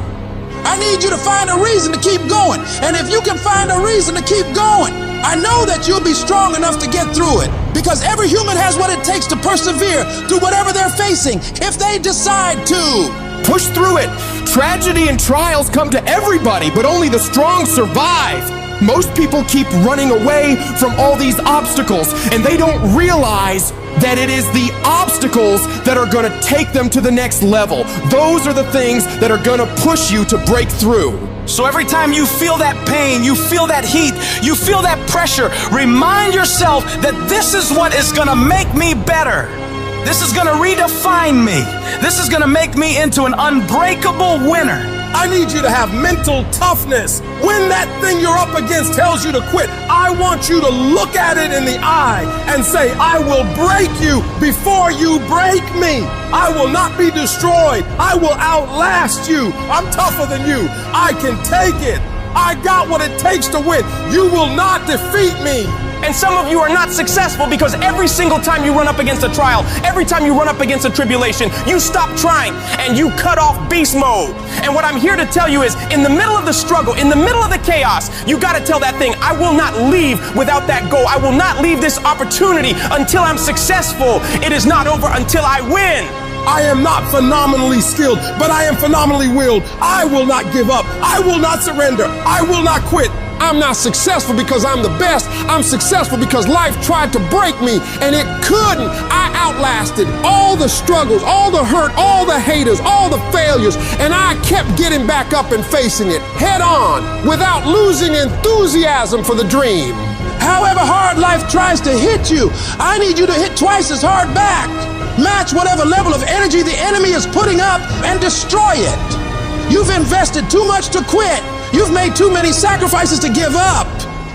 I need you to find a reason to keep going. And if you can find a reason to keep going, I know that that you'll be strong enough to get through it. Because every human has what it takes to persevere through whatever they're facing, if they decide to. Push through it. Tragedy and trials come to everybody, but only the strong survive. Most people keep running away from all these obstacles, and they don't realize that it is the obstacles that are gonna take them to the next level. Those are the things that are gonna push you to break through. So every time you feel that pain, you feel that heat, you feel that pressure, remind yourself that this is what is gonna make me better. This is gonna redefine me. This is gonna make me into an unbreakable winner. I need you to have mental toughness. When that thing you're up against tells you to quit, I want you to look at it in the eye and say, I will break you before you break me. I will not be destroyed. I will outlast you. I'm tougher than you. I can take it. I got what it takes to win. You will not defeat me. And some of you are not successful because every single time you run up against a trial, every time you run up against a tribulation, you stop trying and you cut off beast mode. And what I'm here to tell you is, in the middle of the struggle, in the middle of the chaos, you gotta tell that thing, I will not leave without that goal. I will not leave this opportunity until I'm successful. It is not over until I win. I am not phenomenally skilled, but I am phenomenally willed. I will not give up. I will not surrender. I will not quit. I'm not successful because I'm the best. I'm successful because life tried to break me and it couldn't. I outlasted all the struggles, all the hurt, all the haters, all the failures, and I kept getting back up and facing it head on without losing enthusiasm for the dream. However hard life tries to hit you, I need you to hit twice as hard back. Match whatever level of energy the enemy is putting up and destroy it. You've invested too much to quit. You've made too many sacrifices to give up.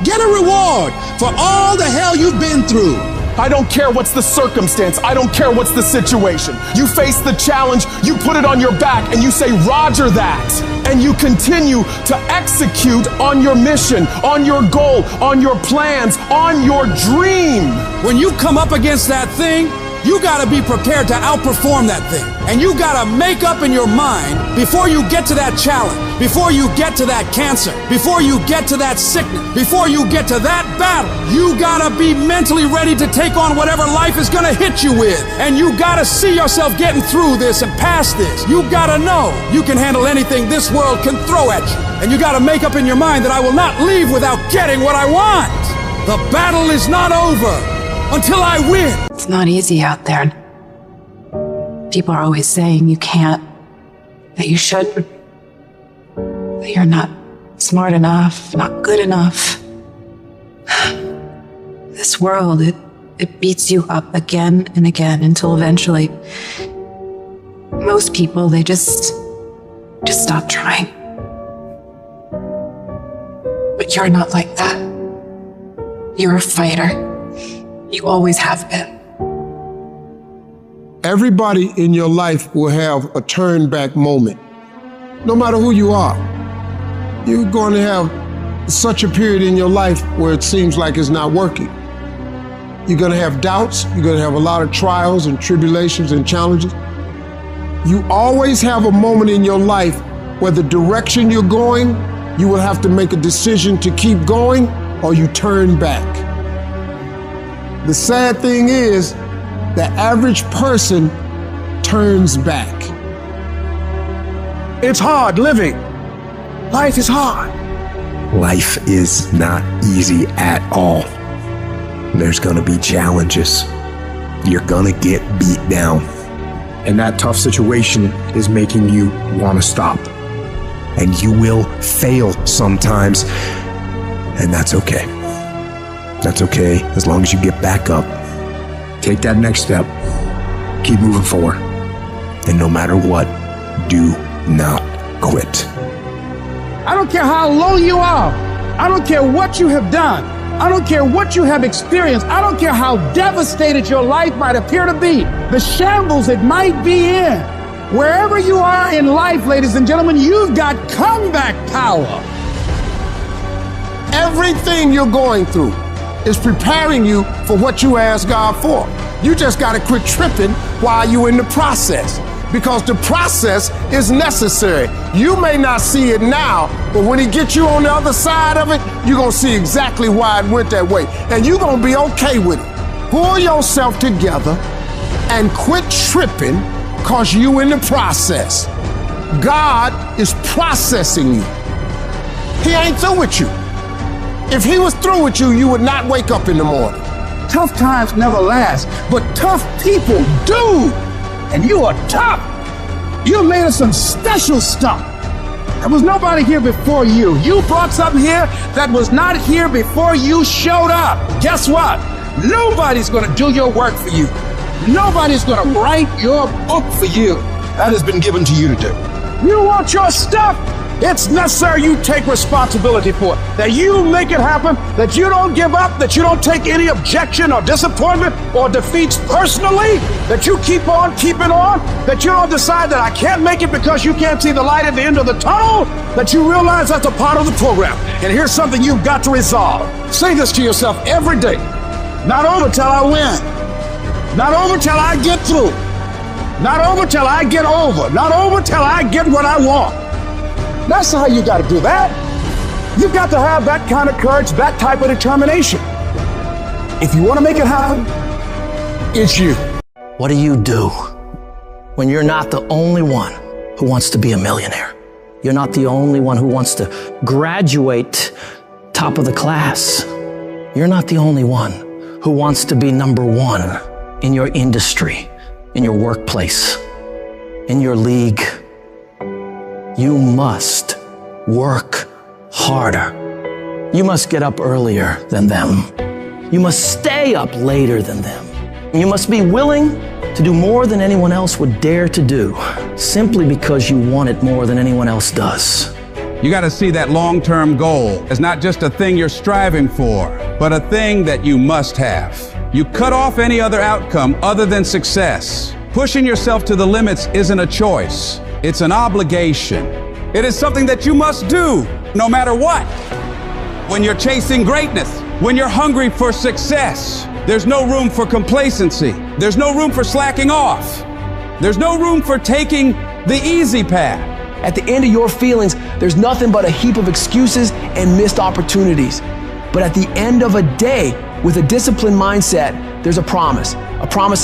Get a reward for all the hell you've been through. I don't care what's the circumstance. I don't care what's the situation. You face the challenge, you put it on your back, and you say, Roger that. And you continue to execute on your mission, on your goal, on your plans, on your dream. When you come up against that thing, you gotta be prepared to outperform that thing. And you gotta make up in your mind before you get to that challenge, before you get to that cancer, before you get to that sickness, before you get to that battle. You gotta be mentally ready to take on whatever life is gonna hit you with. And you gotta see yourself getting through this and past this. You gotta know you can handle anything this world can throw at you. And you gotta make up in your mind that I will not leave without getting what I want. The battle is not over until I win. It's not easy out there. People are always saying you can't, that you shouldn't, that you're not smart enough, not good enough. This world, it beats you up again and again until eventually most people, they just stop trying. But you're not like that. You're a fighter. You always have been. Everybody in your life will have a turn back moment. No matter who you are, you're going to have such a period in your life where it seems like it's not working. You're going to have doubts. You're going to have a lot of trials and tribulations and challenges. You always have a moment in your life where the direction you're going, you will have to make a decision to keep going or you turn back. The sad thing is, the average person turns back. It's hard living. Life is hard. Life is not easy at all. There's gonna be challenges. You're gonna get beat down. And that tough situation is making you want to stop. And you will fail sometimes, and that's okay. That's okay, as long as you get back up. Take that next step. Keep moving forward. And no matter what, do not quit. I don't care how low you are. I don't care what you have done. I don't care what you have experienced. I don't care how devastated your life might appear to be. The shambles it might be in. Wherever you are in life, ladies and gentlemen, you've got comeback power. Everything you're going through is preparing you for what you asked God for. You just got to quit tripping while you're in the process. because the process is necessary. You may not see it now, but when he gets you on the other side of it, you're gonna see exactly why it went that way. And you're gonna be okay with it. Pull yourself together and quit tripping because you in the process. God is processing you. He ain't through with you. If he was through with you, you would not wake up in the morning. Tough times never last, but tough people do. And you are tough. You made us some special stuff. There was nobody here before you. You brought something here that was not here before you showed up. Guess what? Nobody's gonna do your work for you. Nobody's gonna write your book for you. That has been given to you to do. You want your stuff? It's necessary you take responsibility for it, that you make it happen, that you don't give up, that you don't take any objection or disappointment or defeats personally, that you keep on keeping on, that you don't decide that I can't make it because you can't see the light at the end of the tunnel, that you realize that's a part of the program. And here's something you've got to resolve. Say this to yourself every day. Not over till I win. Not over till I get through. Not over till I get over. Not over till I get what I want. That's how you got to do that. You've got to have that kind of courage, that type of determination. If you want to make it happen, it's you. What do you do when you're not the only one who wants to be a millionaire? You're not the only one who wants to graduate top of the class. You're not the only one who wants to be number one in your industry, in your workplace, in your league. You must work harder. You must get up earlier than them. You must stay up later than them. You must be willing to do more than anyone else would dare to do, simply because you want it more than anyone else does. You got to see that long-term goal as not just a thing you're striving for, but a thing that you must have. You cut off any other outcome other than success. Pushing yourself to the limits isn't a choice. It's an obligation. It is something that you must do, no matter what. When you're chasing greatness, when you're hungry for success, there's no room for complacency. There's no room for slacking off. There's no room for taking the easy path. At the end of your feelings, there's nothing but a heap of excuses and missed opportunities. But at the end of a day, with a disciplined mindset, there's a promise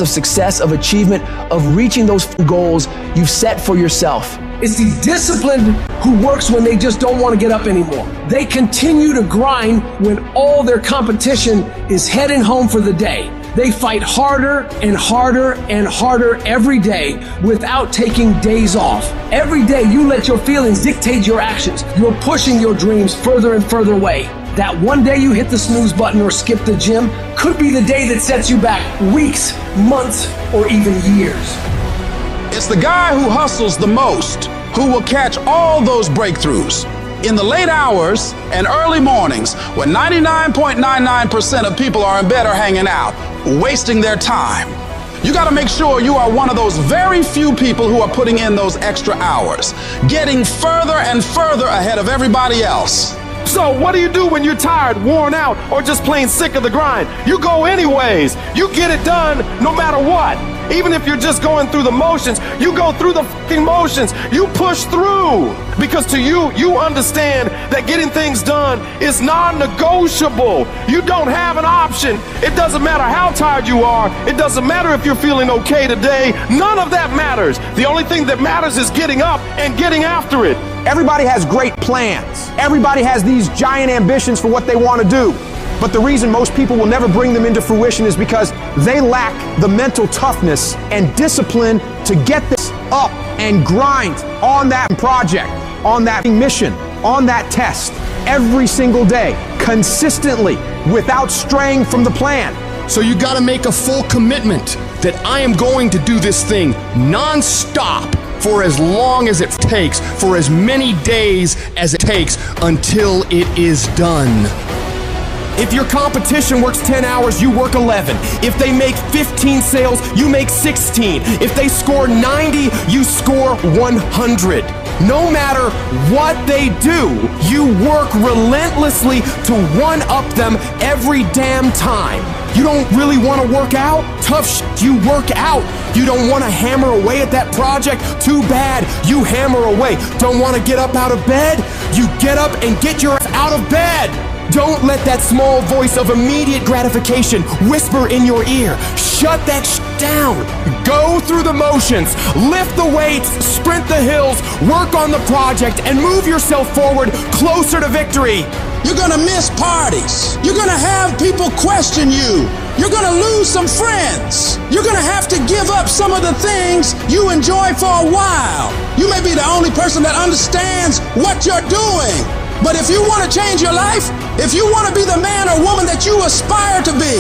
of success, of achievement, of reaching those goals you've set for yourself. It's the disciplined who works when they just don't want to get up anymore. They continue to grind when all their competition is heading home for the day. They fight harder and harder and harder every day without taking days off. Every day you let your feelings dictate your actions. You're pushing your dreams further and further away. That one day you hit the snooze button or skip the gym could be the day that sets you back weeks, months, or even years. It's the guy who hustles the most who will catch all those breakthroughs. In the late hours and early mornings, when 99.99% of people are in bed or hanging out, wasting their time. You got to make sure you are one of those very few people who are putting in those extra hours, getting further and further ahead of everybody else. So what do you do when you're tired, worn out, or just plain sick of the grind? You go anyways. You get it done no matter what. Even if you're just going through the motions, you go through the fucking motions. You push through. Because to you, you understand that getting things done is non-negotiable. You don't have an option. It doesn't matter how tired you are. It doesn't matter if you're feeling okay today. None of that matters. The only thing that matters is getting up and getting after it. Everybody has great plans. Everybody has these giant ambitions for what they want to do. But the reason most people will never bring them into fruition is because they lack the mental toughness and discipline to get this up and grind on that project, on that mission, on that test, every single day, consistently, without straying from the plan. So you gotta make a full commitment that I am going to do this thing non-stop for as long as it takes, for as many days as it takes until it is done. If your competition works 10 hours, you work 11. If they make 15 sales, you make 16. If they score 90, you score 100. No matter what they do, you work relentlessly to one-up them every damn time. You don't really want to work out? Tough shit, you work out. You don't want to hammer away at that project? Too bad, you hammer away. Don't want to get up out of bed? You get up and get your ass out of bed. Don't let that small voice of immediate gratification whisper in your ear. Shut that shit down. Go through the motions, lift the weights, sprint the hills, work on the project, and move yourself forward closer to victory. You're gonna miss parties. You're gonna have people question you. You're gonna lose some friends. You're gonna have to give up some of the things you enjoy for a while. You may be the only person that understands what you're doing. But if you want to change your life, if you want to be the man or woman that you aspire to be,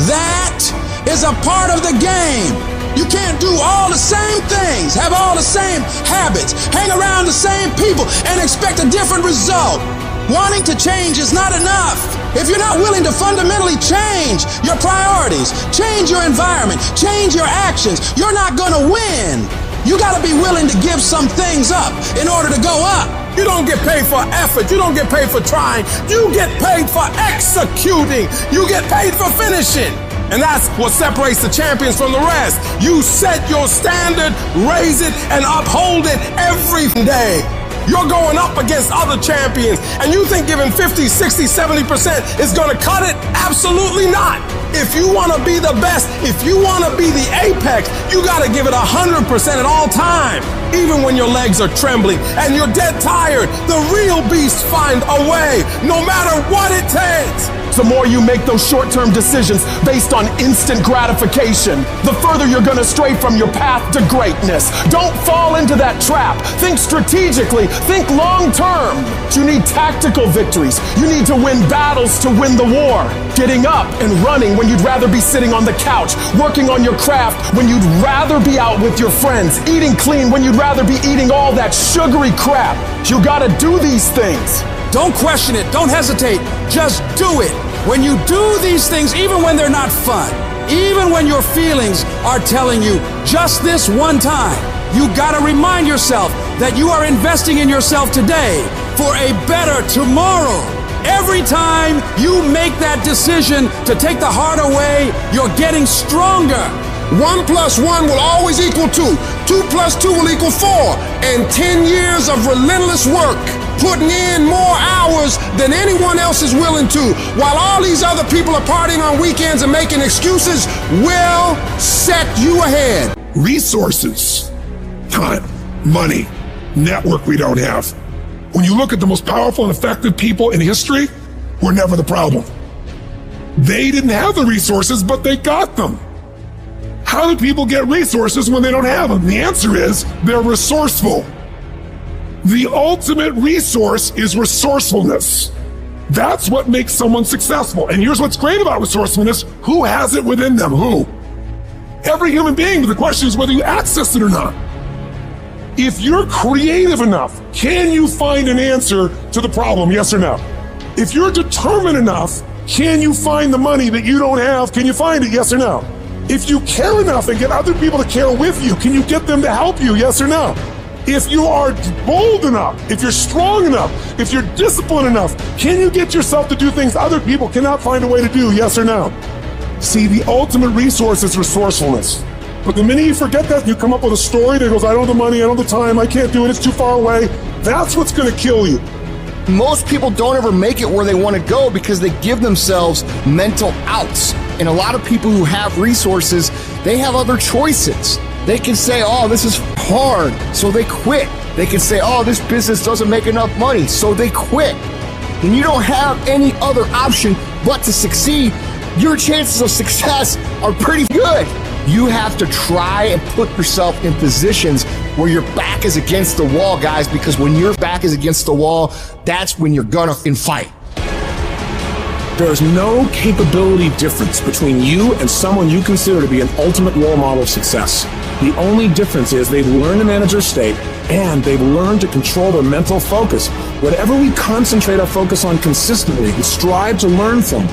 that is a part of the game. You can't do all the same things, have all the same habits, hang around the same people, and expect a different result. Wanting to change is not enough. If you're not willing to fundamentally change your priorities, change your environment, change your actions, you're not gonna win. You gotta be willing to give some things up in order to go up. You don't get paid for effort. You don't get paid for trying. You get paid for executing. You get paid for finishing. And that's what separates the champions from the rest. You set your standard, raise it, and uphold it every day. You're going up against other champions, and you think giving 50, 60, 70% is gonna cut it? Absolutely not. If you wanna be the best, if you wanna be the apex, you gotta give it 100% at all times. Even when your legs are trembling and you're dead tired, the real beasts find a way, no matter what it takes. The more you make those short-term decisions based on instant gratification, the further you're gonna stray from your path to greatness. Don't fall into that trap. Think strategically, think long-term. You need tactical victories. You need to win battles to win the war. Getting up and running when you'd rather be sitting on the couch, working on your craft when you'd rather be out with your friends, eating clean when you'd rather be eating all that sugary crap. You gotta do these things. Don't question it, don't hesitate, just do it. When you do these things, even when they're not fun, even when your feelings are telling you just this one time, you gotta remind yourself that you are investing in yourself today for a better tomorrow. Every time you make that decision to take the heart away, you're getting stronger. 1 + 1 will always equal 2. 2 + 2 will equal 4. And 10 years of relentless work, putting in more hours than anyone else is willing to, while all these other people are partying on weekends and making excuses, will set you ahead. Resources, time, money, network we don't have. When you look at the most powerful and effective people in history, we're never the problem. They didn't have the resources, but they got them. How do people get resources when they don't have them? The answer is they're resourceful. The ultimate resource is resourcefulness. That's what makes someone successful. And here's what's great about resourcefulness. Who has it within them? Who? Every human being, but the question is whether you access it or not. If you're creative enough, can you find an answer to the problem? Yes or no? If you're determined enough, can you find the money that you don't have? Can you find it? Yes or no? If you care enough and get other people to care with you, can you get them to help you? Yes or no? If you are bold enough, if you're strong enough, if you're disciplined enough, can you get yourself to do things other people cannot find a way to do? Yes or no? See, the ultimate resource is resourcefulness. But the minute you forget that, you come up with a story that goes, I don't have the money, I don't have the time, I can't do it, it's too far away. That's what's gonna kill you. Most people don't ever make it where they want to go because they give themselves mental outs. And a lot of people who have resources, they have other choices. They can say, oh, this is hard, so they quit. They can say, oh, this business doesn't make enough money, so they quit. When you don't have any other option but to succeed, your chances of success are pretty good. You have to try and put yourself in positions where your back is against the wall, guys, because when your back is against the wall, that's when you're gonna fight. There's no capability difference between you and someone you consider to be an ultimate role model of success. The only difference is they've learned to manage their state and they've learned to control their mental focus. Whatever we concentrate our focus on consistently and strive to learn from,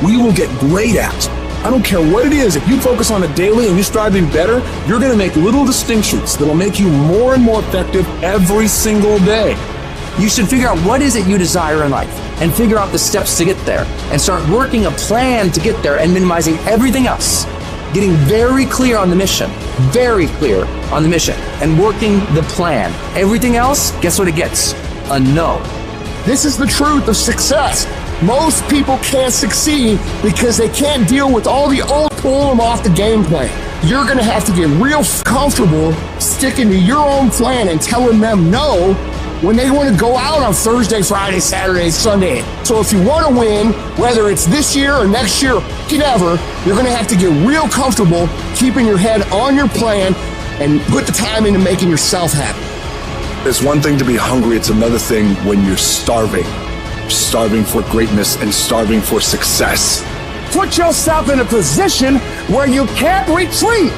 we will get great at. I don't care what it is, if you focus on it daily and you strive to be better, you're gonna make little distinctions that'll make you more and more effective every single day. You should figure out what is it you desire in life. and figure out the steps to get there and start working a plan to get there and minimizing everything else. Getting very clear on the mission, and working the plan. Everything else, guess what it gets? A no. This is the truth of success. Most people can't succeed because they can't deal with all the old pull them off the game plan. You're gonna have to get real comfortable sticking to your own plan and telling them no when they want to go out on Thursday, Friday, Saturday, Sunday. So if you want to win, whether it's this year or next year, whatever, you're going to have to get real comfortable keeping your head on your plan and put the time into making yourself happy. It's one thing to be hungry, it's another thing when you're starving. Starving for greatness and starving for success. Put yourself in a position where you can't retreat,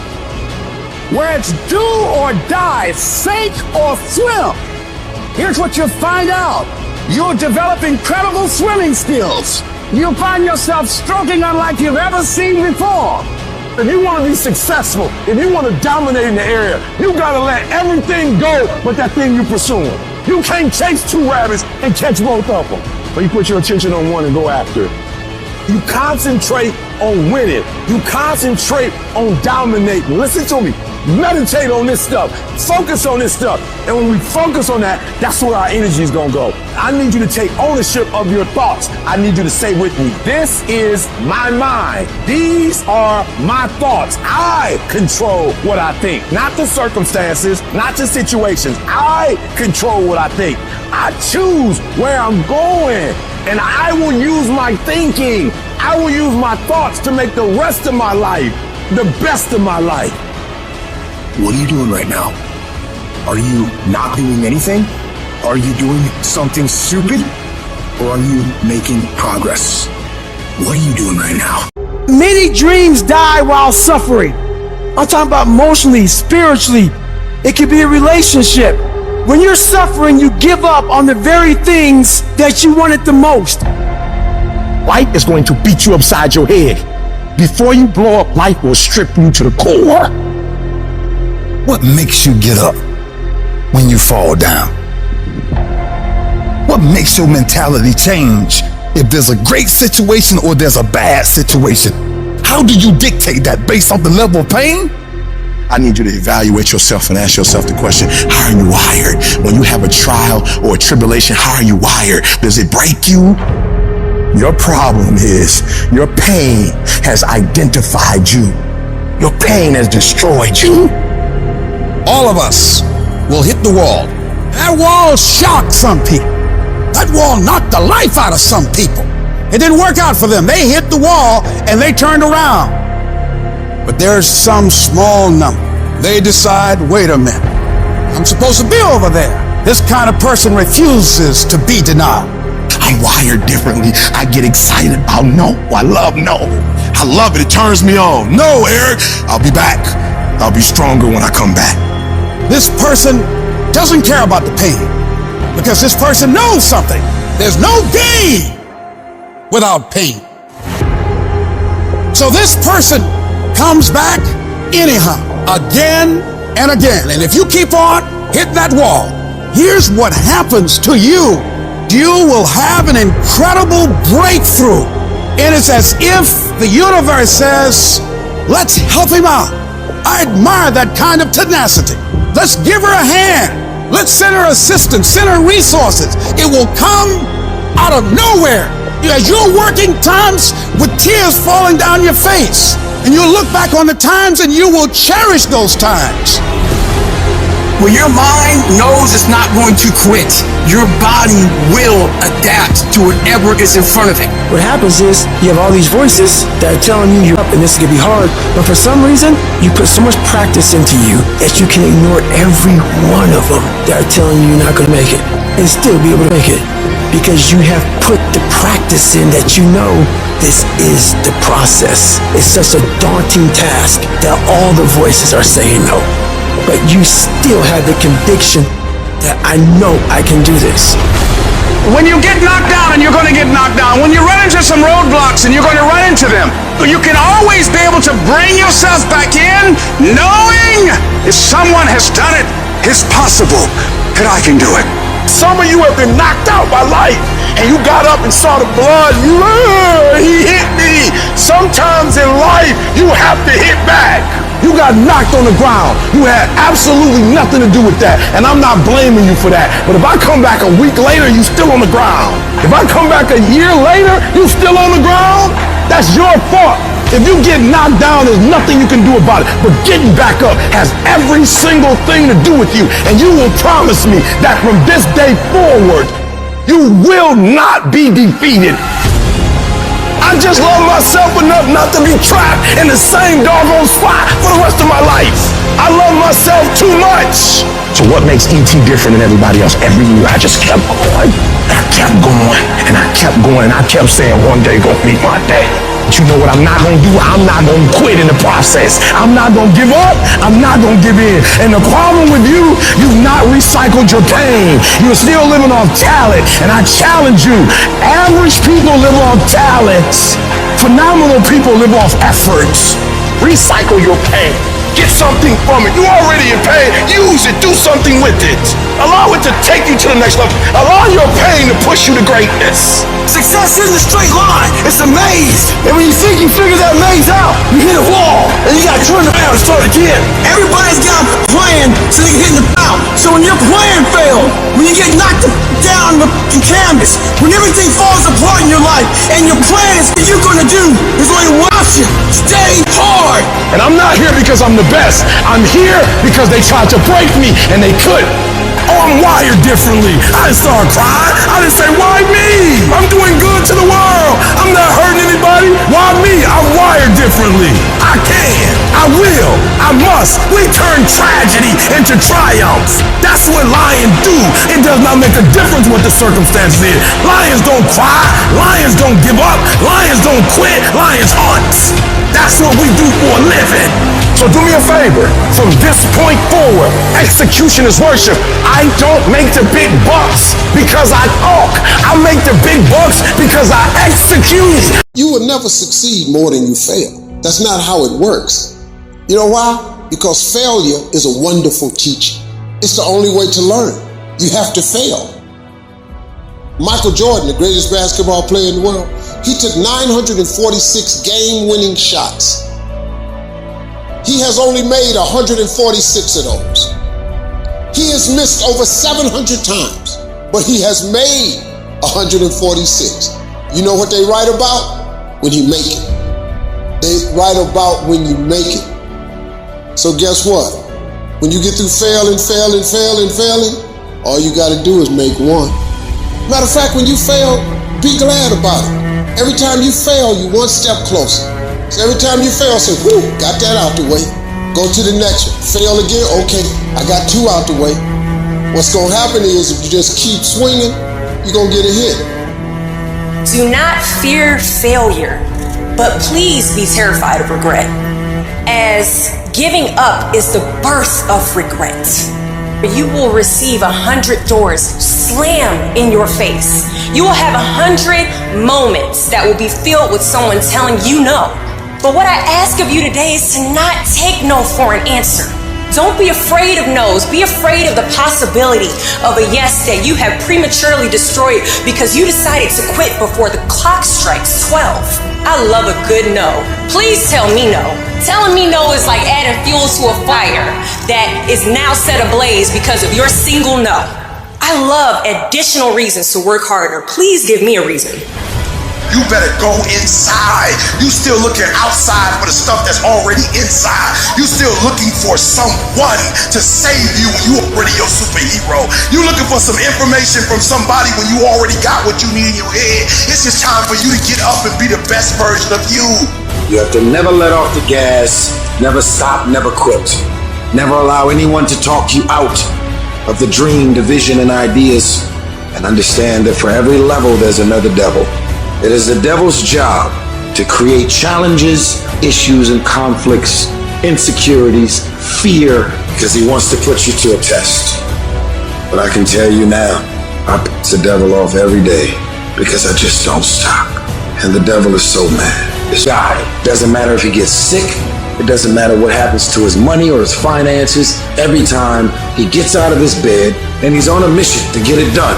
where it's do or die, sink or swim. Here's what you'll find out. You'll develop incredible swimming skills. You'll find yourself stroking unlike you've ever seen before. If you want to be successful, if you want to dominate in the area, you got to let everything go but that thing you're pursuing. You can't chase two rabbits and catch both of them. But you put your attention on one and go after it. You concentrate on winning. You concentrate on dominating. Listen to me. Meditate on this stuff. Focus on this stuff. And when we focus on that, that's where our energy is going to go. I need you to take ownership of your thoughts. I need you to say with me, this is my mind. These are my thoughts. I control what I think. Not the circumstances, not the situations. I control what I think. I choose where I'm going. And I will use my thinking. I will use my thoughts to make the rest of my life the best of my life. What are you doing right now? Are you not doing anything? Are you doing something stupid? Or are you making progress? What are you doing right now? Many dreams die while suffering. I'm talking about emotionally, spiritually. It could be a relationship. When you're suffering, you give up on the very things that you wanted the most. Life is going to beat you upside your head. Before you blow up, life will strip you to the core. What makes you get up when you fall down? What makes your mentality change if there's a great situation or there's a bad situation? How do you dictate that based on the level of pain? I need you to evaluate yourself and ask yourself the question, how are you wired? When you have a trial or a tribulation, how are you wired? Does it break you? Your problem is your pain has identified you. Your pain has destroyed you. All of us will hit the wall. That wall shocked some people. That wall knocked the life out of some people. It didn't work out for them. They hit the wall and they turned around. But there's some small number. They decide, wait a minute, I'm supposed to be over there. This kind of person refuses to be denied. I'm wired differently. I get excited about no. I love no. I love it. It turns me on. No, Eric, I'll be back. I'll be stronger when I come back. This person doesn't care about the pain because this person knows something. There's no gain without pain. So this person comes back anyhow, again and again. And if you keep on hitting that wall, here's what happens to you. You will have an incredible breakthrough. And it's as if the universe says, let's help him out. I admire that kind of tenacity. Let's give her a hand. Let's send her assistance, send her resources. It will come out of nowhere. As you're working times with tears falling down your face. And you'll look back on the times and you will cherish those times. When your mind knows it's not going to quit, your body will adapt to whatever is in front of it. What happens is you have all these voices that are telling you you're up and this is going to be hard, but for some reason, you put so much practice into you that you can ignore every one of them that are telling you you're not going to make it and still be able to make it because you have put the practice in that you know this is the process. It's such a daunting task that all the voices are saying no. But you still have the conviction that I know I can do this. When you get knocked down, and you're going to get knocked down, when you run into some roadblocks and you're going to run into them, you can always be able to bring yourself back in knowing if someone has done it, it's possible that I can do it. Some of you have been knocked out by life, and you got up and saw the blood. He hit me. Sometimes in life, you have to hit back. You got knocked on the ground. You had absolutely nothing to do with that, and I'm not blaming you for that. But if I come back a week later, you still on the ground. If I come back a year later, you still on the ground, that's your fault. If you get knocked down, there's nothing you can do about it. But getting back up has every single thing to do with you. And you will promise me that from this day forward, you will not be defeated. I just love myself enough not to be trapped in the same doggone spot for the rest of my life. I love myself too much. So what makes E.T. different than everybody else? Every year I just kept going. And I kept going. And I kept going. And I kept saying one day gonna be my day. But you know what I'm not going to do? I'm not going to quit in the process. I'm not going to give up. I'm not going to give in. And the problem with you, you've not recycled your pain. You're still living off talent. And I challenge you, average people live off talents. Phenomenal people live off efforts. Recycle your pain. Get something from it. You're already in pain. Use it. Do something with it. Allow it to take you to the next level. Allow your pain to push you to greatness. Success isn't a straight line. It's a maze. And when you think you figure that maze out, you hit a wall. And you got to turn around and start again. Everybody's got a plan so they can hit the ground. So when your plan fails, when you get knocked down the canvas, when everything falls apart in your life, and your plan is what you're going to do, there's only one option. Stay hard. And I'm not here because I'm the best. I'm here because they tried to break me and they couldn't. Oh, I'm wired differently. I didn't start crying. I didn't say, why me? I'm doing good to the world. I'm not hurting anybody. Why me? I'm wired differently. I can. I will. I must. We turn tragedy into triumph. That's what lions do. It does not make a difference what the circumstances is. Lions don't cry. Lions don't give up. Lions don't quit. Lions hunt. That's what we do for a living. So do me a favor. From this point forward, execution is worship. I don't make the big bucks because I talk. I make the big bucks because I execute. You will never succeed more than you fail. That's not how it works. You know why? Because failure is a wonderful teacher. It's the only way to learn. You have to fail. Michael Jordan, the greatest basketball player in the world, he took 946 game-winning shots. He has only made 146 of those. He has missed over 700 times, but he has made 146. You know what they write about? When you make it. They write about when you make it. So guess what? When you get through failing, all you gotta do is make one. Matter of fact, when you fail, be glad about it. Every time you fail, you're one step closer. So every time you fail, say, whew, got that out the way. Go to the next one. Fail again, okay, I got two out the way. What's gonna happen is if you just keep swinging, you're gonna get a hit. Do not fear failure, but please be terrified of regret, as giving up is the birth of regret. You will receive 100 doors slam in your face. You will have 100 moments that will be filled with someone telling you no. But what I ask of you today is to not take no for an answer. Don't be afraid of no's. Be afraid of the possibility of a yes that you have prematurely destroyed because you decided to quit before the clock strikes 12. I love a good no. Please tell me no. Telling me no is like adding fuel to a fire that is now set ablaze because of your single no. I love additional reasons to work harder. Please give me a reason. You better go inside. You still looking outside for the stuff that's already inside. You still looking for someone to save you when you already your superhero. You looking for some information from somebody when you already got what you need in your head. It's just time for you to get up and be the best version of you. You have to never let off the gas, never stop, never quit. Never allow anyone to talk you out of the dream, the vision, and ideas. And understand that for every level, there's another devil. It is the devil's job to create challenges, issues, and conflicts, insecurities, fear, because he wants to put you to a test. But I can tell you now, I piss the devil off every day because I just don't stop. And the devil is so mad. This guy, doesn't matter if he gets sick, It doesn't matter what happens to his money or his finances. Every time he gets out of his bed and he's on a mission to get it done.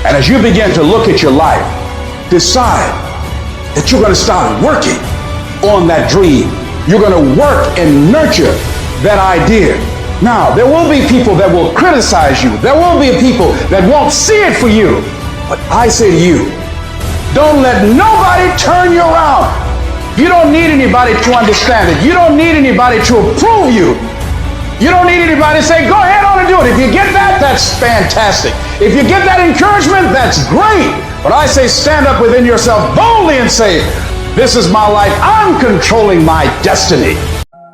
And as you begin to look at your life, decide that you're going to start working on that dream. You're going to work and nurture that idea. Now, there will be people that will criticize you. There will be people that won't see it for you. But I say to you, don't let nobody turn you around. You don't need anybody to understand it. You don't need anybody to approve you. You don't need anybody to say, go ahead on and do it. If you get that, that's fantastic. If you get that encouragement, that's great. But I say stand up within yourself boldly and say, this is my life. I'm controlling my destiny.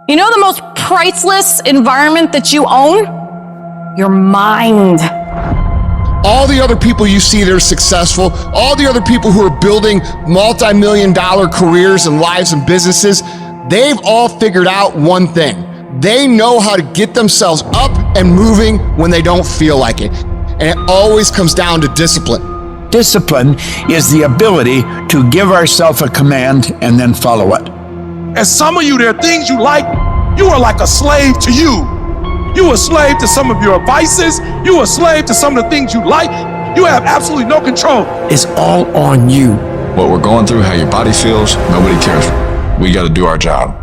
You know the most priceless environment that you own? Your mind. All the other people you see that are successful, all the other people who are building multi-million-dollar careers and lives and businesses, they've all figured out one thing. They know how to get themselves up and moving when they don't feel like it. And it always comes down to discipline. Discipline is the ability to give ourselves a command and then follow it. And some of you, there are things you like, you are like a slave to you. You are a slave to some of your vices. You are a slave to some of the things you like. You have absolutely no control. It's all on you. What we're going through, how your body feels, nobody cares. We got to do our job.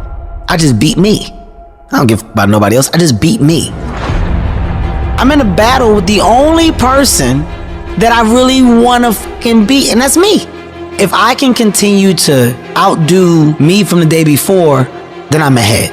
I just beat me. I don't give about nobody else. I just beat me. I'm in a battle with the only person that I really want to fucking beat, and that's me. If I can continue to outdo me from the day before, then I'm ahead.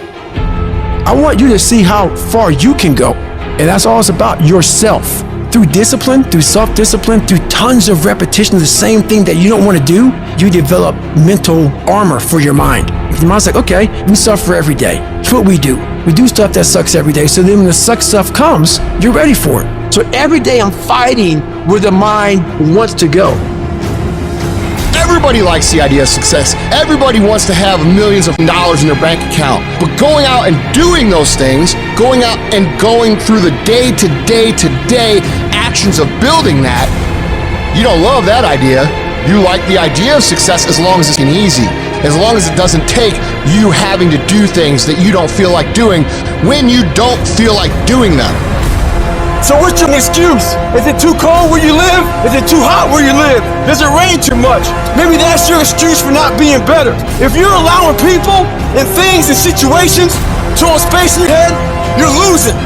I want you to see how far you can go. And that's all it's about, yourself. Through discipline, through self-discipline, through tons of repetition of the same thing that you don't want to do, you develop mental armor for your mind. Your mind's like, okay, we suffer every day. It's what we do. We do stuff that sucks every day. So then when the suck stuff comes, you're ready for it. So every day I'm fighting where the mind wants to go. Everybody likes the idea of success. Everybody wants to have millions of dollars in their bank account. But going out and doing those things, going out and going through the day-to-day actions of building that, you don't love that idea. You like the idea of success as long as it's easy, as long as it doesn't take you having to do things that you don't feel like doing when you don't feel like doing them. So what's your excuse? Is it too cold where you live? Is it too hot where you live? Does it rain too much? Maybe that's your excuse for not being better. If you're allowing people and things and situations to have space in your head, you're losing.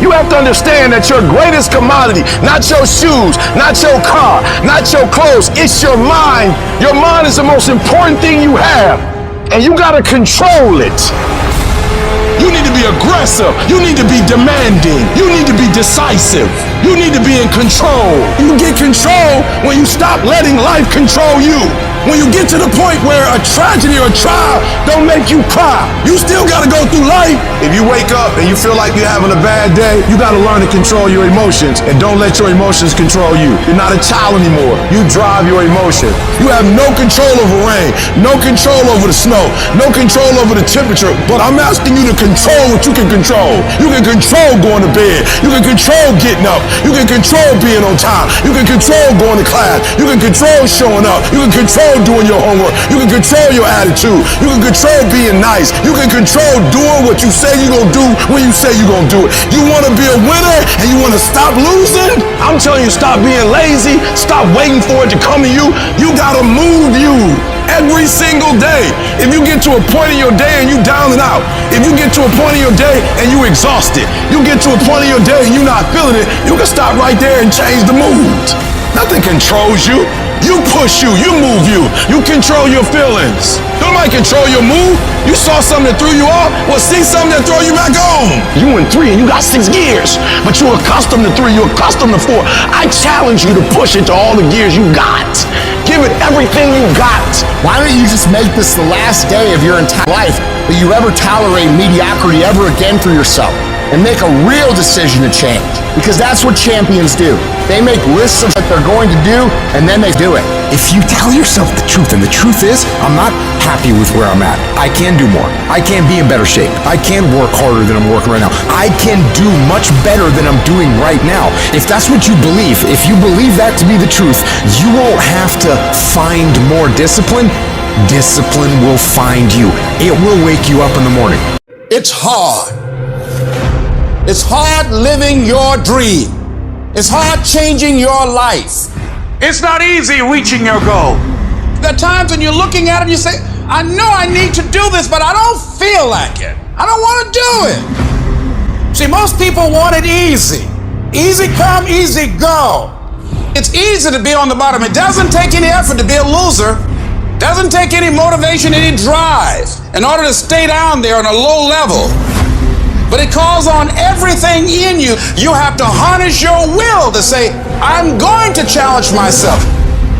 You have to understand that your greatest commodity, not your shoes, not your car, not your clothes, it's your mind. Your mind is the most important thing you have, and you gotta control it. You need to be aggressive. You need to be demanding. You need to be decisive. You need to be in control. You get control when you stop letting life control you. When you get to the point where a tragedy or a trial don't make you cry, you still gotta go through life. If you wake up and you feel like you're having a bad day, you gotta learn to control your emotions and don't let your emotions control you. You're not a child anymore. You drive your emotions. You have no control over rain, no control over the snow, no control over the temperature, but I'm asking you to control what you can control. You can control going to bed. You can control getting up. You can control being on time. You can control going to class. You can control showing up. You can control doing your homework. You can control your attitude. You can control being nice. You can control doing what you say you're going to do when you say you're going to do it. You want to be a winner and you want to stop losing? I'm telling you, stop being lazy. Stop waiting for it to come to you. You got to move you every single day. If you get to a point in your day and you down and out, if you get to a point in your day and you exhausted, you get to a point in your day and you're not feeling it, you can stop right there and change the mood. Nothing controls you. You push you move you. You control your feelings. Nobody control your mood. You saw something that threw you off, well, see something that throw you back on. You in 3 and you got 6 gears, but you're accustomed to 3, you're accustomed to 4. I challenge you to push it to all the gears you got. Give it everything you got. Why don't you just make this the last day of your entire life that you ever tolerate mediocrity ever again for yourself and make a real decision to change? Because that's what champions do. They make lists of what they're going to do, and then they do it. If you tell yourself the truth, and the truth is, I'm not happy with where I'm at. I can do more. I can be in better shape. I can work harder than I'm working right now. I can do much better than I'm doing right now. If that's what you believe, if you believe that to be the truth, you won't have to find more discipline. Discipline will find you. It will wake you up in the morning. It's hard. It's hard living your dream. It's hard changing your life. It's not easy reaching your goal. There are times when you're looking at it and you say, I know I need to do this, but I don't feel like it. I don't want to do it. See, most people want it easy. Easy come, easy go. It's easy to be on the bottom. It doesn't take any effort to be a loser. It doesn't take any motivation, any drive in order to stay down there on a low level. But it calls on everything in you. You have to harness your will to say, I'm going to challenge myself.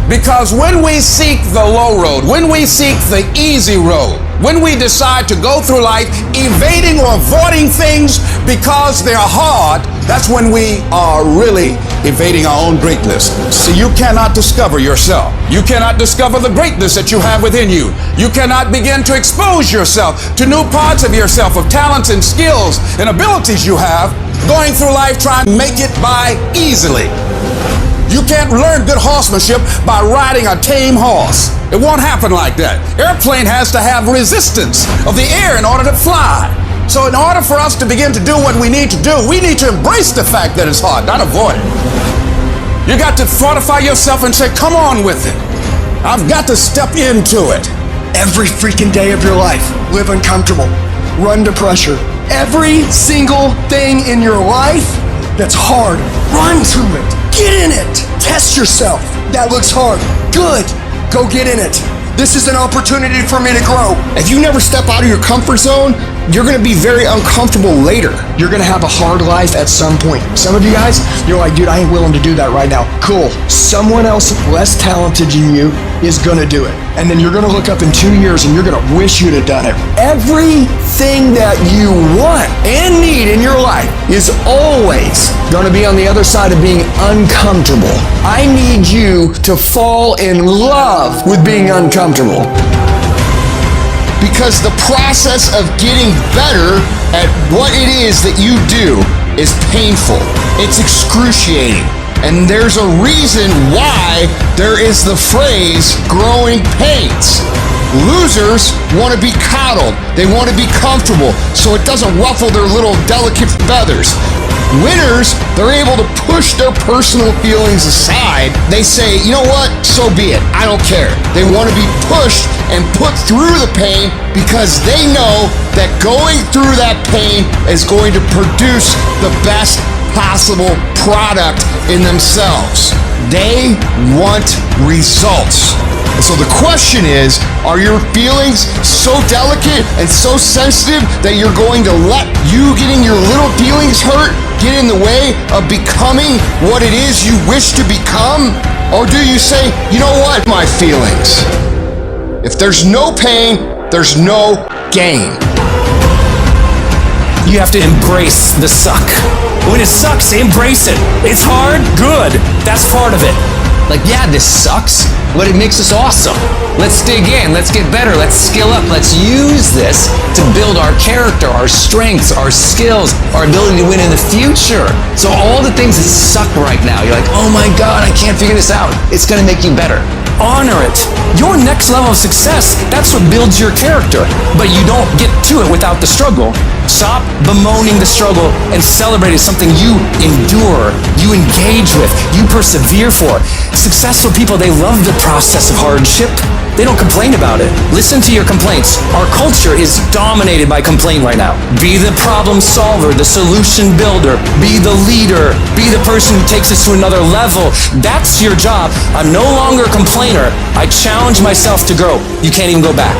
Because when we seek the low road, when we seek the easy road, when we decide to go through life evading or avoiding things because they're hard, that's when we are really evading our own greatness. See, you cannot discover yourself. You cannot discover the greatness that you have within you. You cannot begin to expose yourself to new parts of yourself, of talents and skills and abilities you have, going through life trying to make it by easily. You can't learn good horsemanship by riding a tame horse. It won't happen like that. Airplane has to have resistance of the air in order to fly. So in order for us to begin to do what we need to do, we need to embrace the fact that it's hard, not avoid it. You got to fortify yourself and say, come on with it. I've got to step into it. Every freaking day of your life, live uncomfortable, run to pressure. Every single thing in your life that's hard, run to it. Get in it. Test yourself. That looks hard. Good. Go get in it. This is an opportunity for me to grow. If you never step out of your comfort zone, you're going to be very uncomfortable later. You're going to have a hard life at some point. Some of you guys, you're like, dude, I ain't willing to do that right now. Cool. Someone else less talented than you is going to do it. And then you're going to look up in 2 years and you're going to wish you'd have done it. Everything that you want and need in your life is always going to be on the other side of being uncomfortable. I need you to fall in love with being uncomfortable. Because the process of getting better at what it is that you do is painful. It's excruciating. And there's a reason why there is the phrase growing pains. Losers want to be coddled. They want to be comfortable so it doesn't ruffle their little delicate feathers. Winners, they're able to push their personal feelings aside. They say, you know what, so be it, I don't care. They want to be pushed and put through the pain because they know that going through that pain is going to produce the best possible product in themselves. They want results. And so the question is, are your feelings so delicate and so sensitive that you're going to let you getting your little feelings hurt get in the way of becoming what it is you wish to become? Or do you say, you know what, my feelings? If there's no pain, there's no gain. You have to embrace the suck. When it sucks, embrace it. It's hard, good. That's part of it. Like, yeah, this sucks, but it makes us awesome. Let's dig in, let's get better, let's skill up, let's use this to build our character, our strengths, our skills, our ability to win in the future. So all the things that suck right now, you're like, oh my God, I can't figure this out. It's gonna make you better. Honor it. Your next level of success, that's what builds your character. But you don't get to it without the struggle. Stop bemoaning the struggle and celebrate it, something you endure, you engage with, you persevere for. Successful people, they love the process of hardship. They don't complain about it. Listen to your complaints. Our culture is dominated by complaint right now. Be the problem solver, the solution builder, be the leader, be the person who takes us to another level. That's your job. I'm no longer a complainer. I challenge myself to grow. You can't even go back.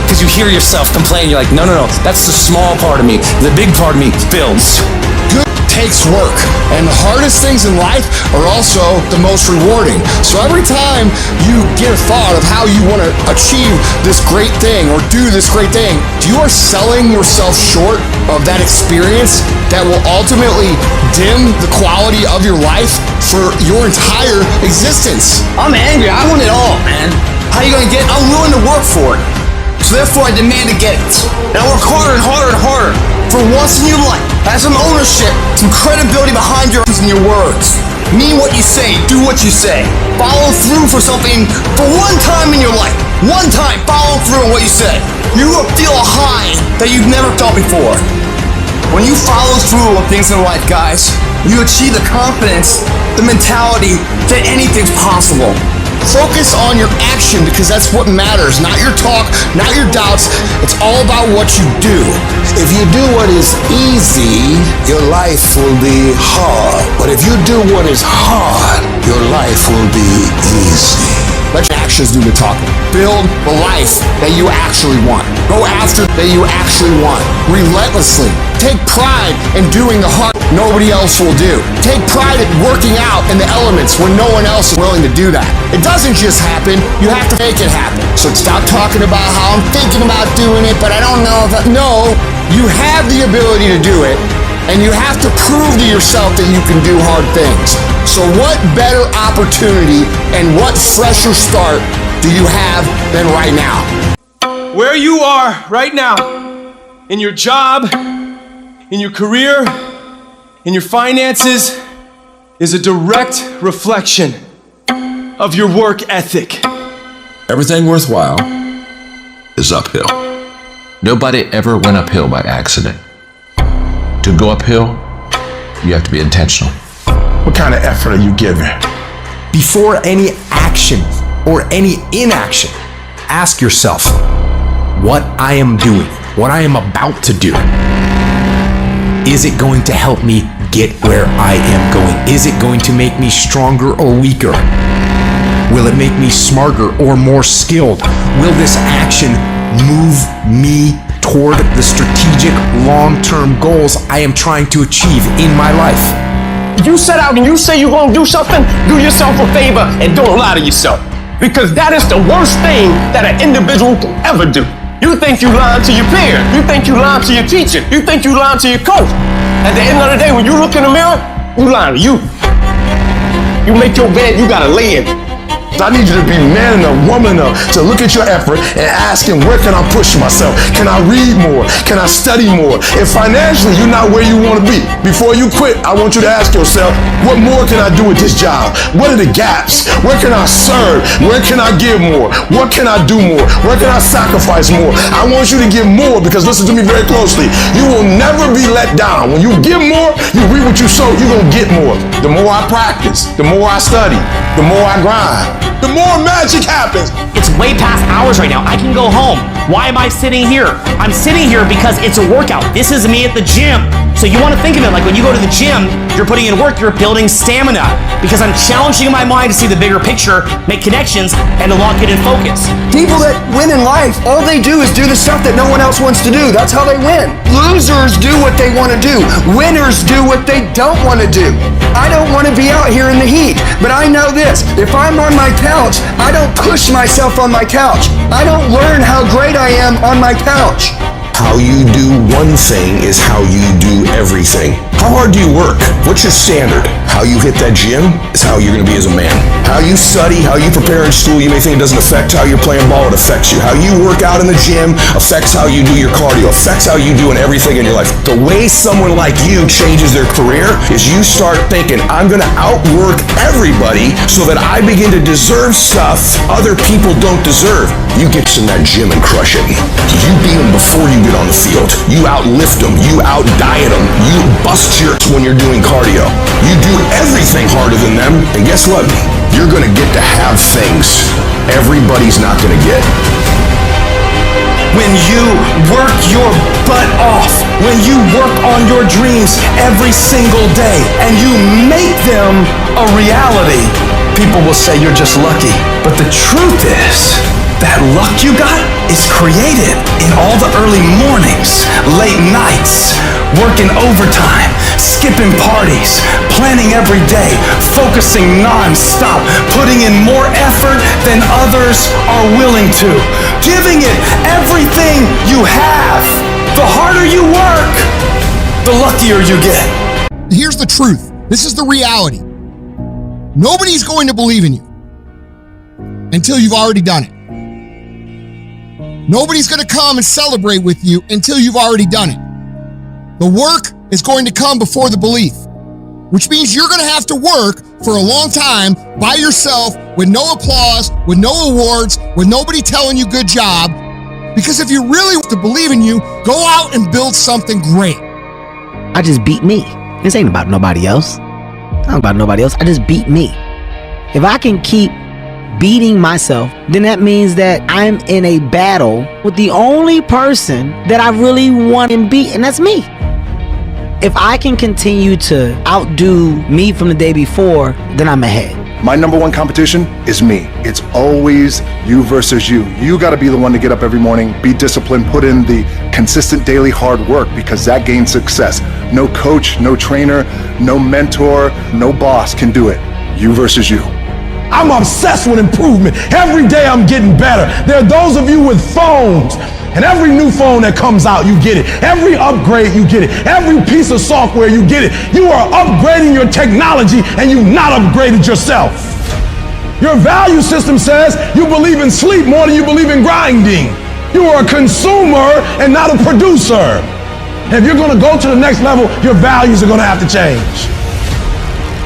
Because you hear yourself complain, you're like, no, that's the small part of me. The big part of me builds. Good takes work, and the hardest things in life are also the most rewarding. So every time you get a thought of how you want to achieve this great thing or do this great thing, you are selling yourself short of that experience that will ultimately dim the quality of your life for your entire existence. I'm angry. I want it all, man. How you gonna get it? I'm willing to work for it. So therefore I demand to get it. And I work harder and harder and harder. For once in your life, have some ownership, some credibility behind your and your words. Mean what you say, do what you say. Follow through for something for one time in your life. One time, follow through on what you say. You will feel a high that you've never felt before. When you follow through on things in life, guys, you achieve the confidence, the mentality that anything's possible. Focus on your action because that's what matters, not your talk, not your doubts. It's all about what you do. If you do what is easy, your life will be hard. But if you do what is hard, your life will be easy. Let your actions do the talking. Build the life that you actually want. Go after that you actually want. Relentlessly. Take pride in doing the hard nobody else will do. Take pride in working out in the elements when no one else is willing to do that. It doesn't just happen. You have to make it happen. So stop talking about how I'm thinking about doing it, but I don't know if No, you have the ability to do it. And you have to prove to yourself that you can do hard things. So what better opportunity and what fresher start do you have than right now? Where you are right now, in your job, in your career, in your finances, is a direct reflection of your work ethic. Everything worthwhile is uphill. Nobody ever went uphill by accident. To go uphill, you have to be intentional. What kind of effort are you giving? Before any action or any inaction, ask yourself what I am doing, what I am about to do. Is it going to help me get where I am going? Is it going to make me stronger or weaker? Will it make me smarter or more skilled? Will this action move me toward the strategic long-term goals I am trying to achieve in my life? If you set out and you say you're gonna do something, do yourself a favor and don't lie to yourself. Because that is the worst thing that an individual can ever do. You think you lying to your peers. You think you lying to your teacher. You think you lying to your coach. At the end of the day, when you look in the mirror, you lying to you. You make your bed, you gotta lay in it. I need you to be man enough, woman enough to look at your effort and ask him, where can I push myself? Can I read more? Can I study more? If financially you're not where you want to be, before you quit, I want you to ask yourself, what more can I do with this job? What are the gaps? Where can I serve? Where can I give more? What can I do more? Where can I sacrifice more? I want you to give more because listen to me very closely. You will never be let down. When you give more, you reap what you sow, you're going to get more. The more I practice, the more I study, the more I grind, the more magic happens. It's way past hours right now. I can go home. Why am I sitting here? I'm sitting here because it's a workout. This is me at the gym. So you want to think of it like when you go to the gym, you're putting in work, you're building stamina. Because I'm challenging my mind to see the bigger picture, make connections, and to lock it in focus. People that win in life, all they do is do the stuff that no one else wants to do. That's how they win. Losers do what they want to do. Winners do what they don't want to do. I don't want to be out here in the heat, but I know this. If I'm on my couch, I don't push myself on my couch. I don't learn how great I am on my couch. How you do one thing is how you do everything. How hard do you work? What's your standard? How you hit that gym is how you're going to be as a man. How you study, how you prepare in school, you may think it doesn't affect how you're playing ball, it affects you. How you work out in the gym affects how you do your cardio, affects how you do in everything in your life. The way someone like you changes their career is you start thinking, I'm going to outwork everybody so that I begin to deserve stuff other people don't deserve. You get in that gym and crush it. You beat them before you get on the field. You outlift them. You out-diet them. You bust jerks when you're doing cardio. You do everything harder than them, and guess what? You're gonna get to have things everybody's not gonna get. When you work your butt off, when you work on your dreams every single day, and you make them a reality, people will say you're just lucky. But the truth is, that luck you got is created in all the early mornings, late nights, working overtime, skipping parties, planning every day, focusing non-stop, putting in more effort than others are willing to, giving it everything you have. The harder you work, the luckier you get. Here's the truth. This is the reality. Nobody's going to believe in you until you've already done it. Nobody's going to come and celebrate with you until you've already done it. The work is going to come before the belief, which means you're going to have to work for a long time by yourself with no applause, with no awards, with nobody telling you good job. Because if you really want to believe in you, go out and build something great. I just beat me. This ain't about nobody else. Not about nobody else. I just beat me. If I can keep beating myself, then that means that I'm in a battle with the only person that I really want to beat, and that's me. If I can continue to outdo me from the day before, then I'm ahead. My number one competition is me. It's always you versus you. You got to be the one to get up every morning, be disciplined, put in the consistent daily hard work, because that gains success. No coach, no trainer, no mentor, no boss can do it. You versus you. I'm obsessed with improvement. Every day I'm getting better. There are those of you with phones, and every new phone that comes out, you get it. Every upgrade, you get it. Every piece of software, you get it. You are upgrading your technology, and you've not upgraded yourself. Your value system says you believe in sleep more than you believe in grinding. You are a consumer and not a producer. If you're going to go to the next level, your values are going to have to change.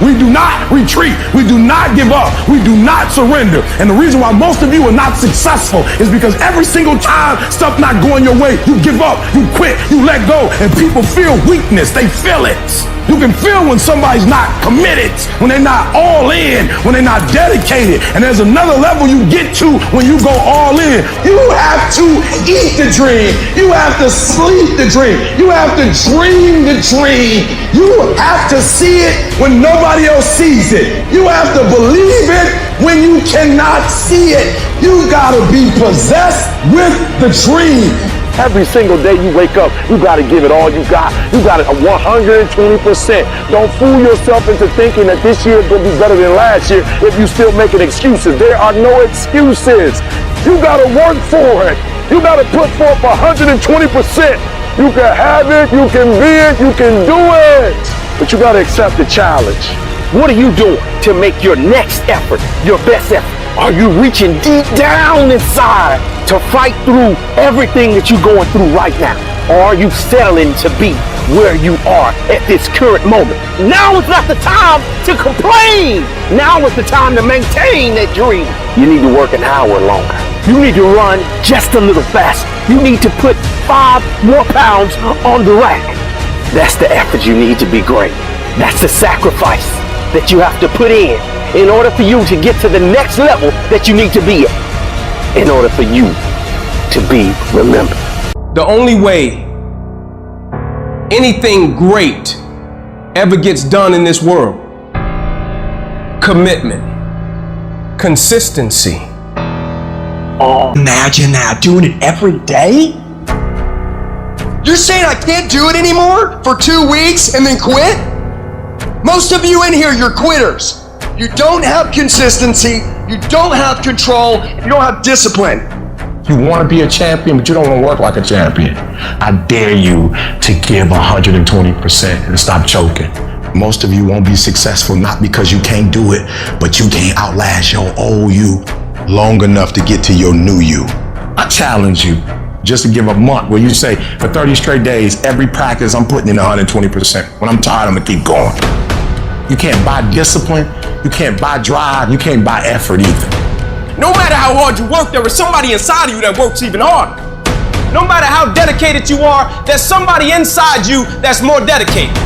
We do not retreat. We do not give up. We do not surrender. And the reason why most of you are not successful is because every single time stuff not going your way, you give up, you quit, you let go, and people feel weakness. They feel it. You can feel when somebody's not committed, when they're not all in, when they're not dedicated. And there's another level you get to when you go all in. You have to eat the dream. You have to sleep the dream. You have to dream the dream. You have to see it when nobody else sees it. You have to believe it when you cannot see it. You gotta be possessed with the dream. Every single day you wake up, you got to give it all you got. You got it 120%. Don't fool yourself into thinking that this year is going to be better than last year if you still making excuses. There are no excuses. You got to work for it. You got to put forth 120%. You can have it, you can be it, you can do it. But you got to accept the challenge. What are you doing to make your next effort your best effort? Are you reaching deep down inside to fight through everything that you're going through right now? Or are you settling to be where you are at this current moment? Now is not the time to complain. Now is the time to maintain that dream. You need to work an hour longer. You need to run just a little faster. You need to put 5 more pounds on the rack. That's the effort you need to be great. That's the sacrifice that you have to put in order for you to get to the next level that you need to be at, in order for you to be remembered. The only way anything great ever gets done in this world, commitment, consistency. Oh, imagine that, doing it every day? You're saying I can't do it anymore for 2 weeks and then quit? Most of you in here, you're quitters. You don't have consistency, you don't have control, you don't have discipline. You want to be a champion, but you don't want to work like a champion. I dare you to give 120% and stop choking. Most of you won't be successful, not because you can't do it, but you can't outlast your old you long enough to get to your new you. I challenge you just to give a month where you say, for 30 straight days, every practice I'm putting in 120%. When I'm tired, I'm gonna keep going. You can't buy discipline, you can't buy drive, you can't buy effort either. No matter how hard you work, there is somebody inside of you that works even harder. No matter how dedicated you are, there's somebody inside you that's more dedicated.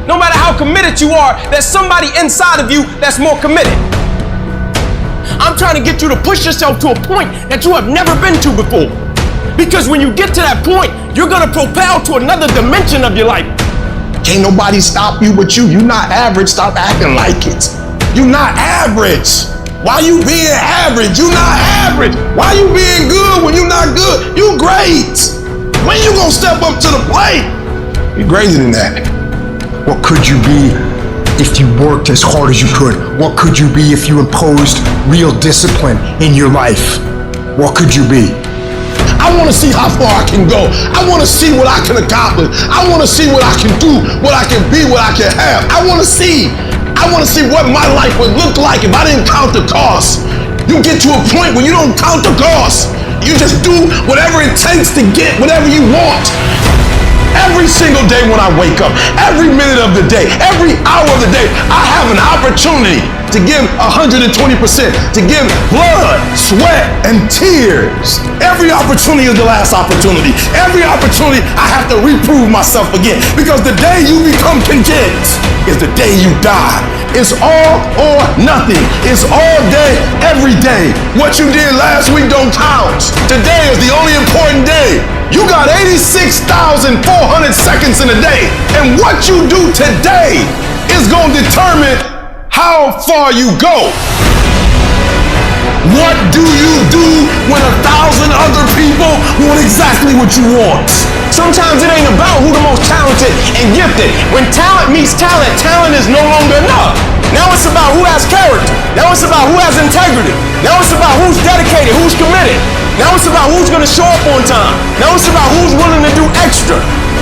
No matter how committed you are, there's somebody inside of you that's more committed. I'm trying to get you to push yourself to a point that you have never been to before. Because when you get to that point, you're gonna propel to another dimension of your life. Can't nobody stop you but you. You're not average, stop acting like it. You're not average. Why you being average? You're not average. Why you being good when you're not good? You great. When you gonna step up to the plate? You're greater than that. What could you be if you worked as hard as you could? What could you be if you imposed real discipline in your life? What could you be? I want to see how far I can go. I want to see what I can accomplish. I want to see what I can do, what I can be, what I can have. I want to see what my life would look like if I didn't count the cost. You get to a point where you don't count the cost. You just do whatever it takes to get whatever you want. Every single day when I wake up, every minute of the day, every hour of the day, I have an opportunity to give 120%, to give blood, sweat, and tears. Every opportunity is the last opportunity. Every opportunity I have to reprove myself again, because the day you become content is the day you die. It's all or nothing. It's all day, every day. What you did last week don't count. Today is the only important day. You got 86,400 seconds in a day. And what you do today is going to determine how far you go. What do you do when 1,000 other people want exactly what you want? Sometimes it ain't about who the most talented and gifted. When talent meets talent, talent is no longer enough. Now it's about who has character. Now it's about who has integrity. Now it's about who's dedicated, who's committed. Now it's about who's gonna show up on time. Now it's about who's willing to do extra.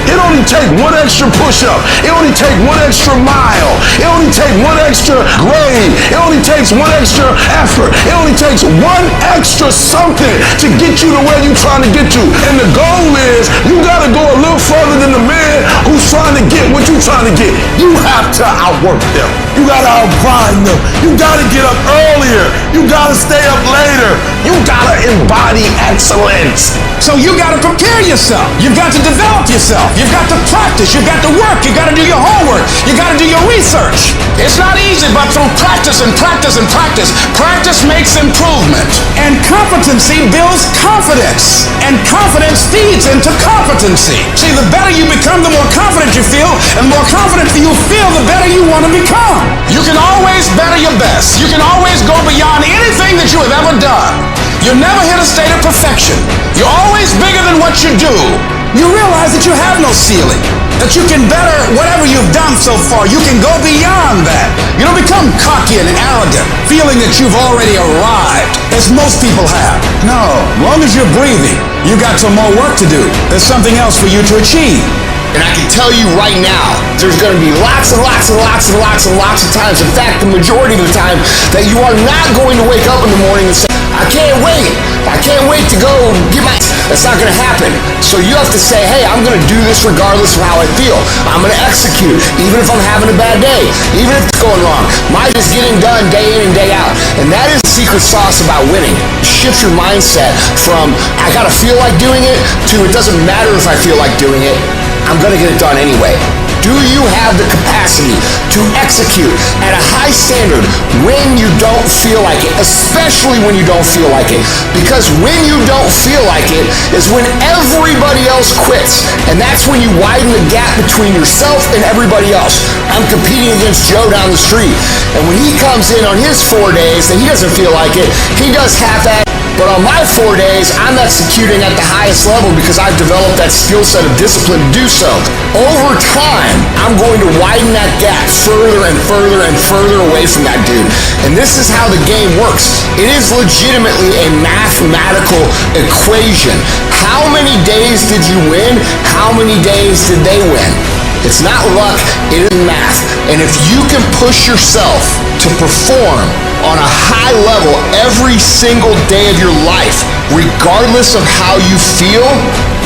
It only takes one extra push-up. It only takes one extra mile. It only takes one extra grade. It only takes one extra effort. It only takes one extra something to get you to where you're trying to get to. And the goal is you gotta go a little further than the man who's trying to get what you're trying to get. You have to outwork them. You gotta outgrind them. You gotta get up earlier. You gotta stay up later. You gotta embody excellence. So you gotta prepare yourself. You've got to develop yourself. You've got to practice. You've got to work. You've got to do your homework. You got to do your research. It's not easy, but through practice and practice and practice, practice makes improvement. And competency builds confidence. And confidence feeds into competency. See, the better you become, the more confident you feel. And the more confident you feel, the better you want to become. You can always better your best. You can always go beyond anything that you have ever done. You'll never hit a state of perfection. You're always bigger than what you do. You realize that you have no ceiling, that you can better whatever you've done so far. You can go beyond that. You don't become cocky and arrogant, feeling that you've already arrived, as most people have. No, as long as you're breathing, you got some more work to do. There's something else for you to achieve. And I can tell you right now, there's going to be lots and lots and lots and lots and lots of times, in fact, the majority of the time, that you are not going to wake up in the morning and say, I can't wait. I can't wait to go get my... That's not going to happen. So you have to say, hey, I'm going to do this regardless of how I feel. I'm going to execute, even if I'm having a bad day, even if it's going wrong. Mine is getting done day in and day out. And that is the secret sauce about winning. Shift your mindset from, I got to feel like doing it, to it doesn't matter if I feel like doing it. I'm going to get it done anyway. Do you have the capacity to execute at a high standard when you don't feel like it, especially when you don't feel like it? Because when you don't feel like it is when everybody else quits. And that's when you widen the gap between yourself and everybody else. I'm competing against Joe down the street. And when he comes in on his 4 days and he doesn't feel like it, he does half-ass. But on my 4 days, I'm executing at the highest level because I've developed that skill set of discipline to do so. Over time, I'm going to widen that gap further and further and further away from that dude. And this is how the game works. It is legitimately a mathematical equation. How many days did you win? How many days did they win? It's not luck, it is math. And if you can push yourself to perform on a high level every single day of your life, regardless of how you feel,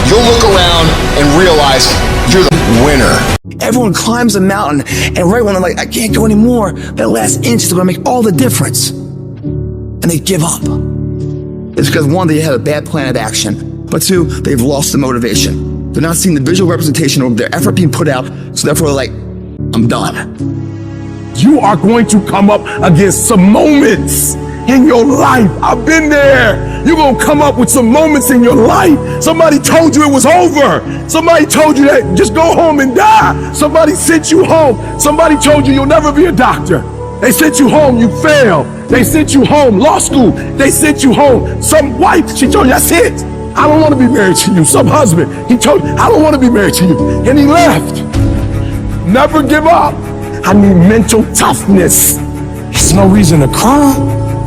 you'll look around and realize you're the winner. Everyone climbs a mountain, and right when they're like, I can't go anymore, that last inch is gonna make all the difference. And they give up. It's because one, they had a bad plan of action, but two, they've lost the motivation. They're not seeing the visual representation of their effort being put out, so therefore they're like, I'm done. You are going to come up against some moments in your life. I've been there. You're going to come up with some moments in your life. Somebody told you it was over. Somebody told you that just go home and die. Somebody sent you home. Somebody told you you'll never be a doctor. They sent you home, you failed. They sent you home, law school. They sent you home. Some wife, she told you, that's it. I don't want to be married to you. Some husband, he told you, I don't want to be married to you. And he left. Never give up. I need mental toughness. It's no reason to cry.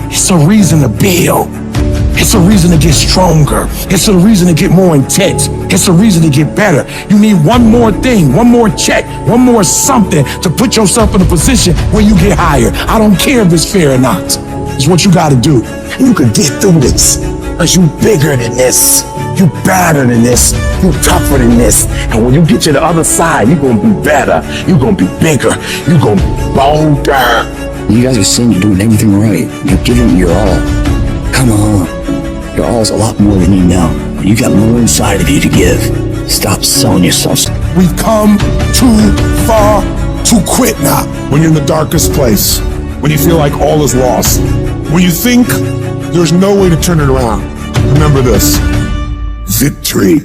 It's a reason to build. It's a reason to get stronger. It's a reason to get more intense. It's a reason to get better. You need one more thing, one more check, one more something to put yourself in a position where you get higher. I don't care if it's fair or not. It's what you got to do. And you can get through this. Because you bigger than this. You better than this. You tougher than this. And when you get to the other side, you're going to be better. You're going to be bigger. You're going to be bolder. You guys are saying you're doing everything right. You're giving your all. Come on. Your all is a lot more than you know. You got more inside of you to give. Stop selling yourself. We've come too far to quit now. When you're in the darkest place, when you feel like all is lost, when you think there's no way to turn it around, remember this: victory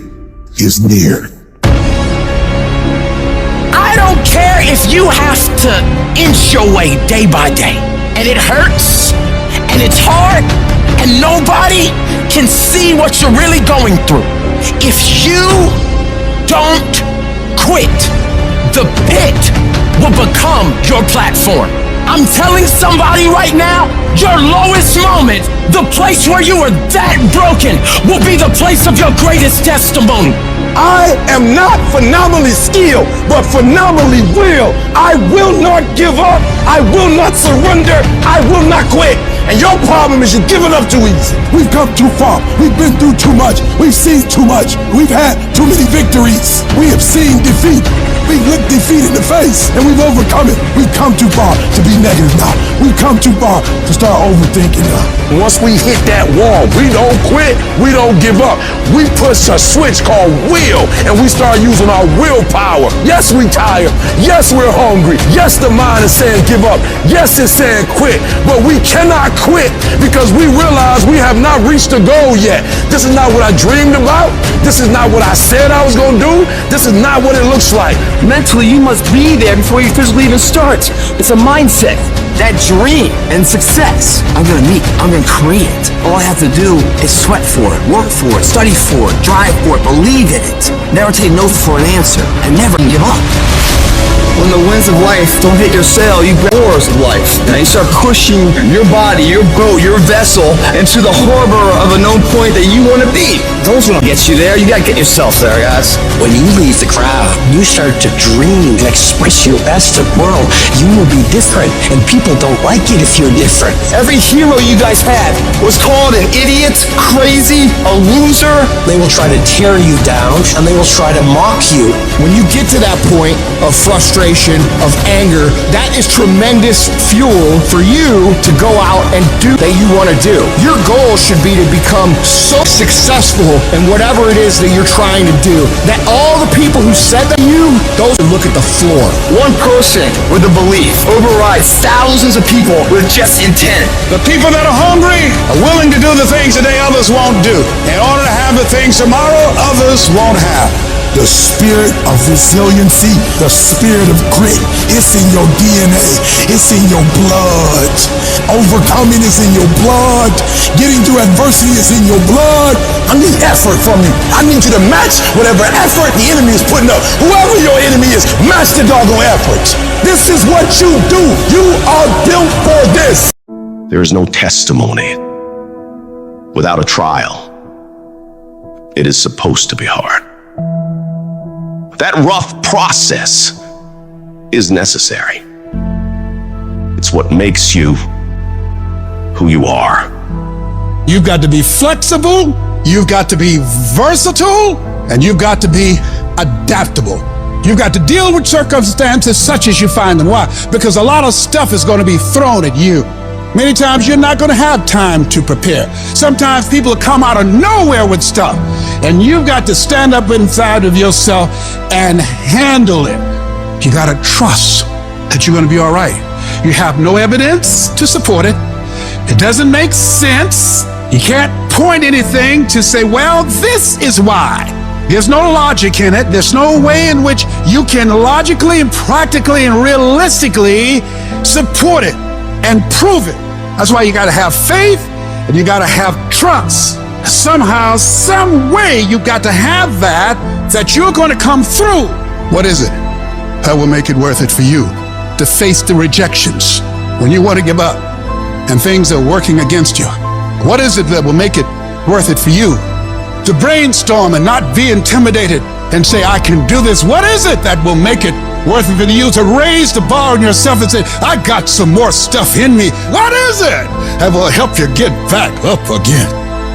is near. I don't care if you have to inch your way day by day, and it hurts, and it's hard, and nobody can see what you're really going through. If you don't quit, the pit will become your platform. I'm telling somebody right now, your lowest moment, the place where you were that broken, will be the place of your greatest testimony. I am not phenomenally skilled, but phenomenally real. I will not give up. I will not surrender. I will not quit. And your problem is you're giving up too easy. We've come too far. We've been through too much. We've seen too much. We've had too many victories. We have seen defeat. We've looked defeat in the face, and we've overcome it. We've come too far to be negative now. We've come too far to start overthinking now. Once we hit that wall, we don't quit. We don't give up. We push a switch called will, and we start using our willpower. Yes, we tired. Yes, we're hungry. Yes, the mind is saying give up. Yes, it's saying quit. But we cannot quit because we realize we have not reached the goal yet. This is not what I dreamed about. This is not what I said I was going to do. This is not what it looks like. Mentally, you must be there before you physically even start. It's a mindset. That dream and success, I'm gonna meet, I'm gonna create it. All I have to do is sweat for it, work for it, study for it, drive for it, believe in it. Never take no for an answer, and never give up. When the winds of life don't hit your sail, you grab oars of life. And you start pushing your body, your boat, your vessel into the harbor of a known point that you want to be. Those will get you there. You gotta get yourself there, guys. When you leave the crowd, you start to dream and express your best of the world. You will be different, and people don't like it if you're different. Every hero you guys had was called an idiot, crazy, a loser. They will try to tear you down, and they will try to mock you. When you get to that point of frustration, of anger, that is tremendous fuel for you to go out and do that you want to do. Your goal should be to become so successful in whatever it is that you're trying to do that all the people who said that you, those who look at the floor. One person with a belief overrides thousands of people with just intent. The people that are hungry are willing to do the things today others won't do in order to have the things tomorrow others won't have. The spirit of resiliency, the spirit of grit, it's in your DNA, it's in your blood. Overcoming is in your blood. Getting through adversity is in your blood. I need effort from you. I need you to match whatever effort the enemy is putting up. Whoever your enemy is, match the doggone effort. This is what you do. You are built for this. There is no testimony without a trial. It is supposed to be hard. That rough process is necessary. It's what makes you who you are. You've got to be flexible, you've got to be versatile, and you've got to be adaptable. You've got to deal with circumstances such as you find them. Why? Because a lot of stuff is going to be thrown at you. Many times you're not going to have time to prepare. Sometimes people come out of nowhere with stuff, and you've got to stand up inside of yourself and handle it. You got to trust that you're going to be all right. You have no evidence to support it. It doesn't make sense. You can't point anything to say, well, this is why. There's no logic in it. There's no way in which you can logically and practically and realistically support it and prove it. That's why you got to have faith and you got to have trust. Somehow, some way, you got to have that you're going to come through. What is it that will make it worth it for you to face the rejections when you want to give up and things are working against you? What is it that will make it worth it for you to brainstorm and not be intimidated and say, I can do this? What is it that will make it worth it for you to raise the bar on yourself and say, I got some more stuff in me? What is it that will help you get back up again?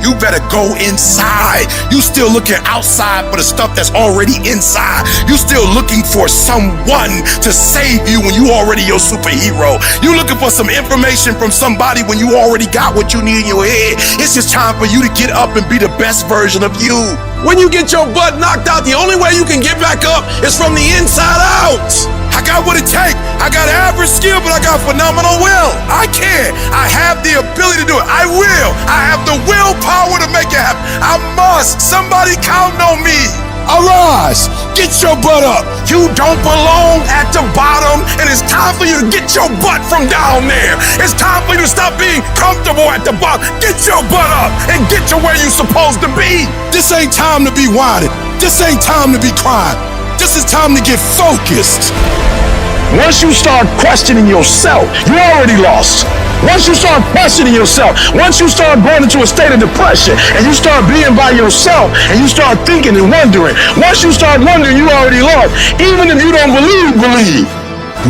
You better go inside. You still looking outside for the stuff that's already inside. You still looking for someone to save you when you already your superhero. You looking for some information from somebody when you already got what you need in your head. It's just time for you to get up and be the best version of you. When you get your butt knocked out, the only way you can get back up is from the inside out. I got what it takes. I got average skill, but I got phenomenal will. I can. I have the ability to do it. I will. I have the willpower to make it happen. I must. Somebody count on me. Arise. Get your butt up. You don't belong at the bottom, and it's time for you to get your butt from down there. It's time for you to stop being comfortable at the bottom. Get your butt up and get to where you're supposed to be. This ain't time to be whining. This ain't time to be crying. This is time to get focused. Once you start questioning yourself, you already lost. Once you start questioning yourself, once you start going into a state of depression, and you start being by yourself, and you start thinking and wondering, once you start wondering, you already lost. Even if you don't believe.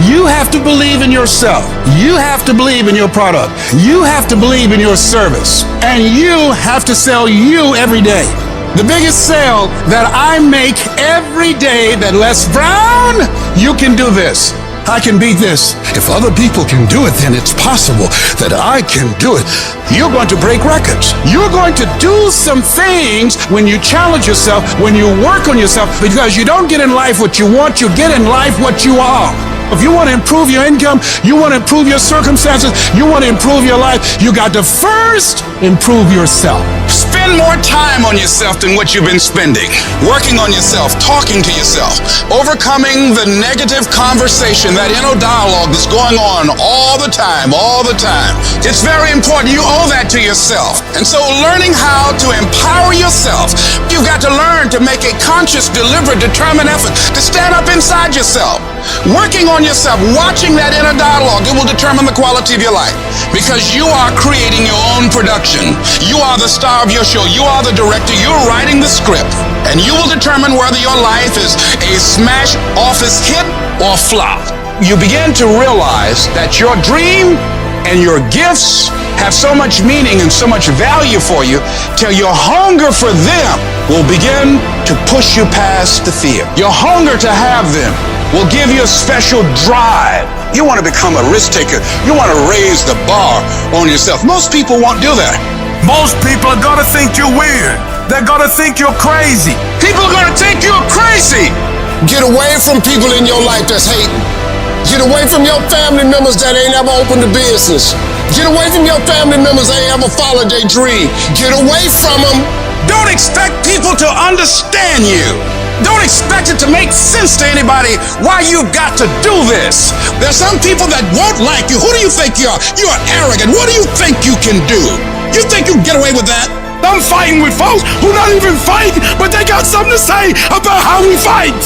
You have to believe in yourself. You have to believe in your product. You have to believe in your service. And you have to sell you every day. The biggest sale that I make every day that Les Brown, you can do this. I can beat this. If other people can do it, then it's possible that I can do it. You're going to break records. You're going to do some things when you challenge yourself, when you work on yourself, because you don't get in life what you want, you get in life what you are. If you want to improve your income, you want to improve your circumstances, you want to improve your life, you got to first improve yourself. Spend more time on yourself than what you've been spending. Working on yourself, talking to yourself, overcoming the negative conversation, that inner dialogue that's going on all the time. It's very important. You owe that to yourself. And so learning how to empower yourself, you've got to learn to make a conscious, deliberate, determined effort to stand up inside yourself. Working on yourself, watching that inner dialogue, it will determine the quality of your life. Because you are creating your own production. You are the star of your show. You are the director. You're writing the script. And you will determine whether your life is a smash office hit or flop. You begin to realize that your dream and your gifts have so much meaning and so much value for you till your hunger for them will begin to push you past the fear. Your hunger to have them will give you a special drive. You want to become a risk taker. You want to raise the bar on yourself. Most people won't do that. Most people are going to think you're weird. They're going to think you're crazy. People are going to think you're crazy. Get away from people in your life that's hating. Get away from your family members that ain't ever opened a business. Get away from your family members that ain't ever followed their dream. Get away from them. Don't expect people to understand you. Don't expect it to make sense to anybody why you've got to do this. There's some people that won't like you. Who do you think you are? You are arrogant. What do you think you can do? You think you can get away with that? I'm fighting with folks who not even fighting, but they got something to say about how we fight.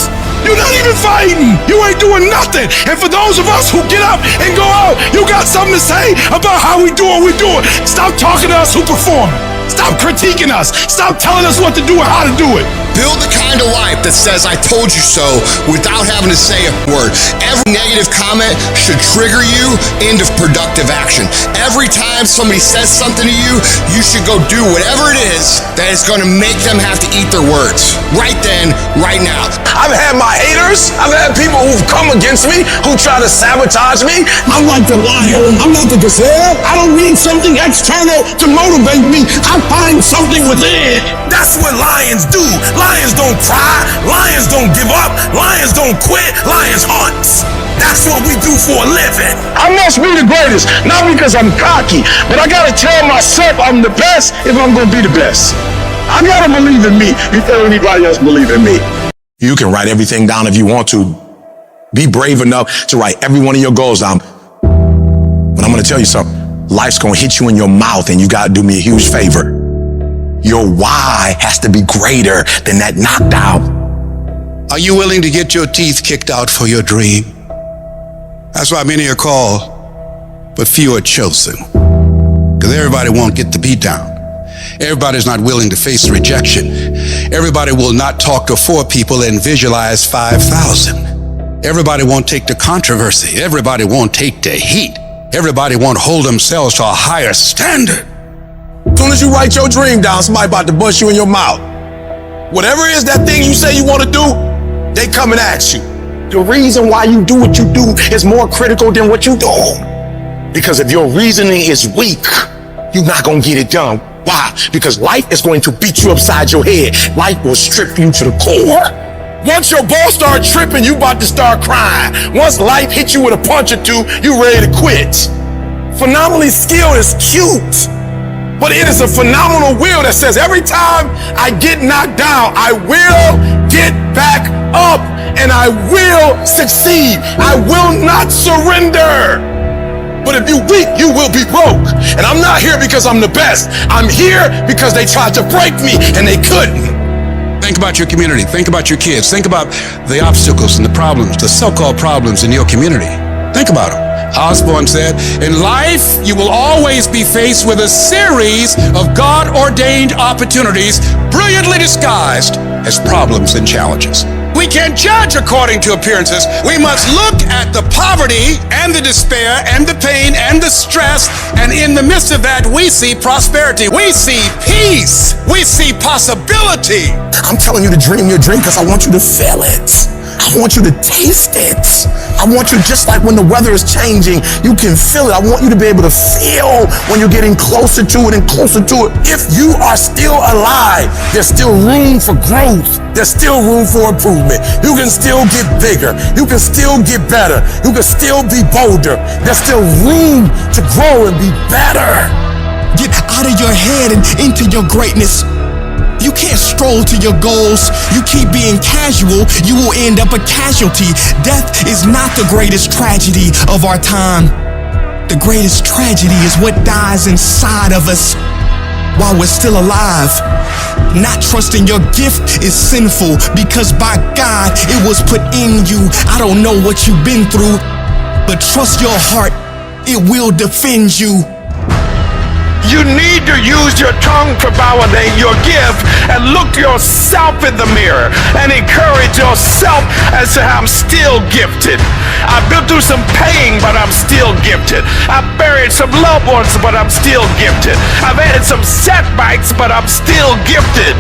You're not even fighting. You ain't doing nothing. And for those of us who get up and go out, you got something to say about how we do what we do. Stop talking to us who perform. Stop critiquing us. Stop telling us what to do and how to do it. Build the kind of life that says, I told you so, without having to say a word. Every negative comment should trigger you into productive action. Every time somebody says something to you, you should go do whatever it is that is going to make them have to eat their words. Right then, right now. I've had my haters. I've had people who've come against me, who try to sabotage me. I'm like the lion. I'm not the gazelle. I don't need something external to motivate me. I find something within. That's what lions do. Lions don't cry. Lions don't give up. Lions don't quit. Lions hunt. That's what we do for a living. I must be the greatest, not because I'm cocky, but I gotta tell myself I'm the best if I'm gonna be the best. I gotta believe in me before anybody else believe in me. You can write everything down if you want to. Be brave enough to write every one of your goals down. But I'm gonna tell you something. Life's gonna hit you in your mouth, and you gotta do me a huge favor. Your why has to be greater than that knocked out. Are you willing to get your teeth kicked out for your dream? That's why many are called, but few are chosen. Because everybody won't get the beat down. Everybody's not willing to face rejection. Everybody will not talk to 4 people and visualize 5,000. Everybody won't take the controversy. Everybody won't take the heat. Everybody won't hold themselves to a higher standard. soon as you write your dream down, somebody about to bust you in your mouth. Whatever it is that thing you say you want to do, they coming at you. The reason why you do what you do is more critical than what you do. Because if your reasoning is weak, you're not going to get it done. Why? Because life is going to beat you upside your head. Life will strip you to the core. Once your balls start tripping, you about to start crying. Once life hits you with a punch or two, you ready to quit. Phenomenally skilled is cute, but it is a phenomenal will that says every time I get knocked down, I will get back up and I will succeed. I will not surrender. But if you're weak, you will be broke. And I'm not here because I'm the best. I'm here because they tried to break me and they couldn't. Think about your community. Think about your kids. Think about the obstacles and the problems, the so-called problems in your community. Think about them. Osborne said, in life, you will always be faced with a series of God-ordained opportunities brilliantly disguised as problems and challenges. We can't judge according to appearances. We must look at the poverty and the despair and the pain and the stress, and in the midst of that, we see prosperity. We see peace. We see possibility. I'm telling you to dream your dream because I want you to feel it. I want you to taste it. I want you, just like when the weather is changing, you can feel it. I want you to be able to feel when you're getting closer to it and closer to it. If you are still alive, there's still room for growth. There's still room for improvement. You can still get bigger. You can still get better. You can still be bolder. There's still room to grow and be better. Get out of your head and into your greatness. You can't stroll to your goals. You keep being casual, you will end up a casualty. Death is not the greatest tragedy of our time. The greatest tragedy is what dies inside of us while we're still alive. Not trusting your gift is sinful because by God it was put in you. I don't know what you've been through, but trust your heart, it will defend you. You need to use your tongue to validate your gift and look yourself in the mirror and encourage yourself as to I'm still gifted. I've been through some pain, but I'm still gifted. I've buried some loved ones, but I'm still gifted. I've had some setbacks, but I'm still gifted.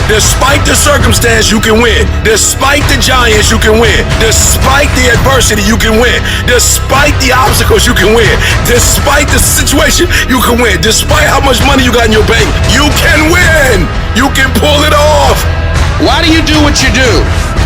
Despite the circumstance, you can win. Despite the giants, you can win. Despite the adversity, you can win. Despite the obstacles, you can win. Despite the situation, you can win. Despite how much money you got in your bank, you can win. You can pull it off. Why do you do what you do?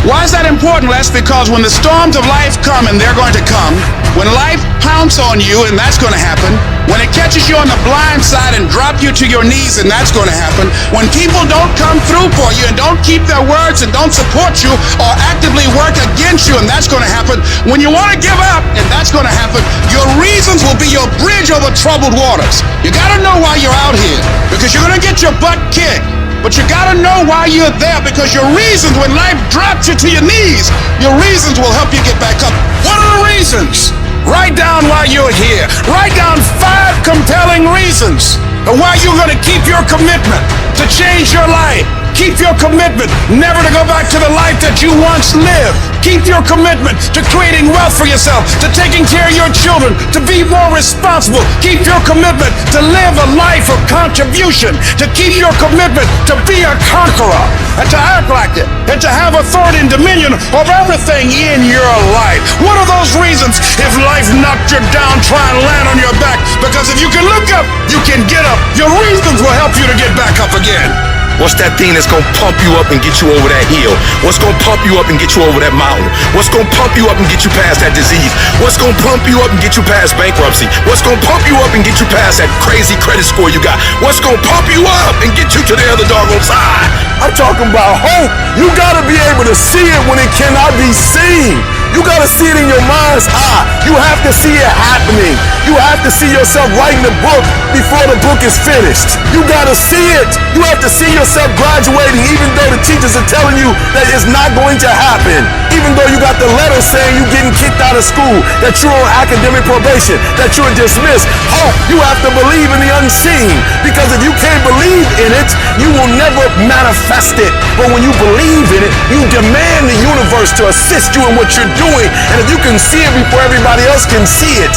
Why is that important, Les? Because when the storms of life come, and they're going to come, when life pounces on you, and that's going to happen, when it catches you on the blind side and drop you to your knees, and that's going to happen, when people don't come through for you and don't keep their words and don't support you or actively work against you, and that's going to happen, when you want to give up, and that's going to happen, your reasons will be your bridge over troubled waters. You got to know why you're out here, because you're going to get your butt kicked. But you gotta know why you're there, because your reasons, when life drops you to your knees, your reasons will help you get back up. What are the reasons? Write down why you're here. Write down 5 compelling reasons of why you're gonna keep your commitment to change your life. Keep your commitment never to go back to the life that you once lived. Keep your commitment to creating wealth for yourself, to taking care of your children, to be more responsible. Keep your commitment to live a life of contribution, to keep your commitment to be a conqueror, and to act like it, and to have authority and dominion of everything in your life. What are those reasons if life knocked you down, try and land on your back? Because if you can look up, you can get up. Your reasons will help you to get back up again. What's that thing that's gonna pump you up and get you over that hill? What's gonna pump you up and get you over that mountain? What's gonna pump you up and get you past that disease? What's gonna pump you up and get you past bankruptcy? What's gonna pump you up and get you past that crazy credit score you got? What's gonna pump you up and get you to the other doggone side? I'm talking about hope. You gotta be able to see it when it cannot be seen. You gotta see it in your mind's eye. You have to see it happening. You have to see yourself writing the book before the book is finished. You gotta see it. You have to see yourself graduating even though the teachers are telling you that it's not going to happen. Even though you got the letter saying you're getting kicked out of school, that you're on academic probation, that you're dismissed. Hope, you have to believe in the unseen. Because if you can't believe in it, you will never manifest it. But when you believe in it, you demand the universe to assist you in what you're doing. And if you can see it before everybody else can see it,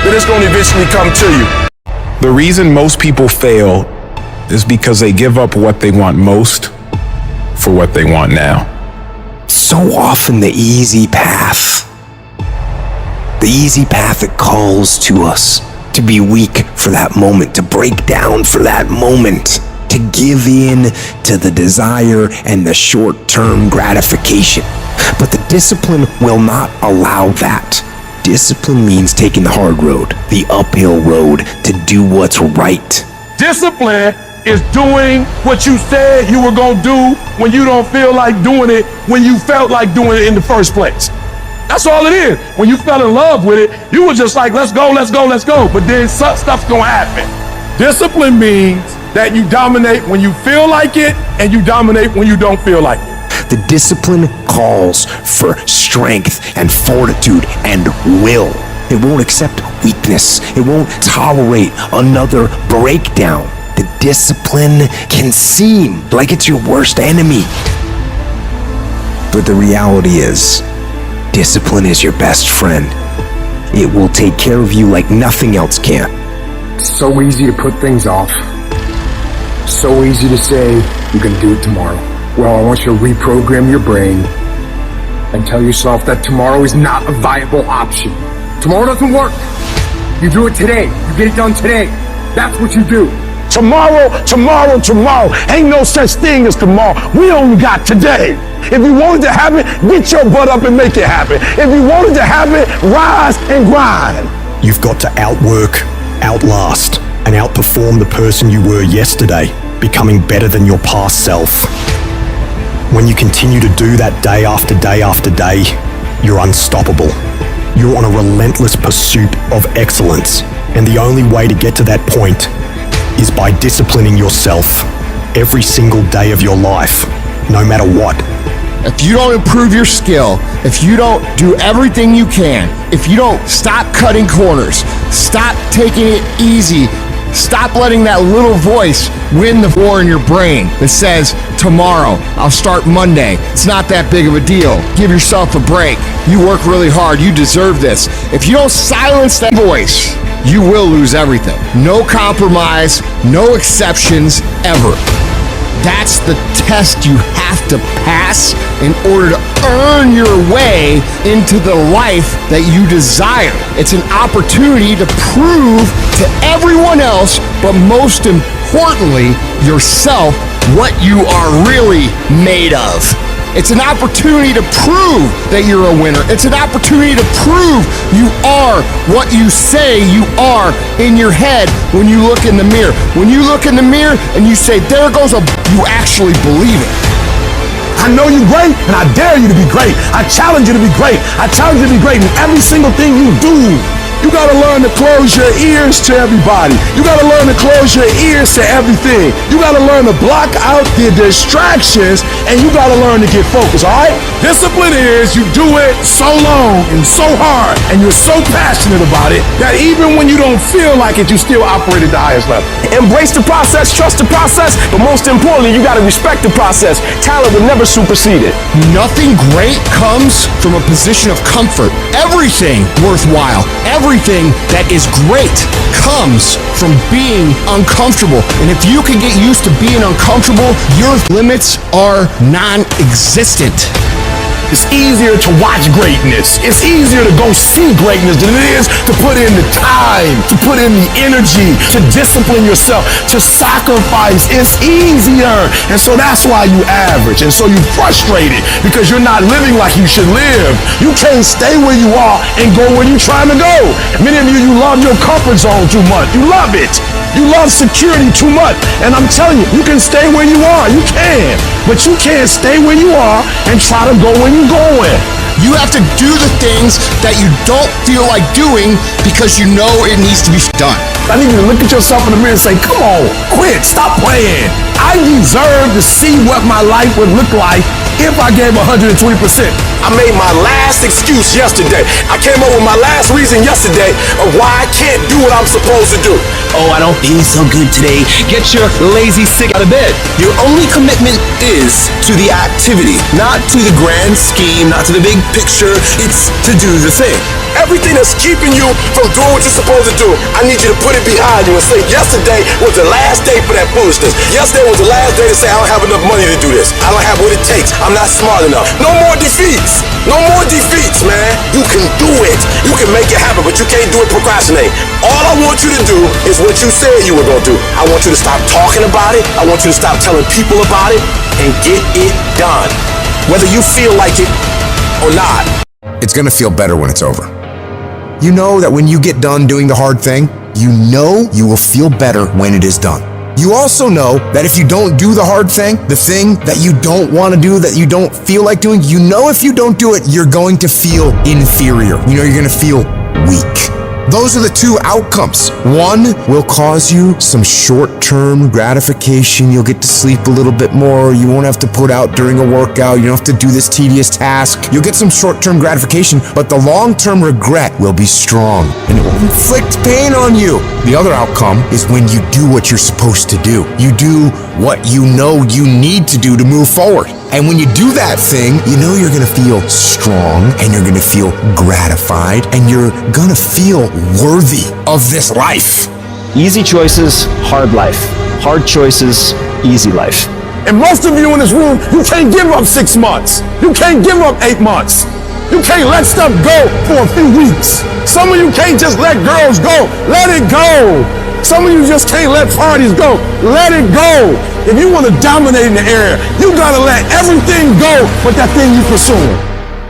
then it's going to eventually come to you. The reason most people fail is because they give up what they want most for what they want now. So often the easy path that calls to us to be weak for that moment, to break down for that moment, to give in to the desire and the short-term gratification. But the discipline will not allow that. Discipline means taking the hard road, the uphill road, to do what's right. Discipline is doing what you said you were gonna do when you don't feel like doing it when you felt like doing it in the first place. That's all it is. When you fell in love with it, you were just like, let's go, let's go, let's go. But then stuff's gonna happen. Discipline means that you dominate when you feel like it and you dominate when you don't feel like it. The discipline calls for strength and fortitude and will. It won't accept weakness. It won't tolerate another breakdown. The discipline can seem like it's your worst enemy. But the reality is, discipline is your best friend. It will take care of you like nothing else can. It's so easy to put things off. So easy to say, you're gonna do it tomorrow. Well, I want you to reprogram your brain and tell yourself that tomorrow is not a viable option. Tomorrow doesn't work. You do it today. You get it done today. That's what you do. Tomorrow. Ain't no such thing as tomorrow. We only got today. If you wanted to happen, get your butt up and make it happen. If you wanted to happen, rise and grind. You've got to outwork, outlast, and outperform the person you were yesterday, becoming better than your past self. When you continue to do that day after day after day, you're unstoppable. You're on a relentless pursuit of excellence, and the only way to get to that point is by disciplining yourself every single day of your life, no matter what. If you don't improve your skill, if you don't do everything you can, if you don't stop cutting corners, stop taking it easy, stop letting that little voice win the war in your brain that says, tomorrow, I'll start Monday. It's not that big of a deal. Give yourself a break. You work really hard. You deserve this. If you don't silence that voice, you will lose everything. No compromise, no exceptions, ever. That's the test you have to pass in order to earn your way into the life that you desire. It's an opportunity to prove to everyone else, but most importantly, yourself, what you are really made of. It's an opportunity to prove that you're a winner. It's an opportunity to prove you are what you say you are in your head when you look in the mirror. When you look in the mirror and you say, there goes a, you actually believe it. I know you're great, and I dare you to be great. I challenge you to be great. I challenge you to be great in every single thing you do. You gotta learn to close your ears to everybody. You gotta learn to close your ears to everything. You gotta learn to block out the distractions, and you gotta learn to get focused, all right? Discipline is you do it so long and so hard, and you're so passionate about it that even when you don't feel like it, you still operate at the highest level. Embrace the process, trust the process, but most importantly, you gotta respect the process. Talent will never supersede it. Nothing great comes from a position of comfort. Everything worthwhile, everything that is great comes from being uncomfortable. And if you can get used to being uncomfortable, your limits are non-existent. It's easier to watch greatness. It's easier to go see greatness than it is to put in the time, to put in the energy, to discipline yourself, to sacrifice. It's easier. And so that's why you average. And so you're frustrated because you're not living like you should live. You can't stay where you are and go where you're trying to go. Many of you love your comfort zone too much. You love it. You love security too much. And I'm telling you, you can stay where you are. You can. But you can't stay where you are and try to go where you're going. You have to do the things that you don't feel like doing because you know it needs to be done. I need you to look at yourself in the mirror and say, come on, quit, stop playing. I deserve to see what my life would look like if I gave 120%. I made my last excuse yesterday. I came up with my last reason yesterday of why I can't do what I'm supposed to do. Oh, I don't feel so good today. Get your lazy sick out of bed. Your only commitment is to the activity, not to the grand scheme, not to the big picture. It's to do the thing. Everything that's keeping you from doing what you're supposed to do, I need you to put it behind you and say, yesterday was the last day for that foolishness. Yesterday was the last day to say, I don't have enough money to do this. I don't have what it takes. I'm not smart enough. No more defeats. No more defeats, man. You can do it. You can make it happen, but you can't do it procrastinating. All I want you to do is what you said you were going to do. I want you to stop talking about it. I want you to stop telling people about it and get it done. Whether you feel like it or not. It's gonna feel better when it's over. You know that when you get done doing the hard thing, you know you will feel better when it is done. You also know that if you don't do the hard thing, the thing that you don't want to do, that you don't feel like doing, you know if you don't do it, you're going to feel inferior. You know you're going to feel weak. Those are the two outcomes. One will cause you some short-term gratification. You'll get to sleep a little bit more. You won't have to put out during a workout. You don't have to do this tedious task. You'll get some short-term gratification, but the long-term regret will be strong and it will inflict pain on you. The other outcome is when you do what you're supposed to do. You do what you know you need to do to move forward. And when you do that thing, you know you're gonna feel strong and you're gonna feel gratified and you're gonna feel worthy of this life. Easy choices, hard life. Hard choices, easy life. And most of you in this room, you can't give up 6 months. You can't give up 8 months. You can't let stuff go for a few weeks. Some of you can't just let girls go. Let it go. Some of you just can't let parties go. Let it go. If you want to dominate in the area, you gotta let everything go but that thing you pursuing.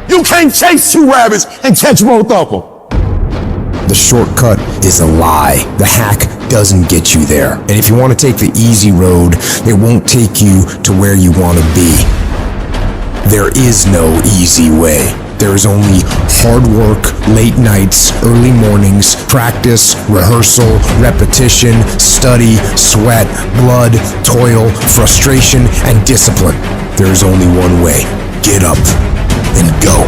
You can't chase 2 rabbits and catch both of them. The shortcut is a lie. The hack doesn't get you there. And if you want to take the easy road, it won't take you to where you want to be. There is no easy way. There is only hard work, late nights, early mornings, practice, rehearsal, repetition, study, sweat, blood, toil, frustration, and discipline. There is only one way. Get up and go.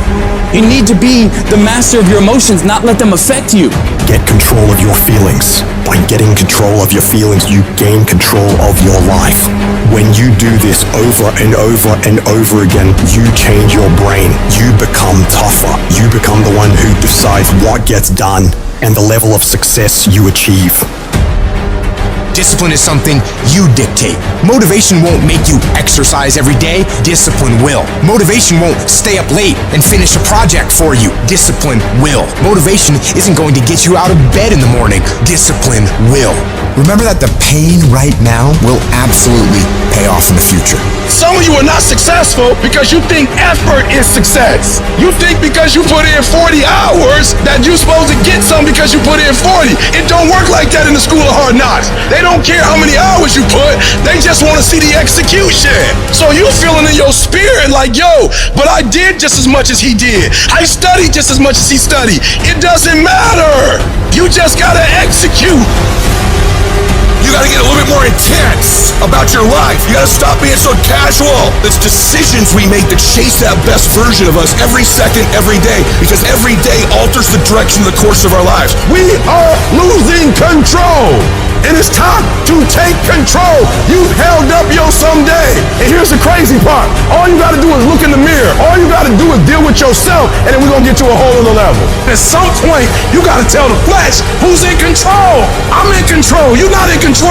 You need to be the master of your emotions, not let them affect you. Get control of your feelings. By getting control of your feelings, you gain control of your life. When you do this over and over and over again, you change your brain. You become tougher. You become the one who decides what gets done and the level of success you achieve. Discipline is something you dictate. Motivation won't make you exercise every day. Discipline will. Motivation won't stay up late and finish a project for you. Discipline will. Motivation isn't going to get you out of bed in the morning. Discipline will. Remember that the pain right now will absolutely pay off in the future. Some of you are not successful because you think effort is success. You think because you put in 40 hours that you're supposed to get some because you put in 40. It don't work like that in the school of hard knocks. They don't care how many hours you put. They just want to see the execution. So you feeling in your spirit like, yo, but I did just as much as he did. I studied just as much as he studied. It doesn't matter. You just gotta execute. You gotta get a little bit more intense about your life. You gotta stop being so casual. It's decisions we make to chase that best version of us every second, every day, because every day alters the direction, the course of our lives. We are losing control. And it's time to take control. You've held up your someday. And here's the crazy part. All you gotta do is look in the mirror. All you gotta do is deal with yourself, and then we're gonna get to a whole other level. At some point, you gotta tell the flesh who's in control. I'm in control. You're not in control?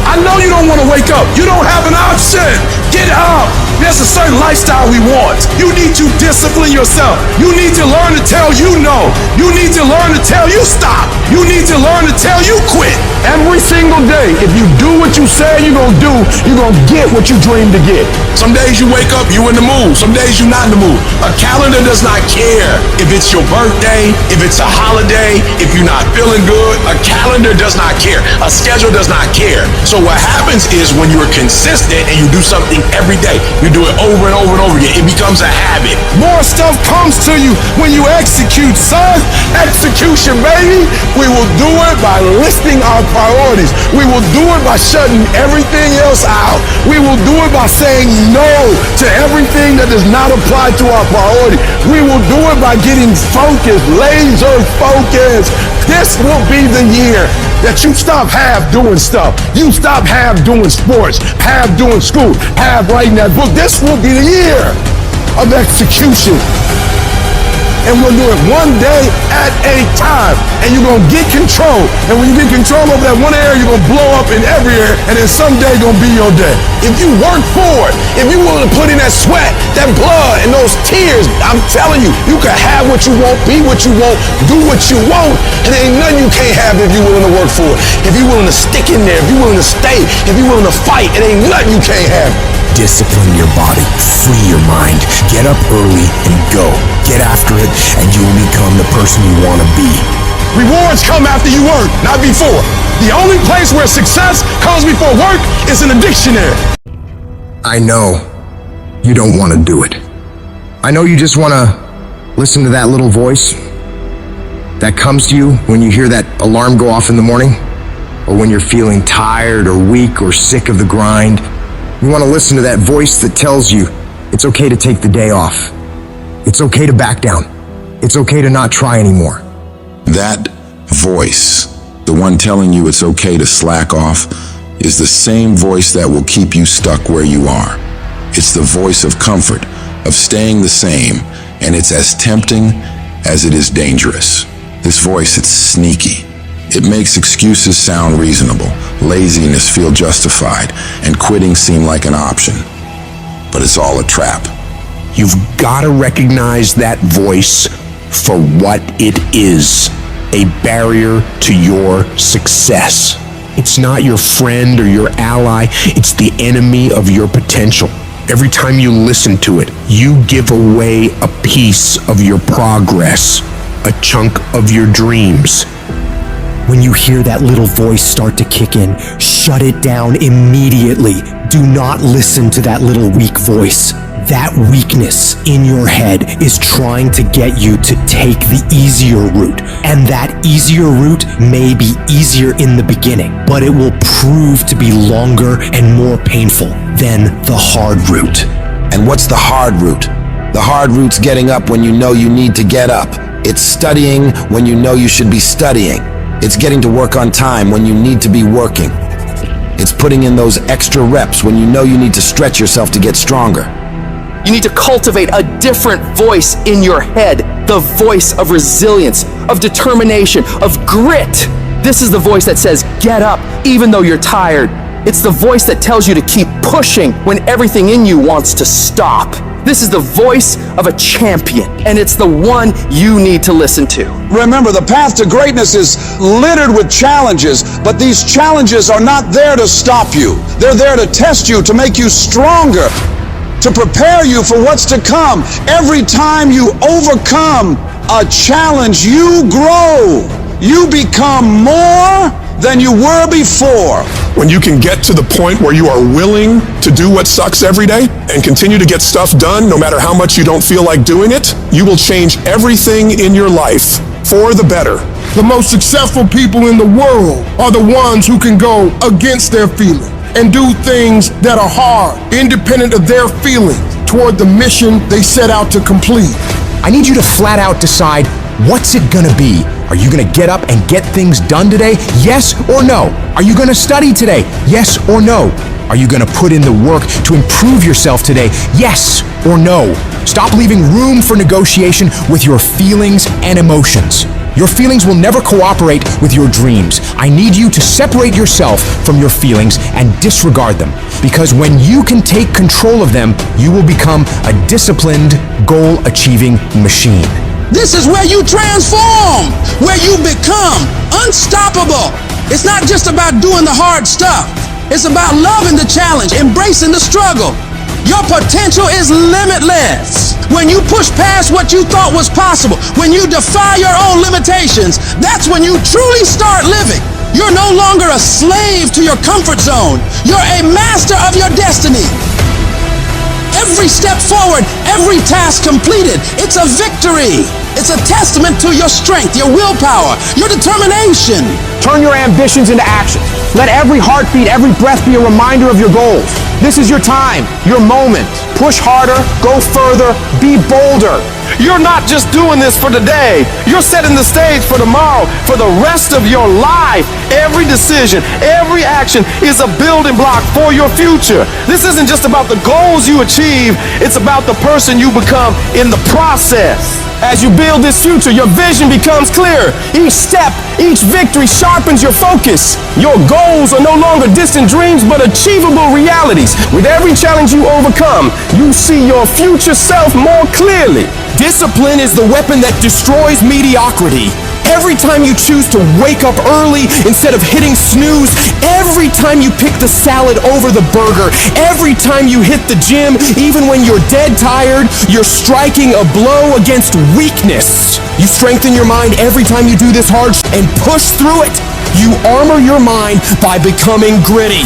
I know you don't wanna wake up. You don't have an option. Get up. There's a certain lifestyle we want. You need to discipline yourself. You need to learn to tell you no. You need to learn to tell you stop. You need to learn to tell you quit. Every single day, if you do what you say you're gonna do, you're gonna get what you dream to get. Some days you wake up, you in the mood. Some days you're not in the mood. A calendar does not care if it's your birthday, if it's a holiday, if you're not feeling good. A calendar does not care. A schedule does not care. So what happens is when you're consistent and you do something every day, you do it over and over and over again, it becomes a habit. More stuff comes to you when you execute, son. Execution, baby. We will do it by listing our priorities priorities. We will do it by shutting everything else out. We will do it by saying no to everything that does not apply to our priority. We will do it by getting focused, laser focused. This will be the year that you stop half doing stuff. You stop half doing sports, half doing school, half writing that book. This will be the year of execution. And we'll do it one day at a time. And you're going to get control. And when you get control over that one area, you're going to blow up in every area. And then someday going to be your day. If you work for it, if you're willing to put in that sweat, that blood, and those tears, I'm telling you, you can have what you want, be what you want, do what you want. And there ain't nothing you can't have if you're willing to work for it. If you're willing to stick in there, if you're willing to stay, if you're willing to fight, it ain't nothing you can't have. Discipline your body, free your mind, get up early and go. Get after it, and you will become the person you want to be. Rewards come after you work, not before. The only place where success comes before work is in a dictionary. I know you don't want to do it. I know you just want to listen to that little voice that comes to you when you hear that alarm go off in the morning, or when you're feeling tired or weak or sick of the grind. You want to listen to that voice that tells you it's okay to take the day off. It's okay to back down. It's okay to not try anymore. That voice, the one telling you it's okay to slack off, is the same voice that will keep you stuck where you are. It's the voice of comfort, of staying the same, and it's as tempting as it is dangerous. This voice, it's sneaky. It makes excuses sound reasonable, laziness feel justified, and quitting seem like an option. But it's all a trap. You've got to recognize that voice for what it is, a barrier to your success. It's not your friend or your ally, it's the enemy of your potential. Every time you listen to it, you give away a piece of your progress, a chunk of your dreams. When you hear that little voice start to kick in, shut it down immediately. Do not listen to that little weak voice. That weakness in your head is trying to get you to take the easier route. And that easier route may be easier in the beginning, but it will prove to be longer and more painful than the hard route. And what's the hard route? The hard route's getting up when you know you need to get up. It's studying when you know you should be studying. It's getting to work on time when you need to be working. It's putting in those extra reps when you know you need to stretch yourself to get stronger. You need to cultivate a different voice in your head, the voice of resilience, of determination, of grit. This is the voice that says, get up, even though you're tired. It's the voice that tells you to keep pushing when everything in you wants to stop. This is the voice of a champion, and it's the one you need to listen to. Remember, the path to greatness is littered with challenges, but these challenges are not there to stop you. They're there to test you, to make you stronger, to prepare you for what's to come. Every time you overcome a challenge, you grow. You become more than you were before. When you can get to the point where you are willing to do what sucks every day and continue to get stuff done no matter how much you don't feel like doing it, you will change everything in your life for the better. The most successful people in the world are the ones who can go against their feelings and do things that are hard, independent of their feelings, toward the mission they set out to complete. I need you to flat out decide, what's it gonna be? Are you gonna get up and get things done today? Yes or no? Are you gonna study today? Yes or no? Are you gonna put in the work to improve yourself today? Yes or no? Stop leaving room for negotiation with your feelings and emotions. Your feelings will never cooperate with your dreams. I need you to separate yourself from your feelings and disregard them. Because when you can take control of them, you will become a disciplined, goal-achieving machine. This is where you transform, where you become unstoppable. It's not just about doing the hard stuff. It's about loving the challenge, embracing the struggle. Your potential is limitless. When you push past what you thought was possible, when you defy your own limitations, that's when you truly start living. You're no longer a slave to your comfort zone. You're a master of your destiny. Every step forward, every task completed, it's a victory. It's a testament to your strength, your willpower, your determination. Turn your ambitions into action. Let every heartbeat, every breath be a reminder of your goals. This is your time, your moment. Push harder, go further, be bolder. You're not just doing this for today. You're setting the stage for tomorrow, for the rest of your life. Every decision, every action is a building block for your future. This isn't just about the goals you achieve, it's about the person you become in the process. As you build this future, your vision becomes clear. Each step, each victory sharpens your focus. Your goals are no longer distant dreams, but achievable realities. With every challenge you overcome, you see your future self more clearly. Discipline is the weapon that destroys mediocrity. Every time you choose to wake up early instead of hitting snooze, every time you pick the salad over the burger, every time you hit the gym, even when you're dead tired, you're striking a blow against weakness. You strengthen your mind every time you do this hard and push through it. You armor your mind by becoming gritty.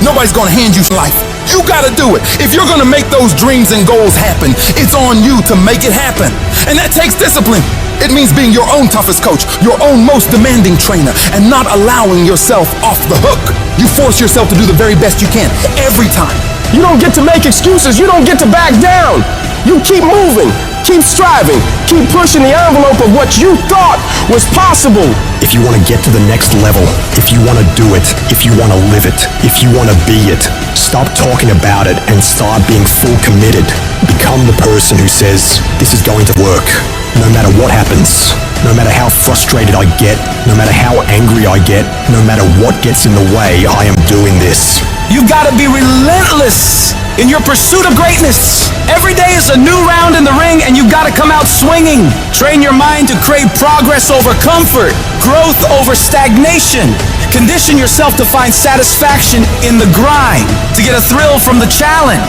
Nobody's gonna hand you life. You gotta do it. If you're gonna make those dreams and goals happen, it's on you to make it happen. And that takes discipline. It means being your own toughest coach, your own most demanding trainer, and not allowing yourself off the hook. You force yourself to do the very best you can, every time. You don't get to make excuses. You don't get to back down. You keep moving, keep striving, keep pushing the envelope of what you thought was possible. If you want to get to the next level, if you want to do it, if you want to live it, if you want to be it, stop talking about it and start being full committed. Become the person who says, this is going to work. No matter what happens, no matter how frustrated I get, no matter how angry I get, no matter what gets in the way, I am doing this. You've got to be relentless in your pursuit of greatness. Every day is a new round in the ring and you've got to come out swinging. Train your mind to crave progress over comfort, growth over stagnation. Condition yourself to find satisfaction in the grind, to get a thrill from the challenge.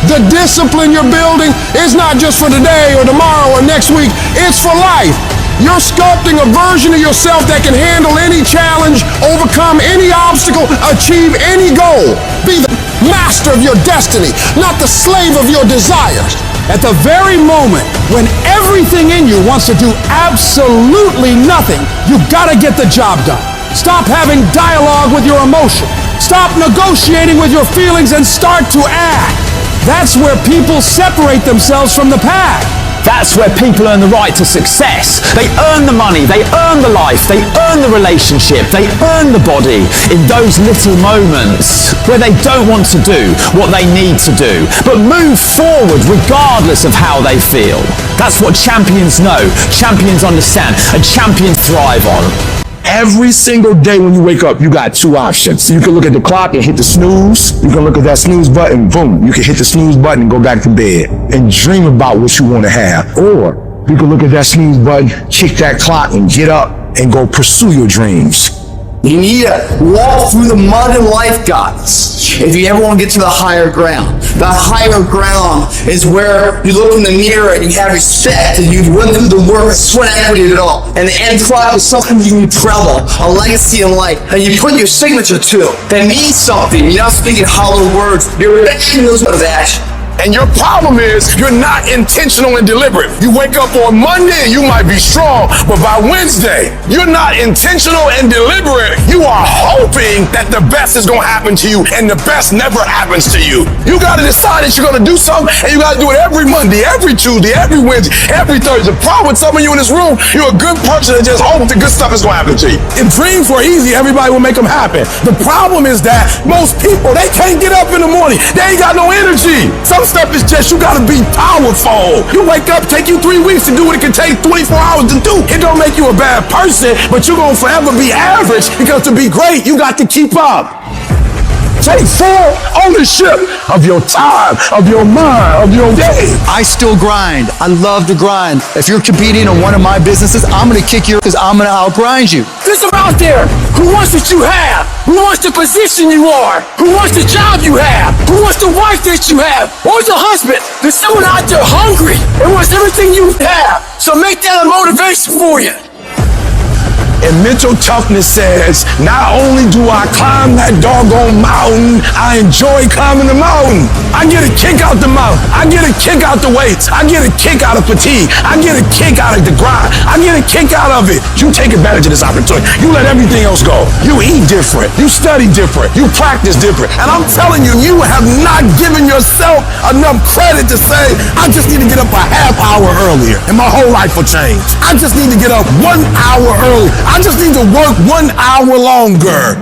The discipline you're building is not just for today or tomorrow or next week, it's for life. You're sculpting a version of yourself that can handle any challenge, overcome any obstacle, achieve any goal. Be the master of your destiny, not the slave of your desires. At the very moment when everything in you wants to do absolutely nothing, you've got to get the job done. Stop having dialogue with your emotion. Stop negotiating with your feelings and start to act. That's where people separate themselves from the pack. That's where people earn the right to success. They earn the money, they earn the life, they earn the relationship, they earn the body in those little moments where they don't want to do what they need to do, but move forward regardless of how they feel. That's what champions know, champions understand, and champions thrive on. Every single day when you wake up, you got two options. You can look at the clock and hit the snooze. You can look at that snooze button, boom. You can hit the snooze button and go back to bed and dream about what you want to have. Or you can look at that snooze button, kick that clock and get up and go pursue your dreams. You need to walk through the mud in life, guys, if you ever want to get to the higher ground. The higher ground is where you look in the mirror and you have respect and you run through the work, sweat equity at all. And the end product is something you can be proud of, a legacy in life, and you put your signature to it. That means something. You're not speaking hollow words. You're making those words of action. And your problem is you're not intentional and deliberate. You wake up on Monday and you might be strong, but by Wednesday, you're not intentional and deliberate. You are hoping that the best is gonna happen to you, and the best never happens to you. You gotta decide that you're gonna do something, and you gotta do it every Monday, every Tuesday, every Wednesday, every Thursday. The problem with some of you in this room, you're a good person that just hopes the good stuff is gonna happen to you. If dreams were easy, everybody would make them happen. The problem is that most people, they can't get up in the morning. They ain't got no energy. Some stuff is just, you gotta be powerful. You wake up, take you 3 weeks to do what it can take 24 hours to do. It don't make you a bad person, but you're gonna forever be average, because to be great, you got to keep up. Take full ownership of your time, of your mind, of your day. I still grind. I love to grind. If you're competing in one of my businesses, I'm gonna kick you because I'm gonna outgrind you. There's some out there who wants what you have, who wants the position you are, who wants the job you have, who wants the wife that you have, or the husband. There's someone out there hungry and wants everything you have. So make that a motivation for you. And mental toughness says, not only do I climb that doggone mountain, I enjoy climbing the mountain. I get a kick out the mountain. I get a kick out the weights. I get a kick out of fatigue. I get a kick out of the grind. I get a kick out of it. You take advantage of this opportunity. You let everything else go. You eat different. You study different. You practice different. And I'm telling you, you have not given yourself enough credit to say, I just need to get up a half hour earlier and my whole life will change. I just need to get up 1 hour early. I just need to work 1 hour longer.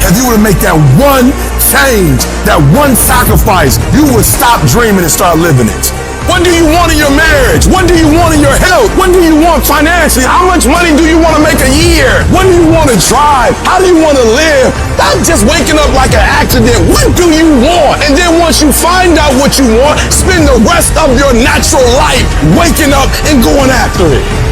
If you were to make that one change, that one sacrifice, you would stop dreaming and start living it. What do you want in your marriage? What do you want in your health? What do you want financially? How much money do you want to make a year? What do you want to drive? How do you want to live? Not just waking up like an accident. What do you want? And then once you find out what you want, spend the rest of your natural life waking up and going after it.